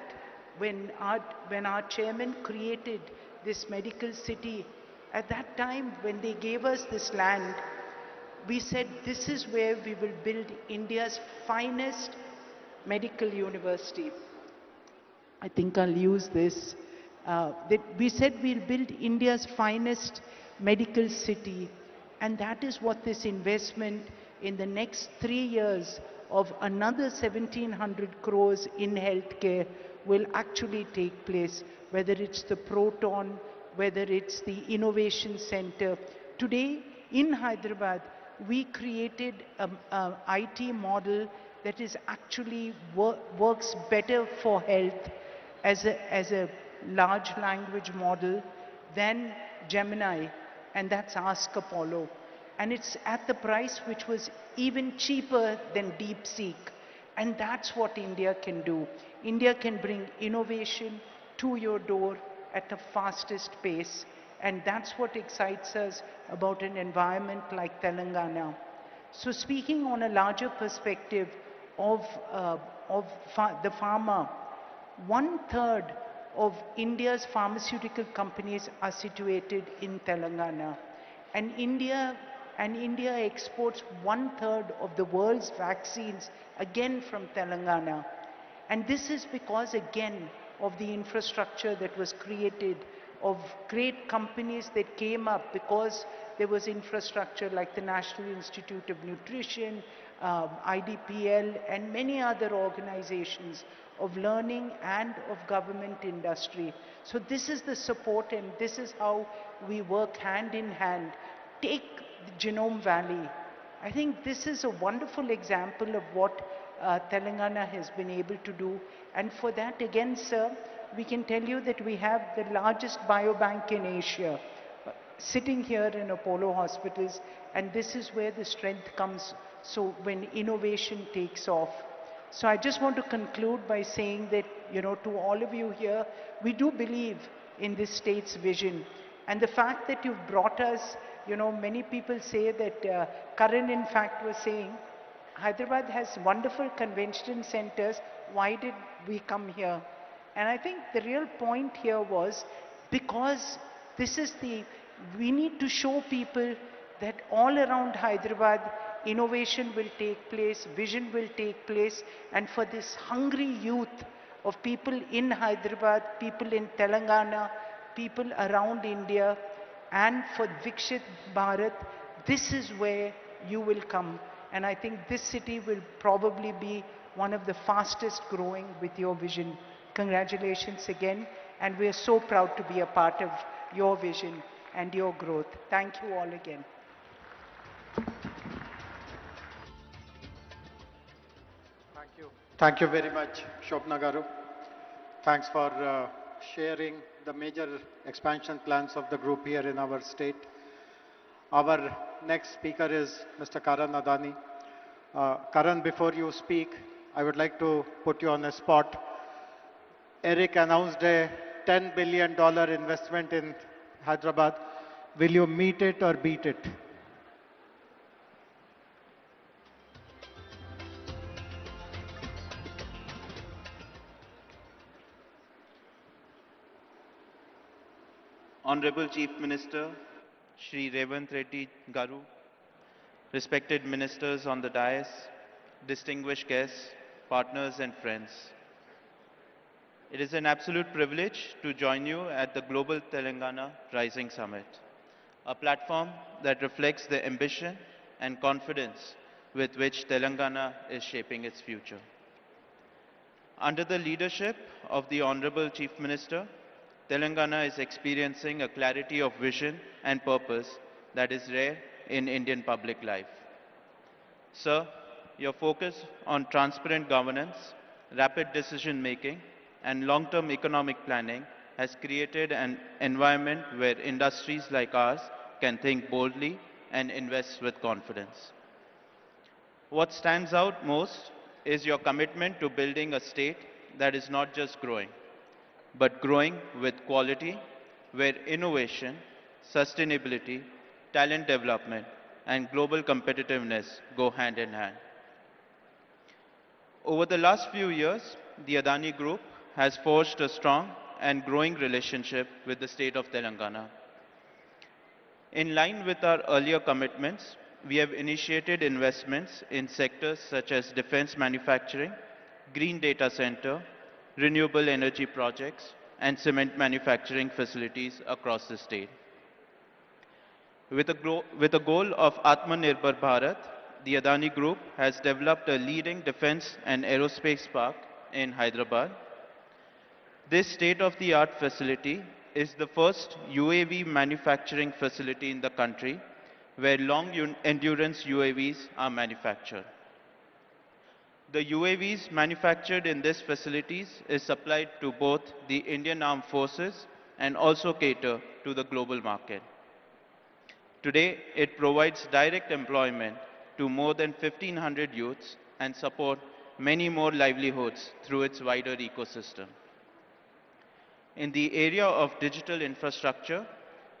when our chairman created this medical city, at that time when they gave us this land, we said this is where we will build India's finest medical university. I think I'll use this. We said we'll build India's finest medical city, and that is what this investment in the next 3 years of another 1,700 crores in healthcare will actually take place, whether it's the Proton, whether it's the Innovation Center. Today in Hyderabad, we created an IT model that is actually works better for health as a large language model than Gemini, and that's Ask Apollo. And it's at the price which was even cheaper than DeepSeek. And that's what India can do. India can bring innovation to your door at the fastest pace. And that's what excites us about an environment like Telangana. So speaking on a larger perspective of the pharma, 1/3 of India's pharmaceutical companies are situated in Telangana. And India exports 1/3 of the world's vaccines, again from Telangana. And this is because, again, of the infrastructure that was created, of great companies that came up because there was infrastructure like the National Institute of Nutrition, IDPL, and many other organizations of learning and of government industry. So this is the support and this is how we work hand in hand. Take the Genome Valley. I think this is a wonderful example of what Telangana has been able to do. And for that, again, sir, we can tell you that we have the largest biobank in Asia sitting here in Apollo hospitals, and this is where the strength comes. So when innovation takes off. So I just want to conclude by saying that, to all of you here, we do believe in this state's vision. And the fact that you've brought us, many people say that, Karan in fact was saying, Hyderabad has wonderful convention centers, why did we come here? And I think the real point here was because we need to show people that all around Hyderabad, innovation will take place, vision will take place, and for this hungry youth of people in Hyderabad, people in Telangana, people around India, and for Vikshit Bharat, this is where you will come. And I think this city will probably be one of the fastest growing with your vision. Congratulations again, and we are so proud to be a part of your vision and your growth. Thank you all again. Thank you. Thank you very much, Shobna Garu. Thanks for sharing the major expansion plans of the group here in our state. Our next speaker is Mr. Karan Adani. Karan, before you speak, I would like to put you on a spot. Eric announced a $10 billion investment in Hyderabad. Will you meet it or beat it? Honorable Chief Minister, Shri Revanth Reddy Garu, respected ministers on the dais, distinguished guests, partners and friends. It is an absolute privilege to join you at the Global Telangana Rising Summit, a platform that reflects the ambition and confidence with which Telangana is shaping its future. Under the leadership of the Honorable Chief Minister, Telangana is experiencing a clarity of vision and purpose that is rare in Indian public life. Sir, your focus on transparent governance, rapid decision-making, and long-term economic planning has created an environment where industries like ours can think boldly and invest with confidence. What stands out most is your commitment to building a state that is not just growing, but growing with quality, where innovation, sustainability, talent development, and global competitiveness go hand in hand. Over the last few years, the Adani Group has forged a strong and growing relationship with the state of Telangana. In line with our earlier commitments, we have initiated investments in sectors such as defense manufacturing, green data center, renewable energy projects, and cement manufacturing facilities across the state. With a goal of Atmanirbhar Bharat, the Adani Group has developed a leading defense and aerospace park in Hyderabad. This state-of-the-art facility is the first UAV manufacturing facility in the country where long-endurance UAVs are manufactured. The UAVs manufactured in these facilities is supplied to both the Indian Armed Forces and also cater to the global market. Today, it provides direct employment to more than 1,500 youths and support many more livelihoods through its wider ecosystem. In the area of digital infrastructure,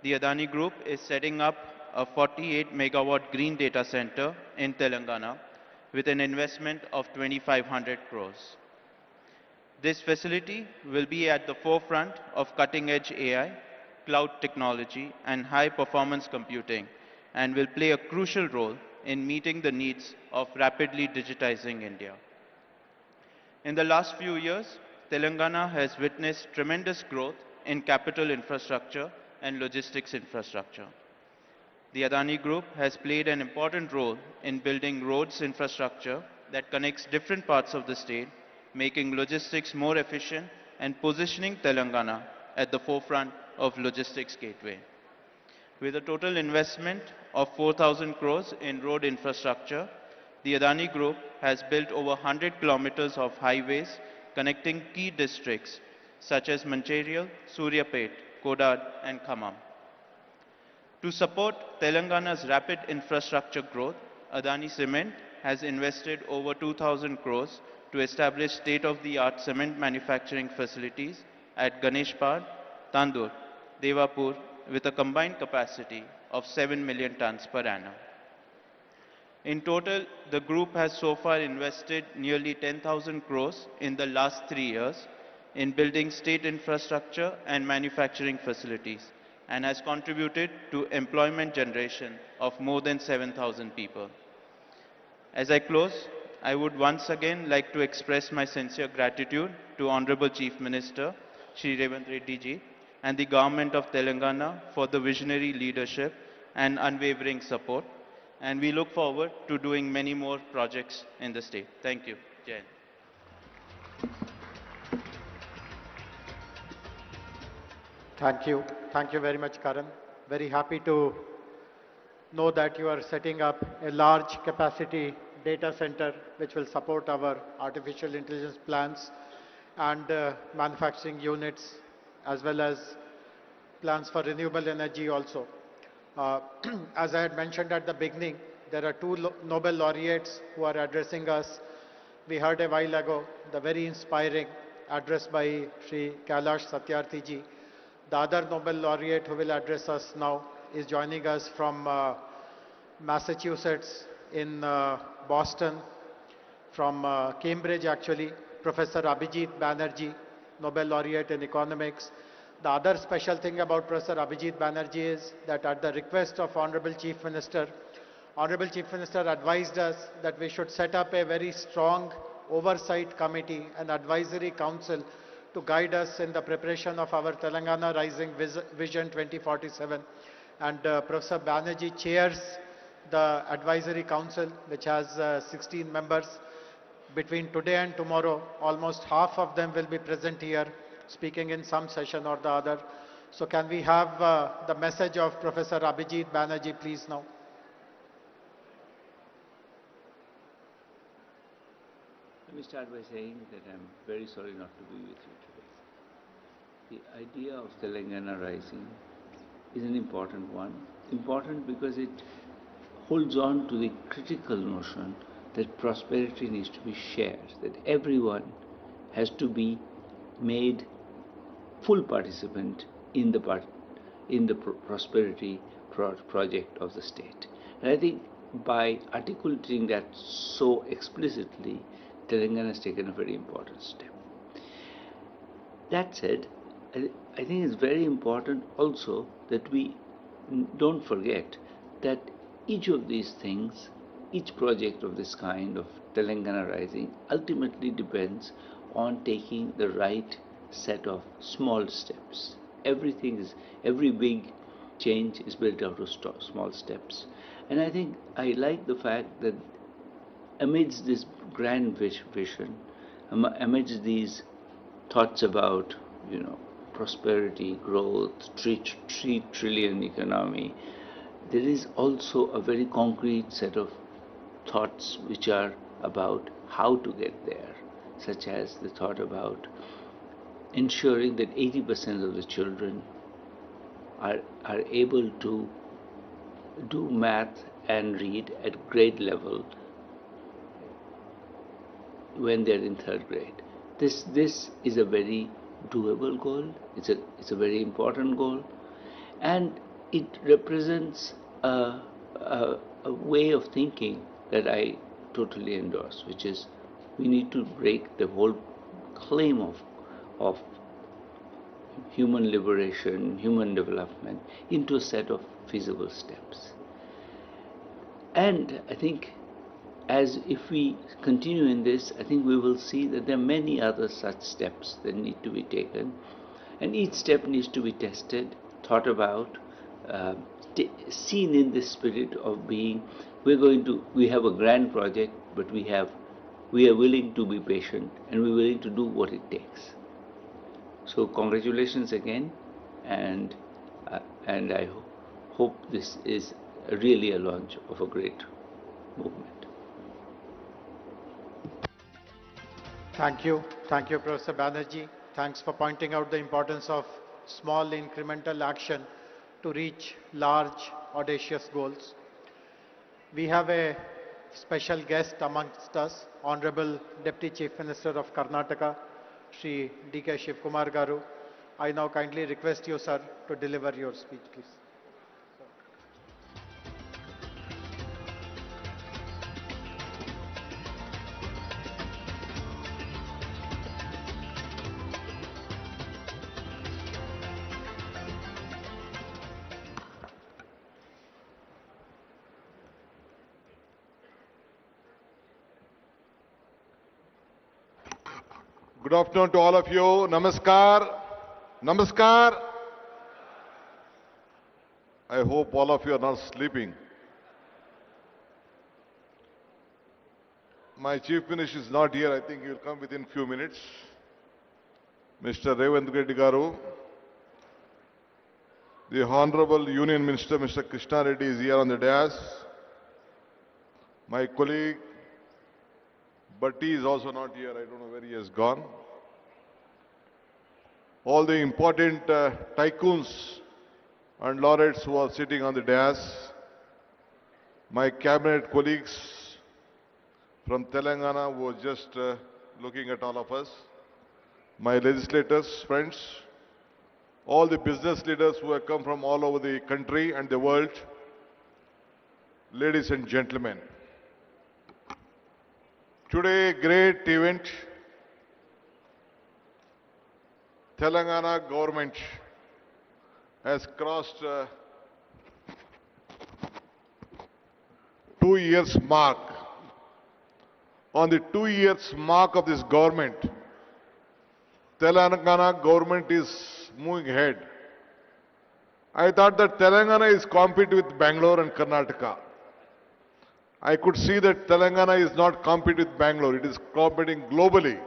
the Adani Group is setting up a 48 megawatt green data center in Telangana with an investment of 2,500 crores. This facility will be at the forefront of cutting-edge AI, cloud technology, and high-performance computing, and will play a crucial role in meeting the needs of rapidly digitizing India. In the last few years, Telangana has witnessed tremendous growth in capital infrastructure and logistics infrastructure. The Adani Group has played an important role in building roads infrastructure that connects different parts of the state making logistics more efficient and positioning Telangana at the forefront of logistics gateway. With a total investment of 4,000 crores in road infrastructure, the Adani Group has built over 100 kilometers of highways connecting key districts such as Ministerial, Suryapet, Kodad and Khammam. To support Telangana's rapid infrastructure growth, Adani Cement has invested over 2,000 crores to establish state-of-the-art cement manufacturing facilities at Ganeshpad, Tandur, Devapur with a combined capacity of 7 million tons per annum. In total, the group has so far invested nearly 10,000 crores in the last 3 years in building state infrastructure and manufacturing facilities and has contributed to employment generation of more than 7,000 people. As I close, I would once again like to express my sincere gratitude to Honorable Chief Minister, Shri Revanth Reddy ji, and the Government of Telangana for the visionary leadership and unwavering support. And we look forward to doing many more projects in the state. Thank you. Jai Hind. Thank you. Thank you very much, Karan. Very happy to know that you are setting up a large capacity data center which will support our artificial intelligence plans and manufacturing units as well as plans for renewable energy also. As I had mentioned at the beginning, there are two Nobel laureates who are addressing us. We heard a while ago the very inspiring address by Sri Kailash Satyarthi ji. The other Nobel laureate who will address us now is joining us from Massachusetts in Boston, from Cambridge actually, Professor Abhijit Banerjee, Nobel laureate in economics. The other special thing about Professor Abhijit Banerjee is that at the request of Honorable Chief Minister advised us that we should set up a very strong oversight committee and advisory council to guide us in the preparation of our Telangana Rising Vision 2047. And Professor Banerjee chairs the advisory council, which has 16 members. Between today and tomorrow, almost half of them will be present here, speaking in some session or the other. So can we have the message of Professor Abhijit Banerjee, please now? Let me start by saying that I'm very sorry not to be with you today. The idea of Telangana Rising is an important one. Important because it holds on to the critical notion that prosperity needs to be shared, that everyone has to be made full participant in the prosperity project of the state. And I think by articulating that so explicitly, Telangana has taken a very important step. That said, I think it's very important also that we don't forget that each of these things, each project of this kind of Telangana Rising ultimately depends on taking the right set of small steps. Every big change is built out of small steps. And I think I like the fact that amidst this grand vision, amidst these thoughts about, prosperity, growth, 3 trillion economy, there is also a very concrete set of thoughts which are about how to get there, such as the thought about ensuring that 80% of the children are able to do math and read at grade level when they're in 3rd grade. This is a very doable goal. It's a very important goal, and it represents a way of thinking that I totally endorse, which is we need to break the whole claim of human liberation, human development into a set of feasible steps. And I think if we continue in this, I think we will see that there are many other such steps that need to be taken, and each step needs to be tested, thought about, seen in the spirit of being, we have a grand project, but we have we are willing to be patient and we're willing to do what it takes. So congratulations again, and I hope this is really a launch of a great movement. Thank you. Thank you, Professor Banerjee. Thanks for pointing out the importance of small incremental action to reach large, audacious goals. We have a special guest amongst us, Honorable Deputy Chief Minister of Karnataka, Shri D.K. Shivkumar Garu. I now kindly request you, sir, to deliver your speech, please. Good afternoon to all of you. Namaskar. Namaskar. I hope all of you are not sleeping. My Chief Minister is not here. I think he will come within few minutes. Mr. Revanth Reddy Garu. The Honorable Union Minister, Mr. Krishna Reddy, is here on the dais. My colleague, Bhatti, is also not here. I don't know where he has gone. All the important tycoons and laureates who are sitting on the dais, my cabinet colleagues from Telangana who are just looking at all of us, my legislators, friends, all the business leaders who have come from all over the country and the world, ladies and gentlemen. Today, great event. Telangana government has crossed 2 years mark. On the 2 years mark of this government, Telangana government is moving ahead. I thought that Telangana is competing with Bangalore and Karnataka. I could see that Telangana is not competing with Bangalore. It is competing globally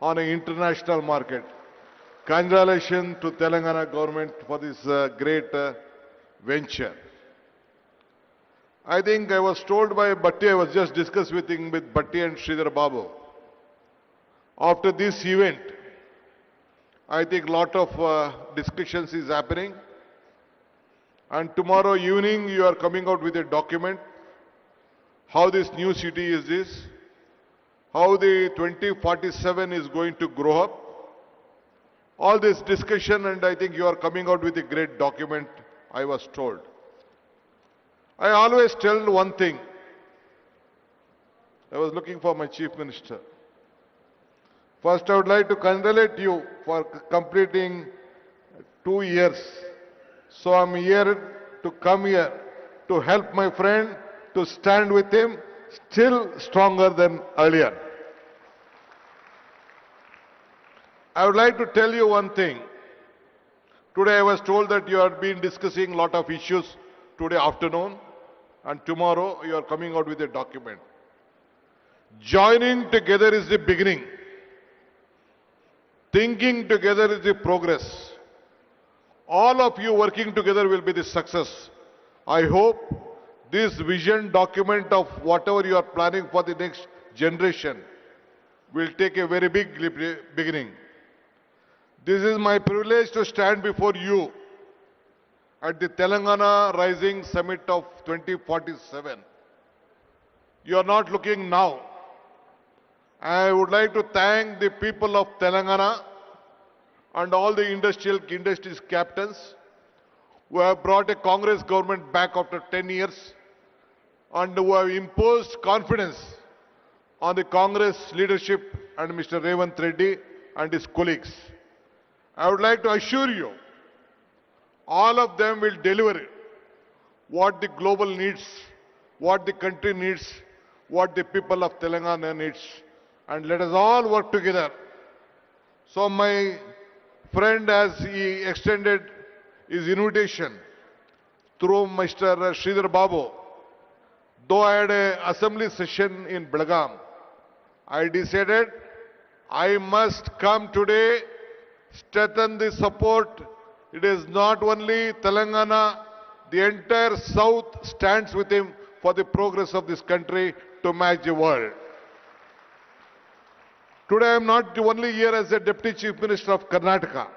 on an international market. Congratulations to Telangana government for this great venture. I think I was told by Bhatti, I was just discussing with Bhatti and Sridhar Babu. After this event, I think a lot of discussions is happening. And tomorrow evening you are coming out with a document. How this new city is this, how the 2047 is going to grow up. All this discussion, and I think you are coming out with a great document, I was told. I always tell one thing. I was looking for my Chief Minister. First, I would like to congratulate you for completing 2 years. So I'm here to come here to help my friend, to stand with him, still stronger than earlier. I would like to tell you one thing. Today I was told that you have been discussing a lot of issues today afternoon, and tomorrow you are coming out with a document. Joining together is the beginning. Thinking together is the progress. All of you working together will be the success. I hope this vision document of whatever you are planning for the next generation will take a very big beginning. This is my privilege to stand before you at the Telangana Rising Summit of 2047. You are not looking now. I would like to thank the people of Telangana and all the industries captains who have brought a Congress government back after 10 years and who have imposed confidence on the Congress leadership and Mr. Revanth Reddy and his colleagues. I would like to assure you, all of them will deliver what the global needs, what the country needs, what the people of Telangana needs. And let us all work together. So my friend, as he extended his invitation through Mr. Sridhar Babu, though I had an assembly session in Belgaum, I decided I must come today, strengthen the support. It is not only Telangana, the entire South stands with him for the progress of this country to match the world. Today I am not only here as a Deputy Chief Minister of Karnataka,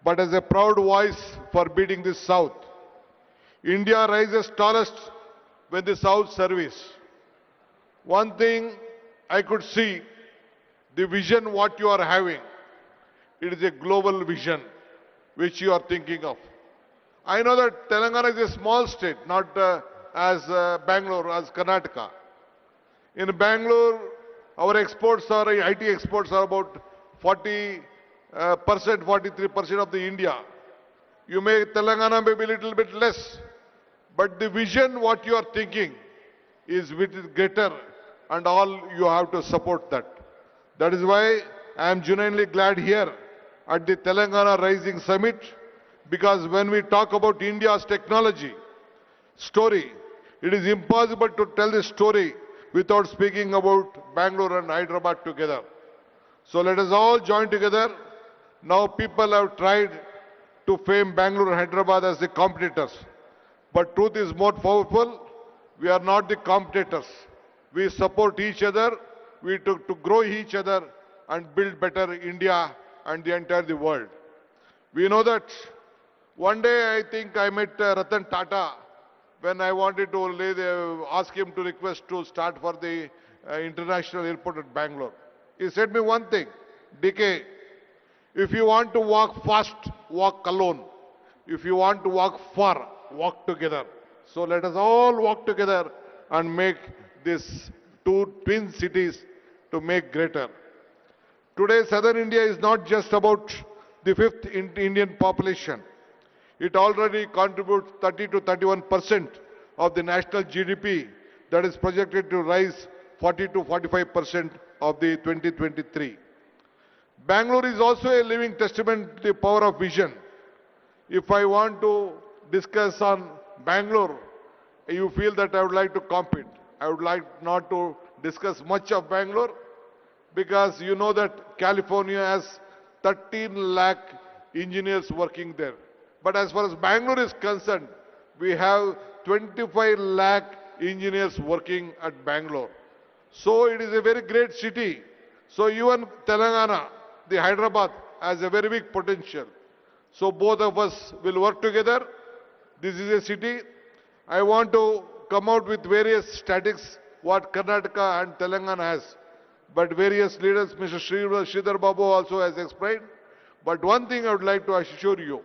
but as a proud voice for beating the South. India rises tallest when the South serves. One thing I could see, the vision what you are having, it is a global vision which you are thinking of. I know that Telangana is a small state, not as Bangalore, as Karnataka. In Bangalore, our exports are, IT exports are about 40%, 43% of the India. You may, Telangana may be a little bit less, but the vision what you are thinking is greater, and all you have to support that. That is why I am genuinely glad here at the Telangana Rising Summit, because when we talk about India's technology story, it is impossible to tell this story without speaking about Bangalore and Hyderabad together. So let us all join together. Now people have tried to frame Bangalore and Hyderabad as the competitors. But truth is more powerful. We are not the competitors. We support each other. We to grow each other and build better India and the entire world. We know that one day I think I met Ratan Tata when I wanted to ask him to request to start for the international airport at Bangalore. He said me one thing, DK, if you want to walk fast, walk alone. If you want to walk far, walk together. So let us all walk together and make these two twin cities to make greater. Today, Southern India is not just about the fifth Indian population. It already contributes 30 to 31% of the national GDP that is projected to rise 40 to 45% of the 2023. Bangalore is also a living testament to the power of vision. If I want to discuss on Bangalore, you feel that I would like to compete. I would like not to discuss much of Bangalore because you know that California has 13 lakh engineers working there. But as far as Bangalore is concerned, we have 25 lakh engineers working at Bangalore. So it is a very great city. So even Telangana, the Hyderabad, has a very big potential. So both of us will work together. This is a city. I want to come out with various statistics what Karnataka and Telangana has. But various leaders, Mr. Sridhar Babu also has explained. But one thing I would like to assure you,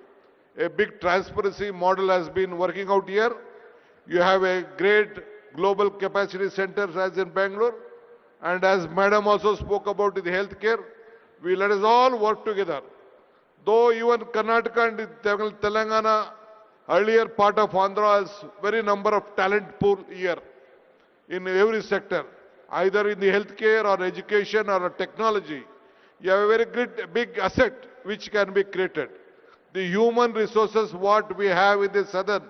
a big transparency model has been working out here. You have a great global capacity center as in Bangalore. And as Madam also spoke about the healthcare, we let us all work together. Though even Karnataka and Telangana, earlier part of Andhra has very number of talent pool here in every sector, either in the healthcare or education or technology. You have a very great big asset which can be created. The human resources what we have in the southern,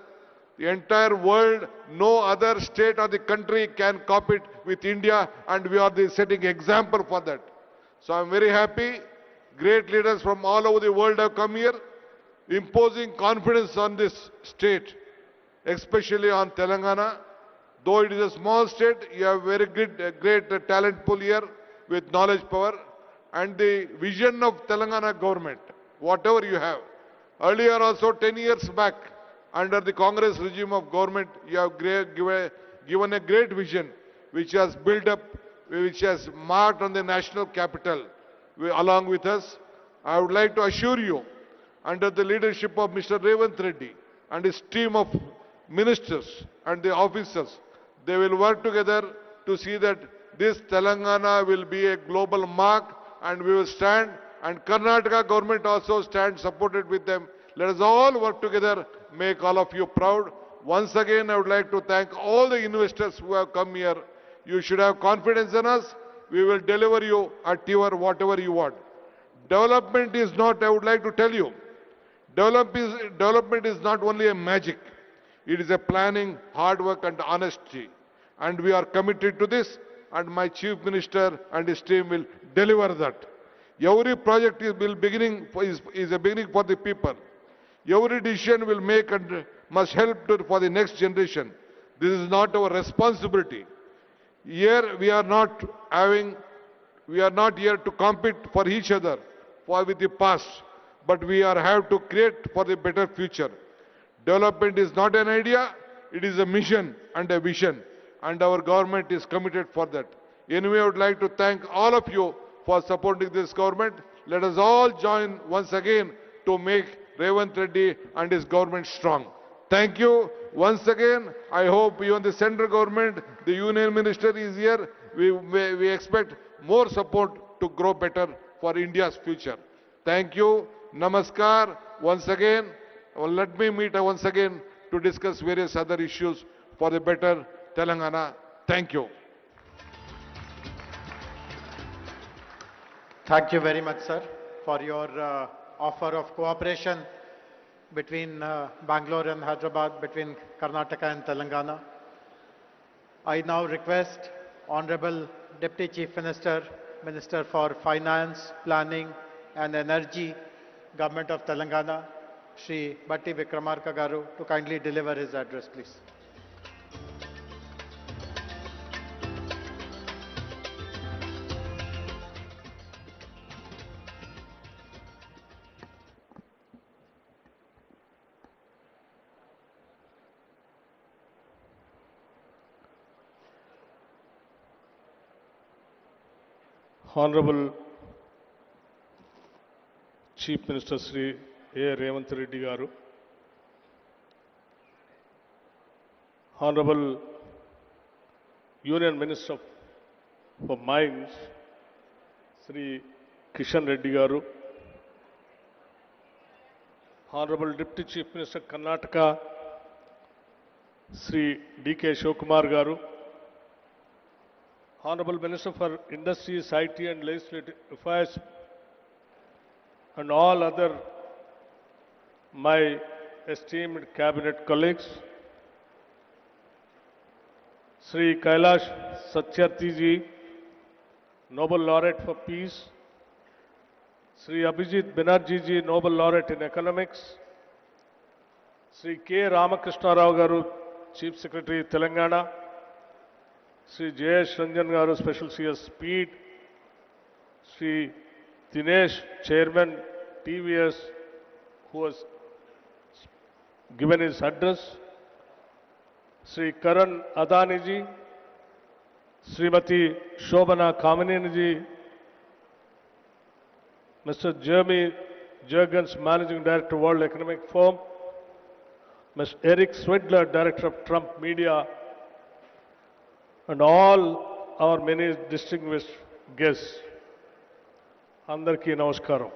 the entire world, no other state or the country can compete with India, and we are the setting example for that. So I am very happy. Great leaders from all over the world have come here, imposing confidence on this state, especially on Telangana. Though it is a small state, you have very great talent pool here with knowledge power and the vision of Telangana government, whatever you have. Earlier also 10 years back, under the Congress regime of government, you have given a great vision which has built up, which has marked on the national capital along with us. I would like to assure you, under the leadership of Mr. Revanth Reddy and his team of ministers and the officers, they will work together to see that this Telangana will be a global mark, and we will stand, and Karnataka government also stands supported with them. Let us all work together, make all of you proud. Once again, I would like to thank all the investors who have come here. You should have confidence in us. We will deliver you at your whatever you want. Development is not, I would like to tell you, development is not only a magic. It is a planning, hard work and honesty. And we are committed to this. and my Chief Minister and his team will deliver that. Every project is a beginning for the people. Every decision will make and must help for the next generation. This is not our responsibility. Here we are not here to compete for each other with the past, but we have to create for the better future. Development is not an idea, it is a mission and a vision, and our government is committed for that. Anyway, I would like to thank all of you for supporting this government. Let us all join once again to make Revanth Reddy and his government strong. Thank you once again. I hope even the central government, the union minister is here. We expect more support to grow better for India's future. Thank you. Namaskar. Once again, let me meet once again to discuss various other issues for the better Telangana. Thank you. Thank you very much, sir, for your offer of cooperation between Bangalore and Hyderabad, between Karnataka and Telangana. I now request Honorable Deputy Chief Minister, Minister for Finance, Planning and Energy, Government of Telangana, Shri Batti Vikramarka Garu, to kindly deliver his address, please. Honorable Chief Minister Sri A. Revanth Reddy Garu, Honorable Union Minister for Mines Sri Kishan Reddy Garu, Honorable Deputy Chief Minister Karnataka Sri D.K. Shivakumar Garu, Honorable Minister for Industries, IT and Legislative Affairs, and all other my esteemed cabinet colleagues, Sri Kailash Satyarthi ji, Nobel Laureate for Peace, Sri Abhijit Banerjee ji, Nobel Laureate in Economics, Sri K. Ramakrishna Rao Garu, Chief Secretary Telangana, Sri Jayesh Ranjan Garu, Special CS Speed, Sri Dinesh, Chairman TVS, who has given his address, Sri Karan Adani ji, Srimati Shobana Kamineni ji, Mr. Jeremy Jurgens, Managing Director, World Economic Forum, Mr. Eric Swidler, Director of Trump Media, and all our many distinguished guests. Andarki Namaskaram.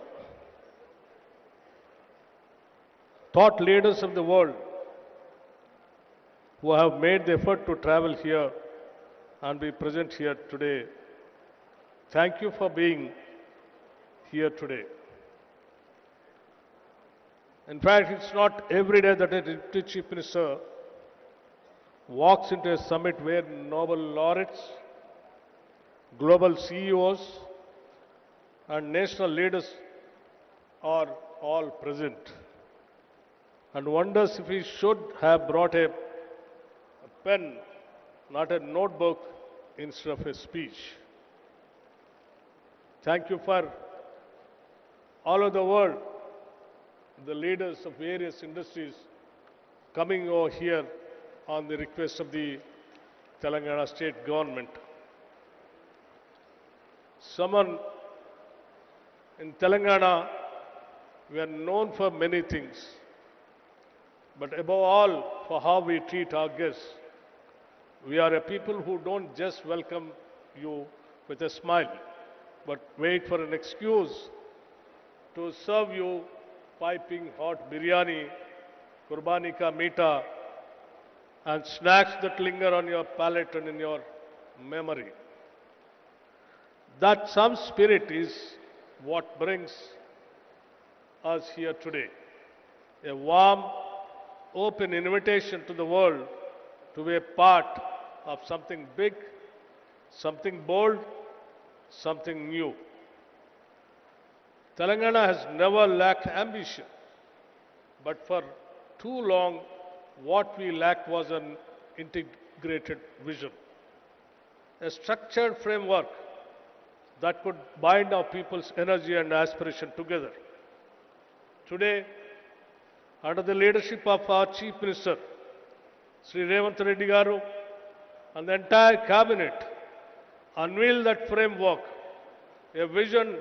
Thought leaders of the world who have made the effort to travel here and be present here today, thank you for being here today. In fact, it's not every day that a Deputy Chief Minister walks into a summit where Nobel laureates, global CEOs, and national leaders are all present, and wonders if he should have brought a pen, not a notebook, instead of a speech. Thank you for all over the world, the leaders of various industries coming over here on the request of the Telangana state government. Someone in Telangana, we are known for many things, but above all for how we treat our guests. We are a people who don't just welcome you with a smile, but wait for an excuse to serve you piping hot biryani, kurbani ka meeta, and snacks that linger on your palate and in your memory. That some spirit is what brings us here today. A warm, open invitation to the world to be a part of something big, something bold, something new. Telangana has never lacked ambition, but for too long, what we lacked was an integrated vision, a structured framework that could bind our people's energy and aspiration together. Today, under the leadership of our Chief Minister, Sri Revanth Reddy Garu, and the entire cabinet, unveil that framework, a vision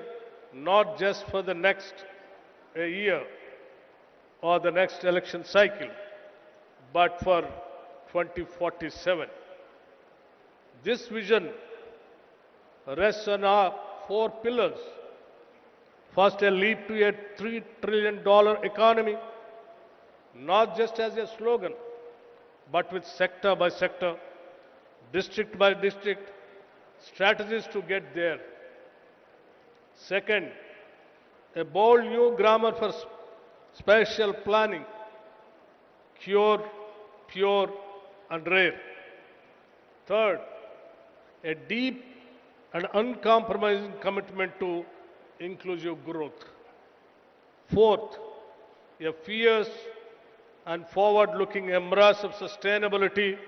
not just for the next year or the next election cycle, but for 2047. This vision rests on our 4 pillars. First, a leap to a $3 trillion economy, not just as a slogan, but with sector by sector, district by district, strategies to get there. Second, a bold new grammar for spatial planning, cure, pure, and rare. Third, a deep and uncompromising commitment to inclusive growth. Fourth, a fierce and forward-looking embrace of sustainability.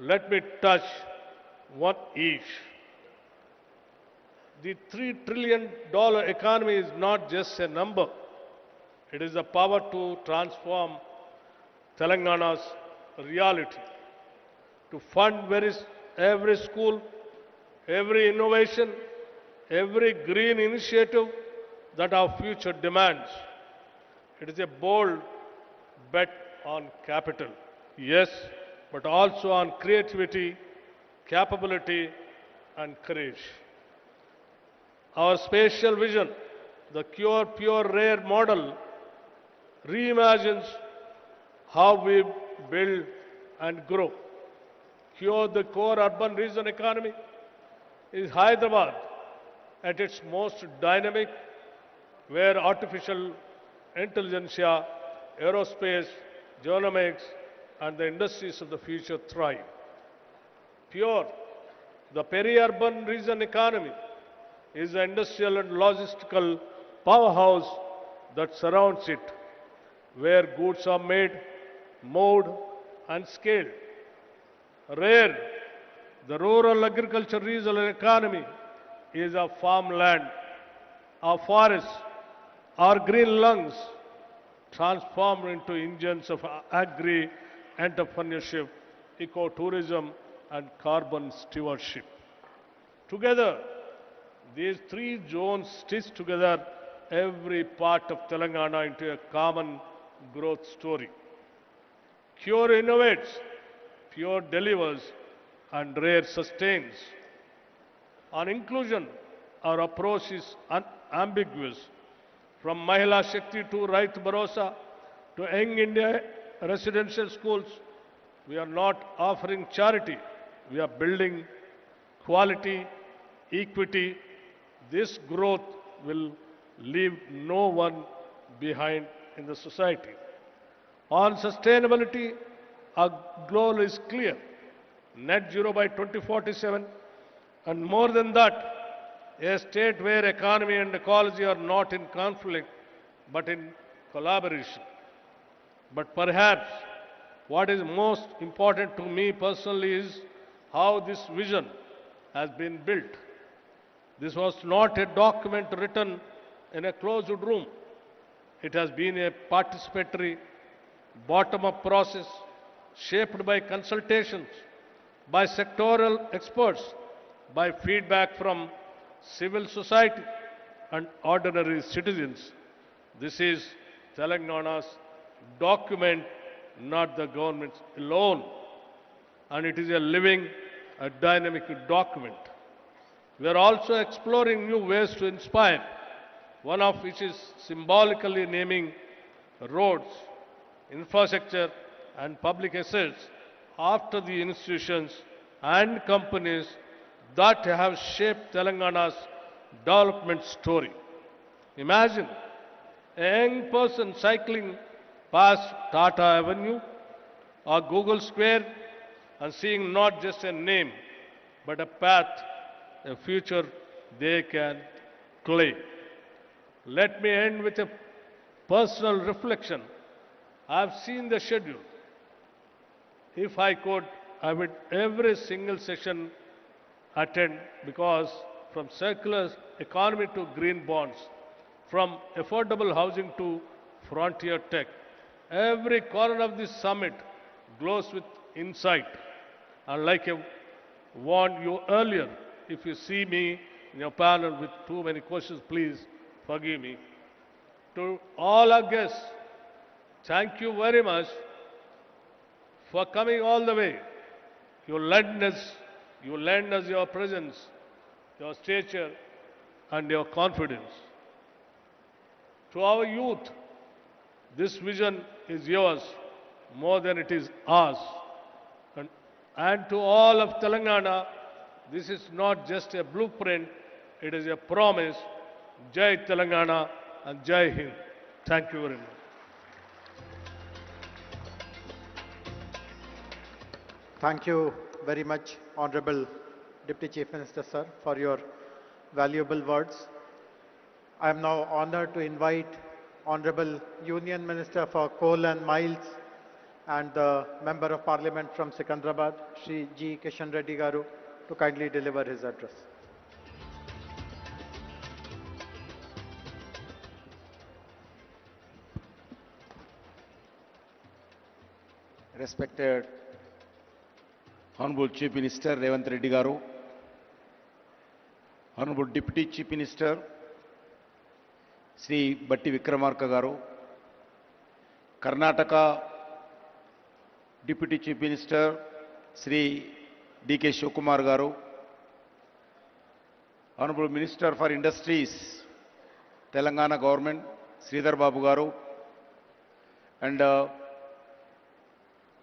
Let me touch one each. The $3 trillion economy is not just a number. It is the power to transform Telangana's reality, to fund every school, every innovation, every green initiative that our future demands. It is a bold bet on capital, yes, but also on creativity, capability, and courage. Our spatial vision, the Cure, Pure, Rare model, reimagines how we build and grow. Cure, the core urban region economy, is Hyderabad at its most dynamic, where artificial intelligentsia, aerospace, genomics, and the industries of the future thrive. Pure, the peri-urban region economy, is the industrial and logistical powerhouse that surrounds it, where goods are made, moved, and scaled. Rare, the rural agriculture regional economy, is our farmland, our forests, our green lungs, transformed into engines of agri-entrepreneurship, ecotourism, and carbon stewardship. Together, these 3 zones stitch together every part of Telangana into a common growth story. Cure innovates, Pure delivers, and Rare sustains. On inclusion, our approach is unambiguous. From Mahila Shakti to Right Bharosa to Young India residential schools, we are not offering charity. We are building quality, equity. This growth will leave no one behind in the society. On sustainability, our goal is clear. Net zero by 2047, and more than that, a state where economy and ecology are not in conflict, but in collaboration. But perhaps what is most important to me personally is how this vision has been built. This was not a document written in a closed room. It has been a participatory, bottom-up process shaped by consultations, by sectoral experts, by feedback from civil society and ordinary citizens. This is Telangana's document, not the government's alone. And it is a living, a dynamic document. We are also exploring new ways to inspire, one of which is symbolically naming roads, infrastructure, and public assets after the institutions and companies that have shaped Telangana's development story. Imagine a young person cycling past Tata Avenue or Google Square and seeing not just a name, but a path, a future they can claim. Let me end with a personal reflection. I have seen the schedule. If I could, I would every single session attend, because from circular economy to green bonds, from affordable housing to frontier tech, every corner of this summit glows with insight. And like I warned you earlier, if you see me in your panel with too many questions, please forgive me. To all our guests, thank you very much for coming all the way. You lend us your presence, your stature, and your confidence. To our youth, this vision is yours more than it is ours. And to all of Telangana, this is not just a blueprint, it is a promise. Jai Telangana and Jai Hind. Thank you very much. Thank you very much, Honorable Deputy Chief Minister, sir, for your valuable words. I am now honored to invite Honorable Union Minister for Coal and Mines and the Member of Parliament from Secunderabad, Shri G. Kishan Reddy Garu, to kindly deliver his address. Respected Honorable Chief Minister Revanth Reddy Garu, Honorable Deputy Chief Minister Sri Batti Vikramarka Garu, Karnataka Deputy Chief Minister Sri D.K. Shivakumar Garu, Honorable Minister for Industries, Telangana Government, Sridhar Babu Garu, and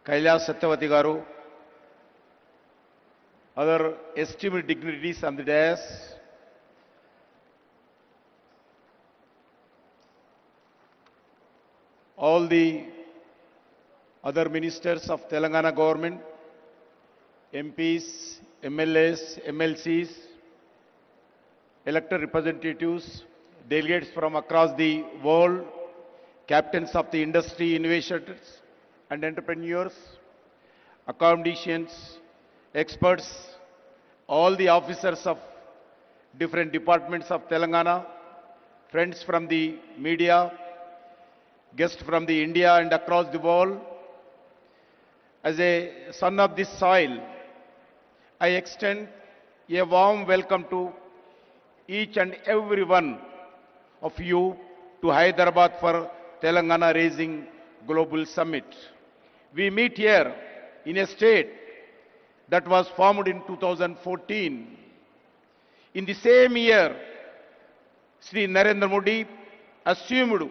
Kailash Satyarthi Garu, other esteemed dignitaries on the dais, all the other ministers of Telangana government, MPs, MLAs, MLCs, elected representatives, delegates from across the world, captains of the industry, innovators and entrepreneurs, academicians, experts, all the officers of different departments of Telangana, friends from the media, guests from the India and across the world. As a son of this soil, I extend a warm welcome to each and every one of you to Hyderabad for Telangana Raising Global Summit. We meet here in a state that was formed in 2014. In the same year, Sri Narendra Modi assumed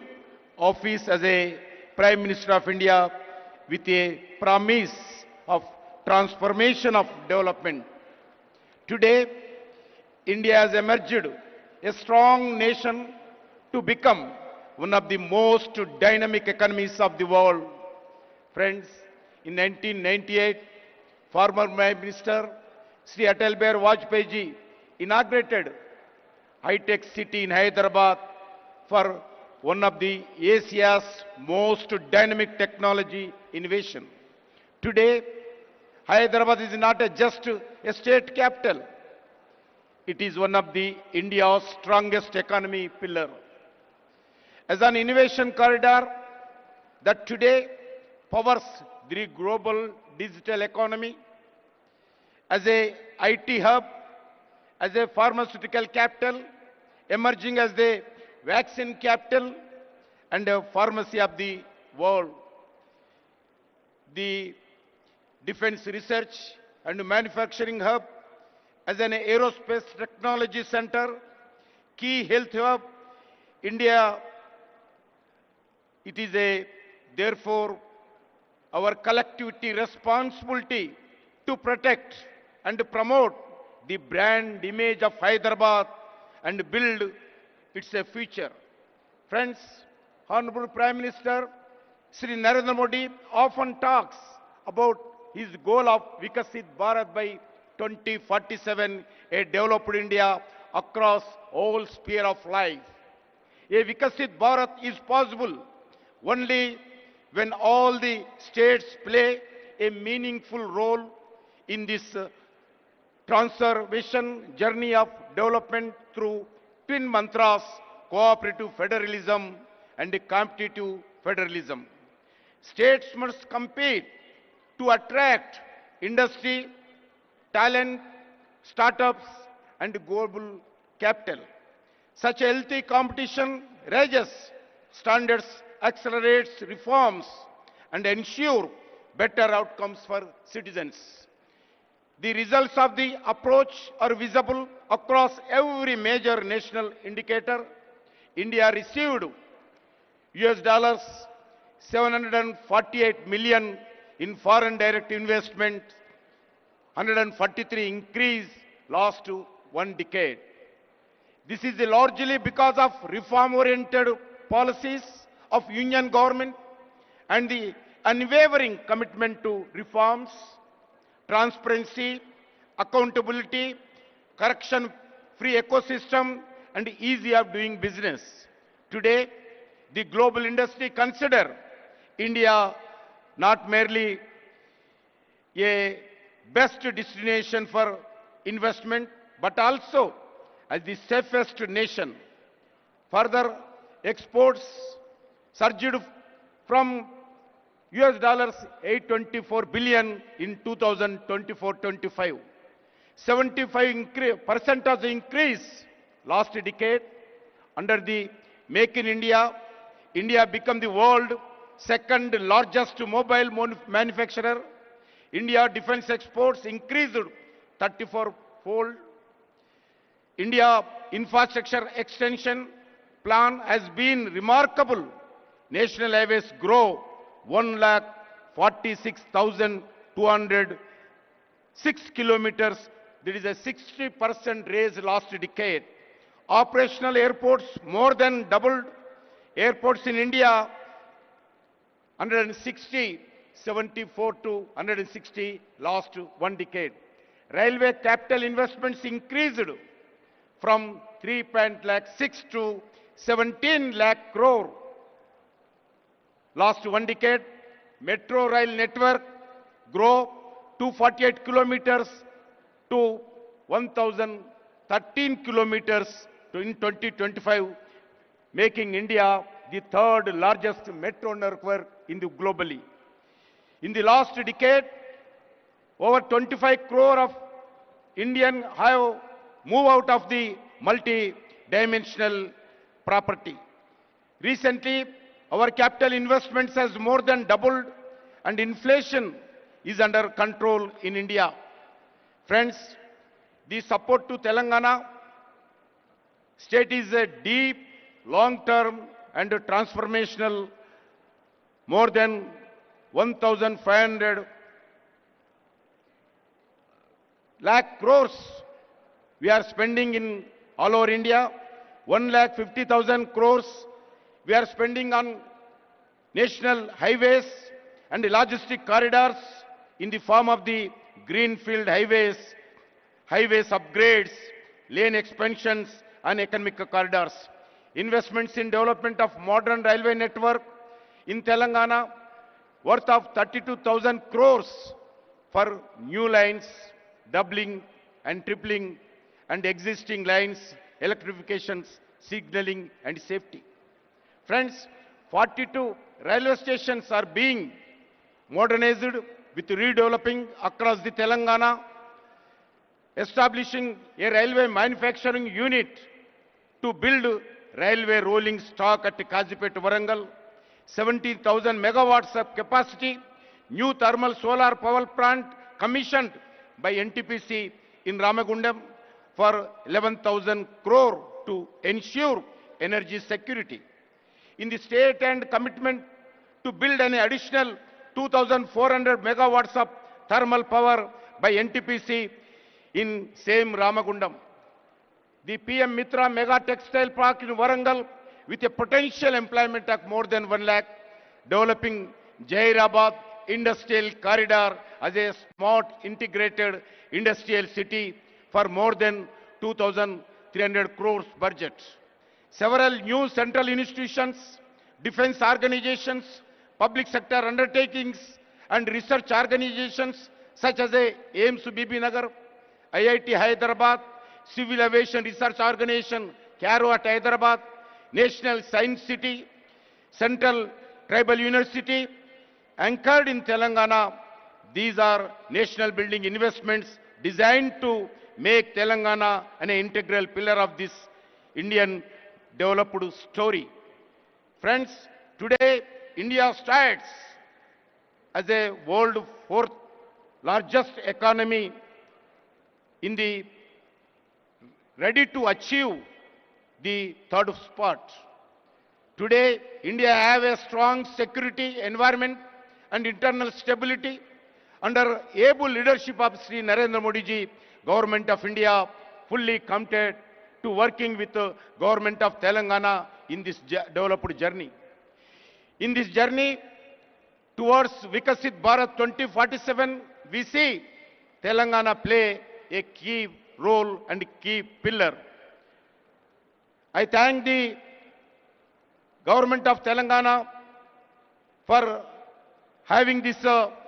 office as a Prime Minister of India with a promise of transformation of development. Today, India has emerged a strong nation to become one of the most dynamic economies of the world. Friends, in 1998, former Prime Minister Sri Atal Bihari Vajpayee ji inaugurated high-tech city in Hyderabad for one of the Asia's most dynamic technology innovation. Today, Hyderabad is not just a state capital. It is one of the India's strongest economy pillar. As an innovation corridor that today powers the global digital economy, as a IT hub, as a pharmaceutical capital, emerging as the vaccine capital and a pharmacy of the world. The defense research and manufacturing hub, as an aerospace technology center, key health hub, India, it is therefore our collectivity responsibility to protect and promote the brand image of Hyderabad and build its future. Friends, Honorable Prime Minister Sri Narendra Modi often talks about his goal of Vikasit Bharat by 2047, a developed India across all sphere of life. A Vikasit Bharat is possible only when all the states play a meaningful role in this transformation journey of development through twin mantras, cooperative federalism and competitive federalism. States must compete to attract industry, talent, startups and global capital. Such a healthy competition raises standards, accelerates reforms and ensure better outcomes for citizens. The results of the approach are visible across every major national indicator. India received US $748 million in foreign direct investment, 143 increase last one decade. This is largely because of reform-oriented policies of union government and the unwavering commitment to reforms, transparency, accountability, corruption-free ecosystem, and ease of doing business. Today, the global industry consider India not merely a best destination for investment, but also as the safest nation. Further, exports surged from US $824 billion in 2024-25. 75% increase last decade. Under the Make in India, India became the world second largest mobile manufacturer. India defense exports increased 34-fold. India infrastructure extension plan has been remarkable. National highways grow 146,206 kilometers. There is a 60% raise last decade. Operational airports more than doubled. Airports in India 160, 74 to 160 last one decade. Railway capital investments increased from 3.6 to 17 lakh crore last one decade. Metro rail network grow 248 kilometers to 1,013 kilometers in 2025, making India the third largest metro network in the globally. In the last decade, over 25 crore of Indians have moved out of the multi-dimensional property. Recently, our capital investments has more than doubled and inflation is under control in India. Friends, the support to Telangana state is a deep, long-term and transformational. More than 1,500 lakh crores we are spending in all over India. 1,50,000 crores we are spending on national highways and logistic corridors in the form of the greenfield highways, highways upgrades, lane expansions and economic corridors. Investments in development of modern railway network in Telangana worth of 32,000 crores for new lines, doubling and tripling and existing lines, electrifications, signaling and safety. Friends, 42 railway stations are being modernized with redeveloping across the Telangana, establishing a railway manufacturing unit to build railway rolling stock at Kazipet, Warangal, 17,000 megawatts of capacity, new thermal solar power plant commissioned by NTPC in Ramagundam for 11,000 crore to ensure energy security. In the state and commitment to build an additional 2,400 megawatts of thermal power by NTPC in same Ramagundam. The PM Mitra Mega Textile Park in Warangal with a potential employment of more than 1 lakh, developing Hyderabad industrial corridor as a smart integrated industrial city for more than 2,300 crores budget. Several new central institutions, defense organizations, public sector undertakings and research organizations such as AIMS Bibinagar, IIT Hyderabad, Civil Aviation Research Organization, CARO at Hyderabad, National Science City, Central Tribal University, anchored in Telangana. These are national building investments designed to make Telangana an integral pillar of this Indian developed story. Friends, today India stands as a world fourth largest economy in the ready to achieve the third spot. Today, India have a strong security environment and internal stability under able leadership of Sri Narendra Modi ji, Government of India fully committed to working with the Government of Telangana in this developed journey. In this journey towards Vikasit Bharat 2047, we see Telangana play a key role and key pillar. I thank the Government of Telangana for having this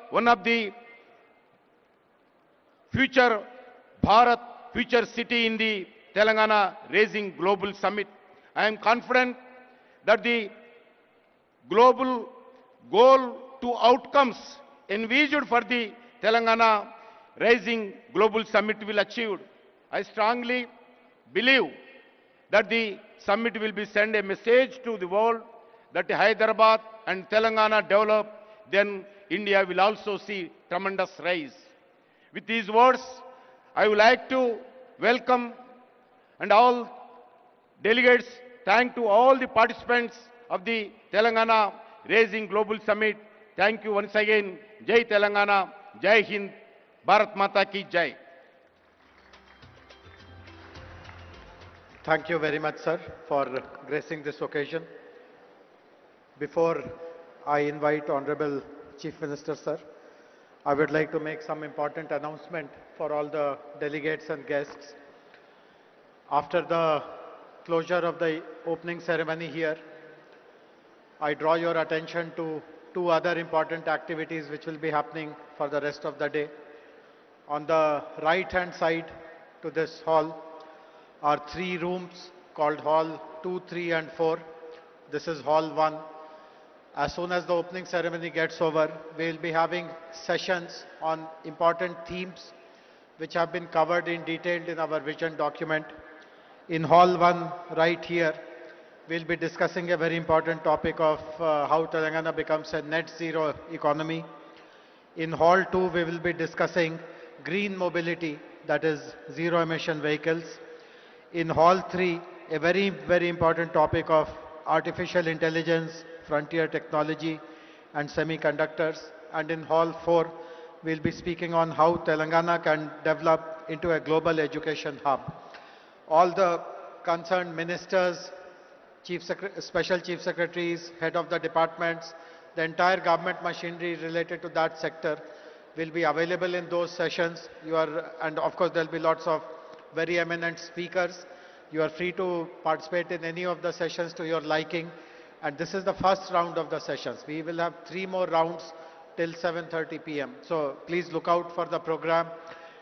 one of the future Bharat, future city in the Telangana Raising Global Summit. I am confident that the global goal to outcomes envisaged for the Telangana Rising Global Summit will achieved. I strongly believe that the summit will be send a message to the world that Hyderabad and Telangana develop, then India will also see tremendous rise. With these words, I would like to welcome and all delegates, thank to all the participants of the Telangana Raising Global Summit. Thank you once again. Jai Telangana, Jai Hind, Bharat Mata ki Jai. Thank you very much, sir, for gracing this occasion. Before I invite Honorable Chief Minister, sir, I would like to make some important announcement for all the delegates and guests. After the closure of the opening ceremony here, I draw your attention to two other important activities which will be happening for the rest of the day. On the right-hand side to this hall are three rooms called Hall 2, 3 and 4. This is Hall 1. As soon as the opening ceremony gets over, we will be having sessions on important themes which have been covered in detail in our vision document. In Hall 1, right here, we will be discussing a very important topic of how Telangana becomes a net zero economy. In Hall 2, we will be discussing green mobility, that is zero emission vehicles. In Hall 3, a very, very important topic of artificial intelligence, frontier technology and semiconductors. And in Hall 4, we'll be speaking on how Telangana can develop into a global education hub. All the concerned ministers, special chief secretaries, head of the departments, the entire government machinery related to that sector will be available in those sessions. And of course, there'll be lots of very eminent speakers. You are free to participate in any of the sessions to your liking. And this is the first round of the sessions. We will have 3 more rounds till 7:30 p.m. So please look out for the program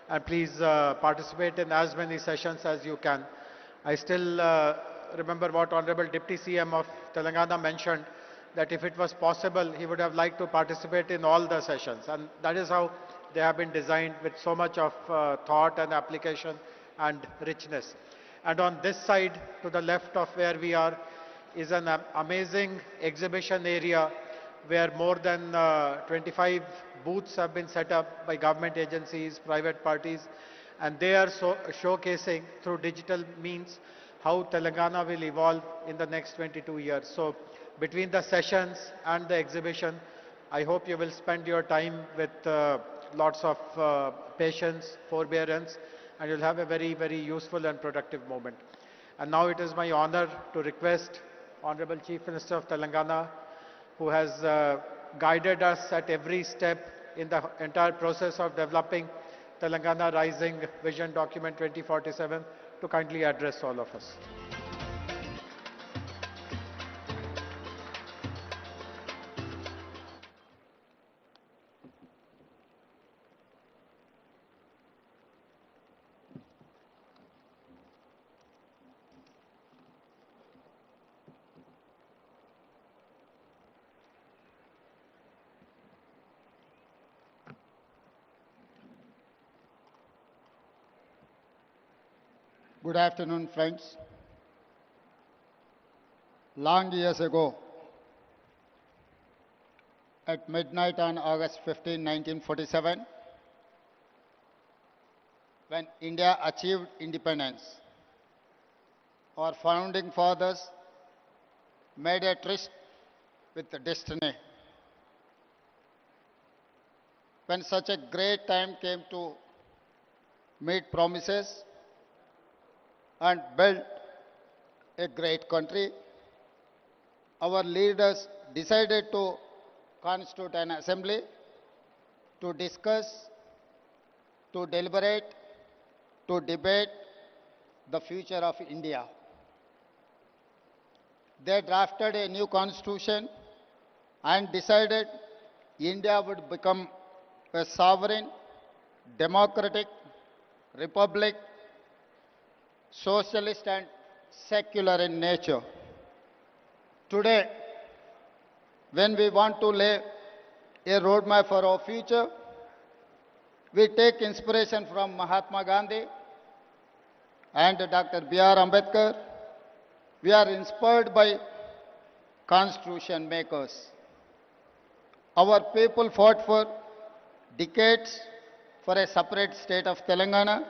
and please participate in as many sessions as you can. I still remember what Honorable Deputy CM of Telangana mentioned, that if it was possible, he would have liked to participate in all the sessions. And that is how they have been designed, with so much of thought and application and richness. And on this side, to the left of where we are, is an amazing exhibition area where more than 25 booths have been set up by government agencies, private parties, and they are showcasing through digital means how Telangana will evolve in the next 22 years. So between the sessions and the exhibition, I hope you will spend your time with lots of patience, forbearance, and you'll have a very, very useful and productive moment. And now it is my honor to request Honorable Chief Minister of Telangana, who has guided us at every step in the entire process of developing Telangana Rising Vision Document 2047, to kindly address all of us. Good afternoon, friends. Long years ago, at midnight on August 15, 1947, when India achieved independence, our founding fathers made a tryst with destiny. When such a great time came to meet promises and build a great country, our leaders decided to constitute an assembly to discuss, to deliberate, to debate the future of India. They drafted a new constitution and decided India would become a sovereign, democratic republic, socialist and secular in nature. Today, when we want to lay a roadmap for our future, we take inspiration from Mahatma Gandhi and Dr. B.R. Ambedkar. We are inspired by constitution makers. Our people fought for decades for a separate state of Telangana.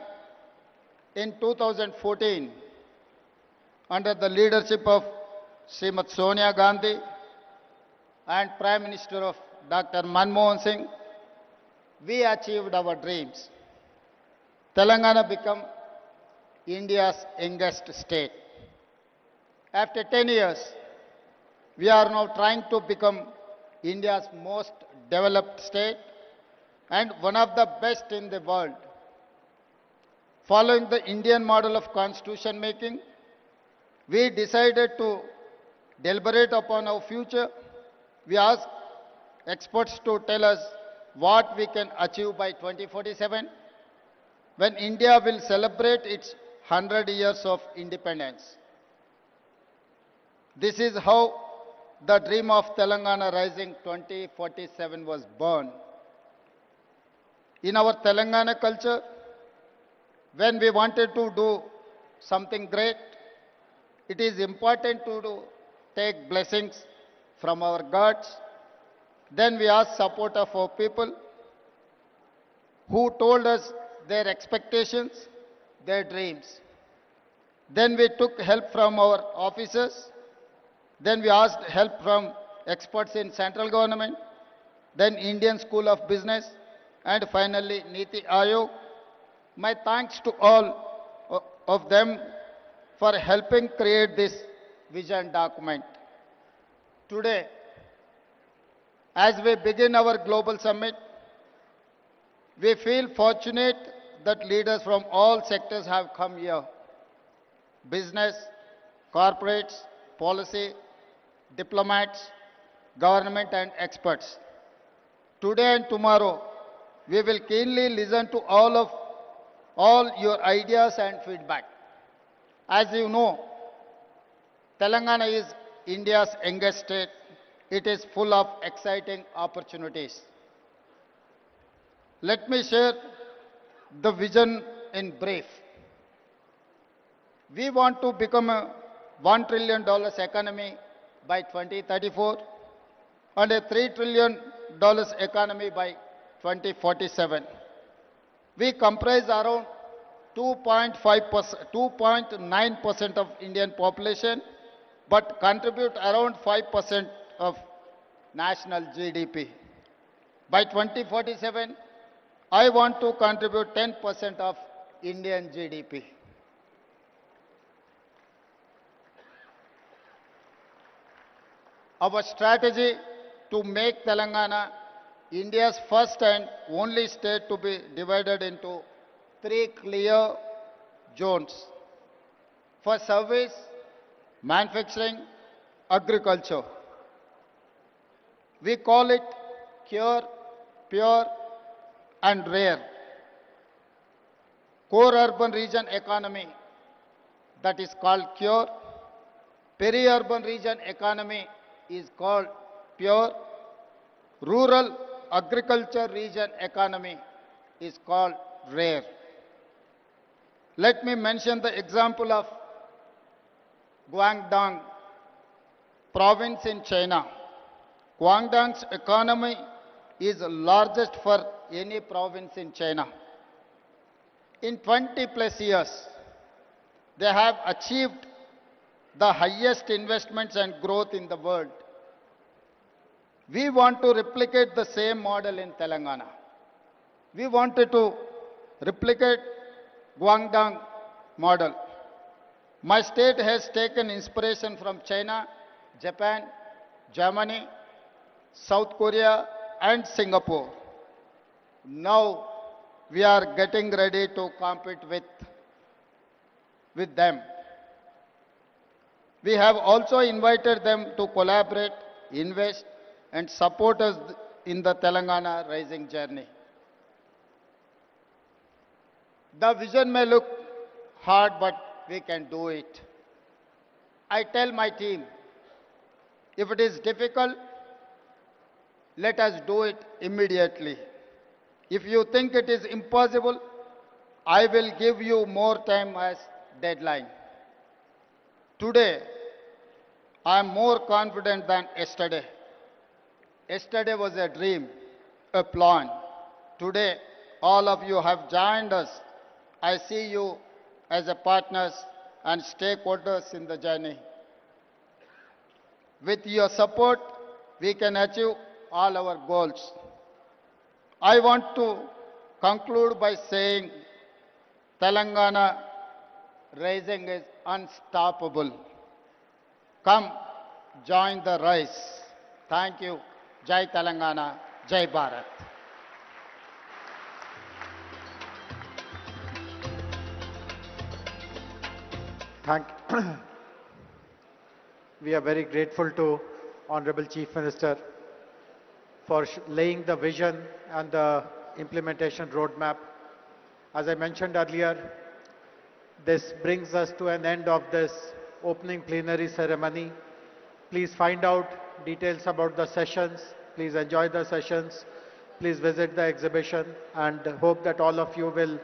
In 2014, under the leadership of Srimati Sonia Gandhi and Prime Minister of Dr. Manmohan Singh, we achieved our dreams. Telangana became India's youngest state. After 10 years, we are now trying to become India's most developed state and one of the best in the world. Following the Indian model of constitution making, we decided to deliberate upon our future. We asked experts to tell us what we can achieve by 2047, when India will celebrate its 100 years of independence. This is how the dream of Telangana Rising 2047 was born. In our Telangana culture, when we wanted to do something great, it is important to take blessings from our gods. Then we asked support of our people who told us their expectations, their dreams. Then we took help from our officers. Then we asked help from experts in central government, then Indian School of Business, and finally Niti Aayog. My thanks to all of them for helping create this vision document. Today, as we begin our global summit, we feel fortunate that leaders from all sectors have come here. Business, corporates, policy, diplomats, government and experts. Today and tomorrow, we will keenly listen to all your ideas and feedback. As you know, Telangana is India's youngest state. It is full of exciting opportunities. Let me share the vision in brief. We want to become a $1 trillion economy by 2034 and a $3 trillion economy by 2047. We comprise around 2.9% of Indian population, but contribute around 5% of national GDP. By 2047, I want to contribute 10% of Indian GDP. Our strategy to make Telangana India's first and only state to be divided into three clear zones for service, manufacturing, agriculture. We call it cure, pure and rare. Core urban region economy, that is called cure. Peri-urban region economy is called pure. Rural agriculture region economy is called rare. Let me mention the example of Guangdong province in China. Guangdong's economy is largest for any province in China. In 20 plus years, they have achieved the highest investments and growth in the world. We want to replicate the same model in Telangana. We wanted to replicate Guangdong model. My state has taken inspiration from China, Japan, Germany, South Korea and Singapore. Now we are getting ready to compete with them. We have also invited them to collaborate, invest and support us in the Telangana rising journey. The vision may look hard, but we can do it. I tell my team, if it is difficult, let us do it immediately. If you think it is impossible, I will give you more time as deadline. Today, I am more confident than yesterday. Yesterday was a dream, a plan. Today, all of you have joined us. I see you as a partners and stakeholders in the journey. With your support, we can achieve all our goals. I want to conclude by saying Telangana rising is unstoppable. Come, join the rise. Thank you. Jai Telangana, Jai Bharat. We are very grateful to Honorable Chief Minister for laying the vision and the implementation roadmap. As I mentioned earlier, this brings us to an end of this opening plenary ceremony. Please find out details about the sessions. Please enjoy the sessions. Please visit the exhibition and hope that all of you will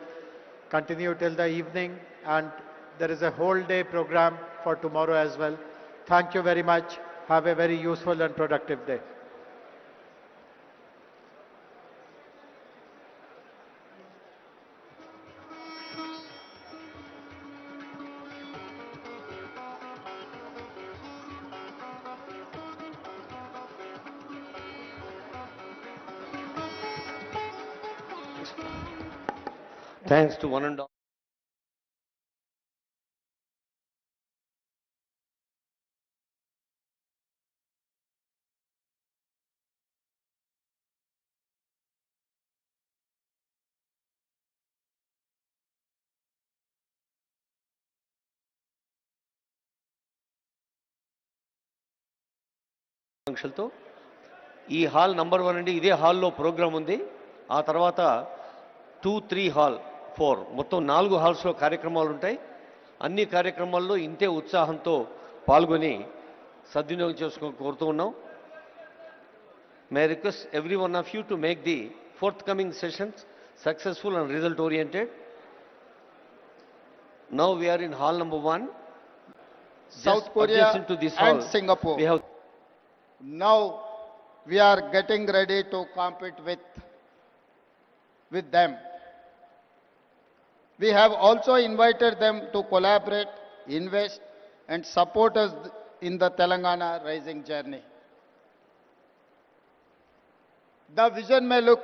continue till the evening, and there is a whole day program for tomorrow as well. Thank you very much. Have a very useful and productive day. Thanks to one and all. ఆంక్షలతో ఈ hall number 1 అండి. ఇదే హాల్లో programme ఉంది. ఆ తర్వాత 2, 3 hall 4 మొత్తం 4 హాల్స్లో కార్యక్రమాలు ఉంటాయి. అన్ని కార్యక్రమాల్లో ఇంతే ఉత్సాహంతో పాల్గొని సద్వినియోగం చేసుకో కోరుతూ ఉన్నాం. May request every one of you to make the forthcoming sessions successful and result oriented. Now we are in hall number 1. South Korea to this hall, and Singapore. we have Now we are getting ready to compete with them. We have also invited them to collaborate, invest and support us in the Telangana rising journey. The vision may look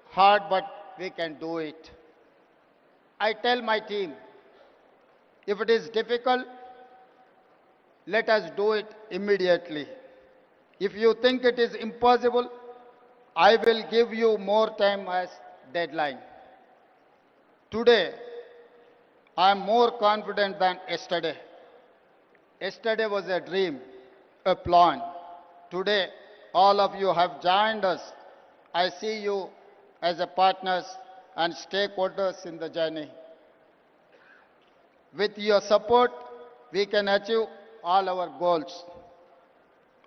hard, but we can do it. I tell my team, if it is difficult, let us do it immediately. If you think it is impossible, I will give you more time as deadline. Today, I am more confident than yesterday. Yesterday was a dream, a plan. Today, all of you have joined us. I see you as a partners and stakeholders in the journey. With your support, we can achieve all our goals.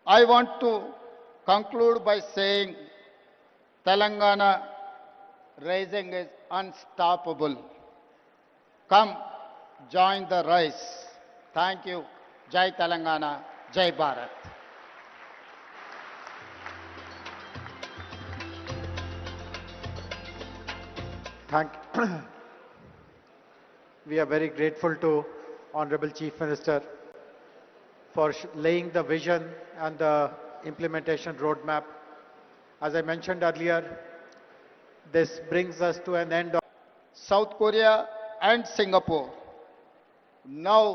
I want to conclude by saying Telangana rising is unstoppable. Come, join the race. Thank you. Jai Telangana, Jai Bharat. We are very grateful to Honorable Chief Minister for laying the vision and the implementation roadmap. As I mentioned earlier, this brings us to an end of South Korea and Singapore. Now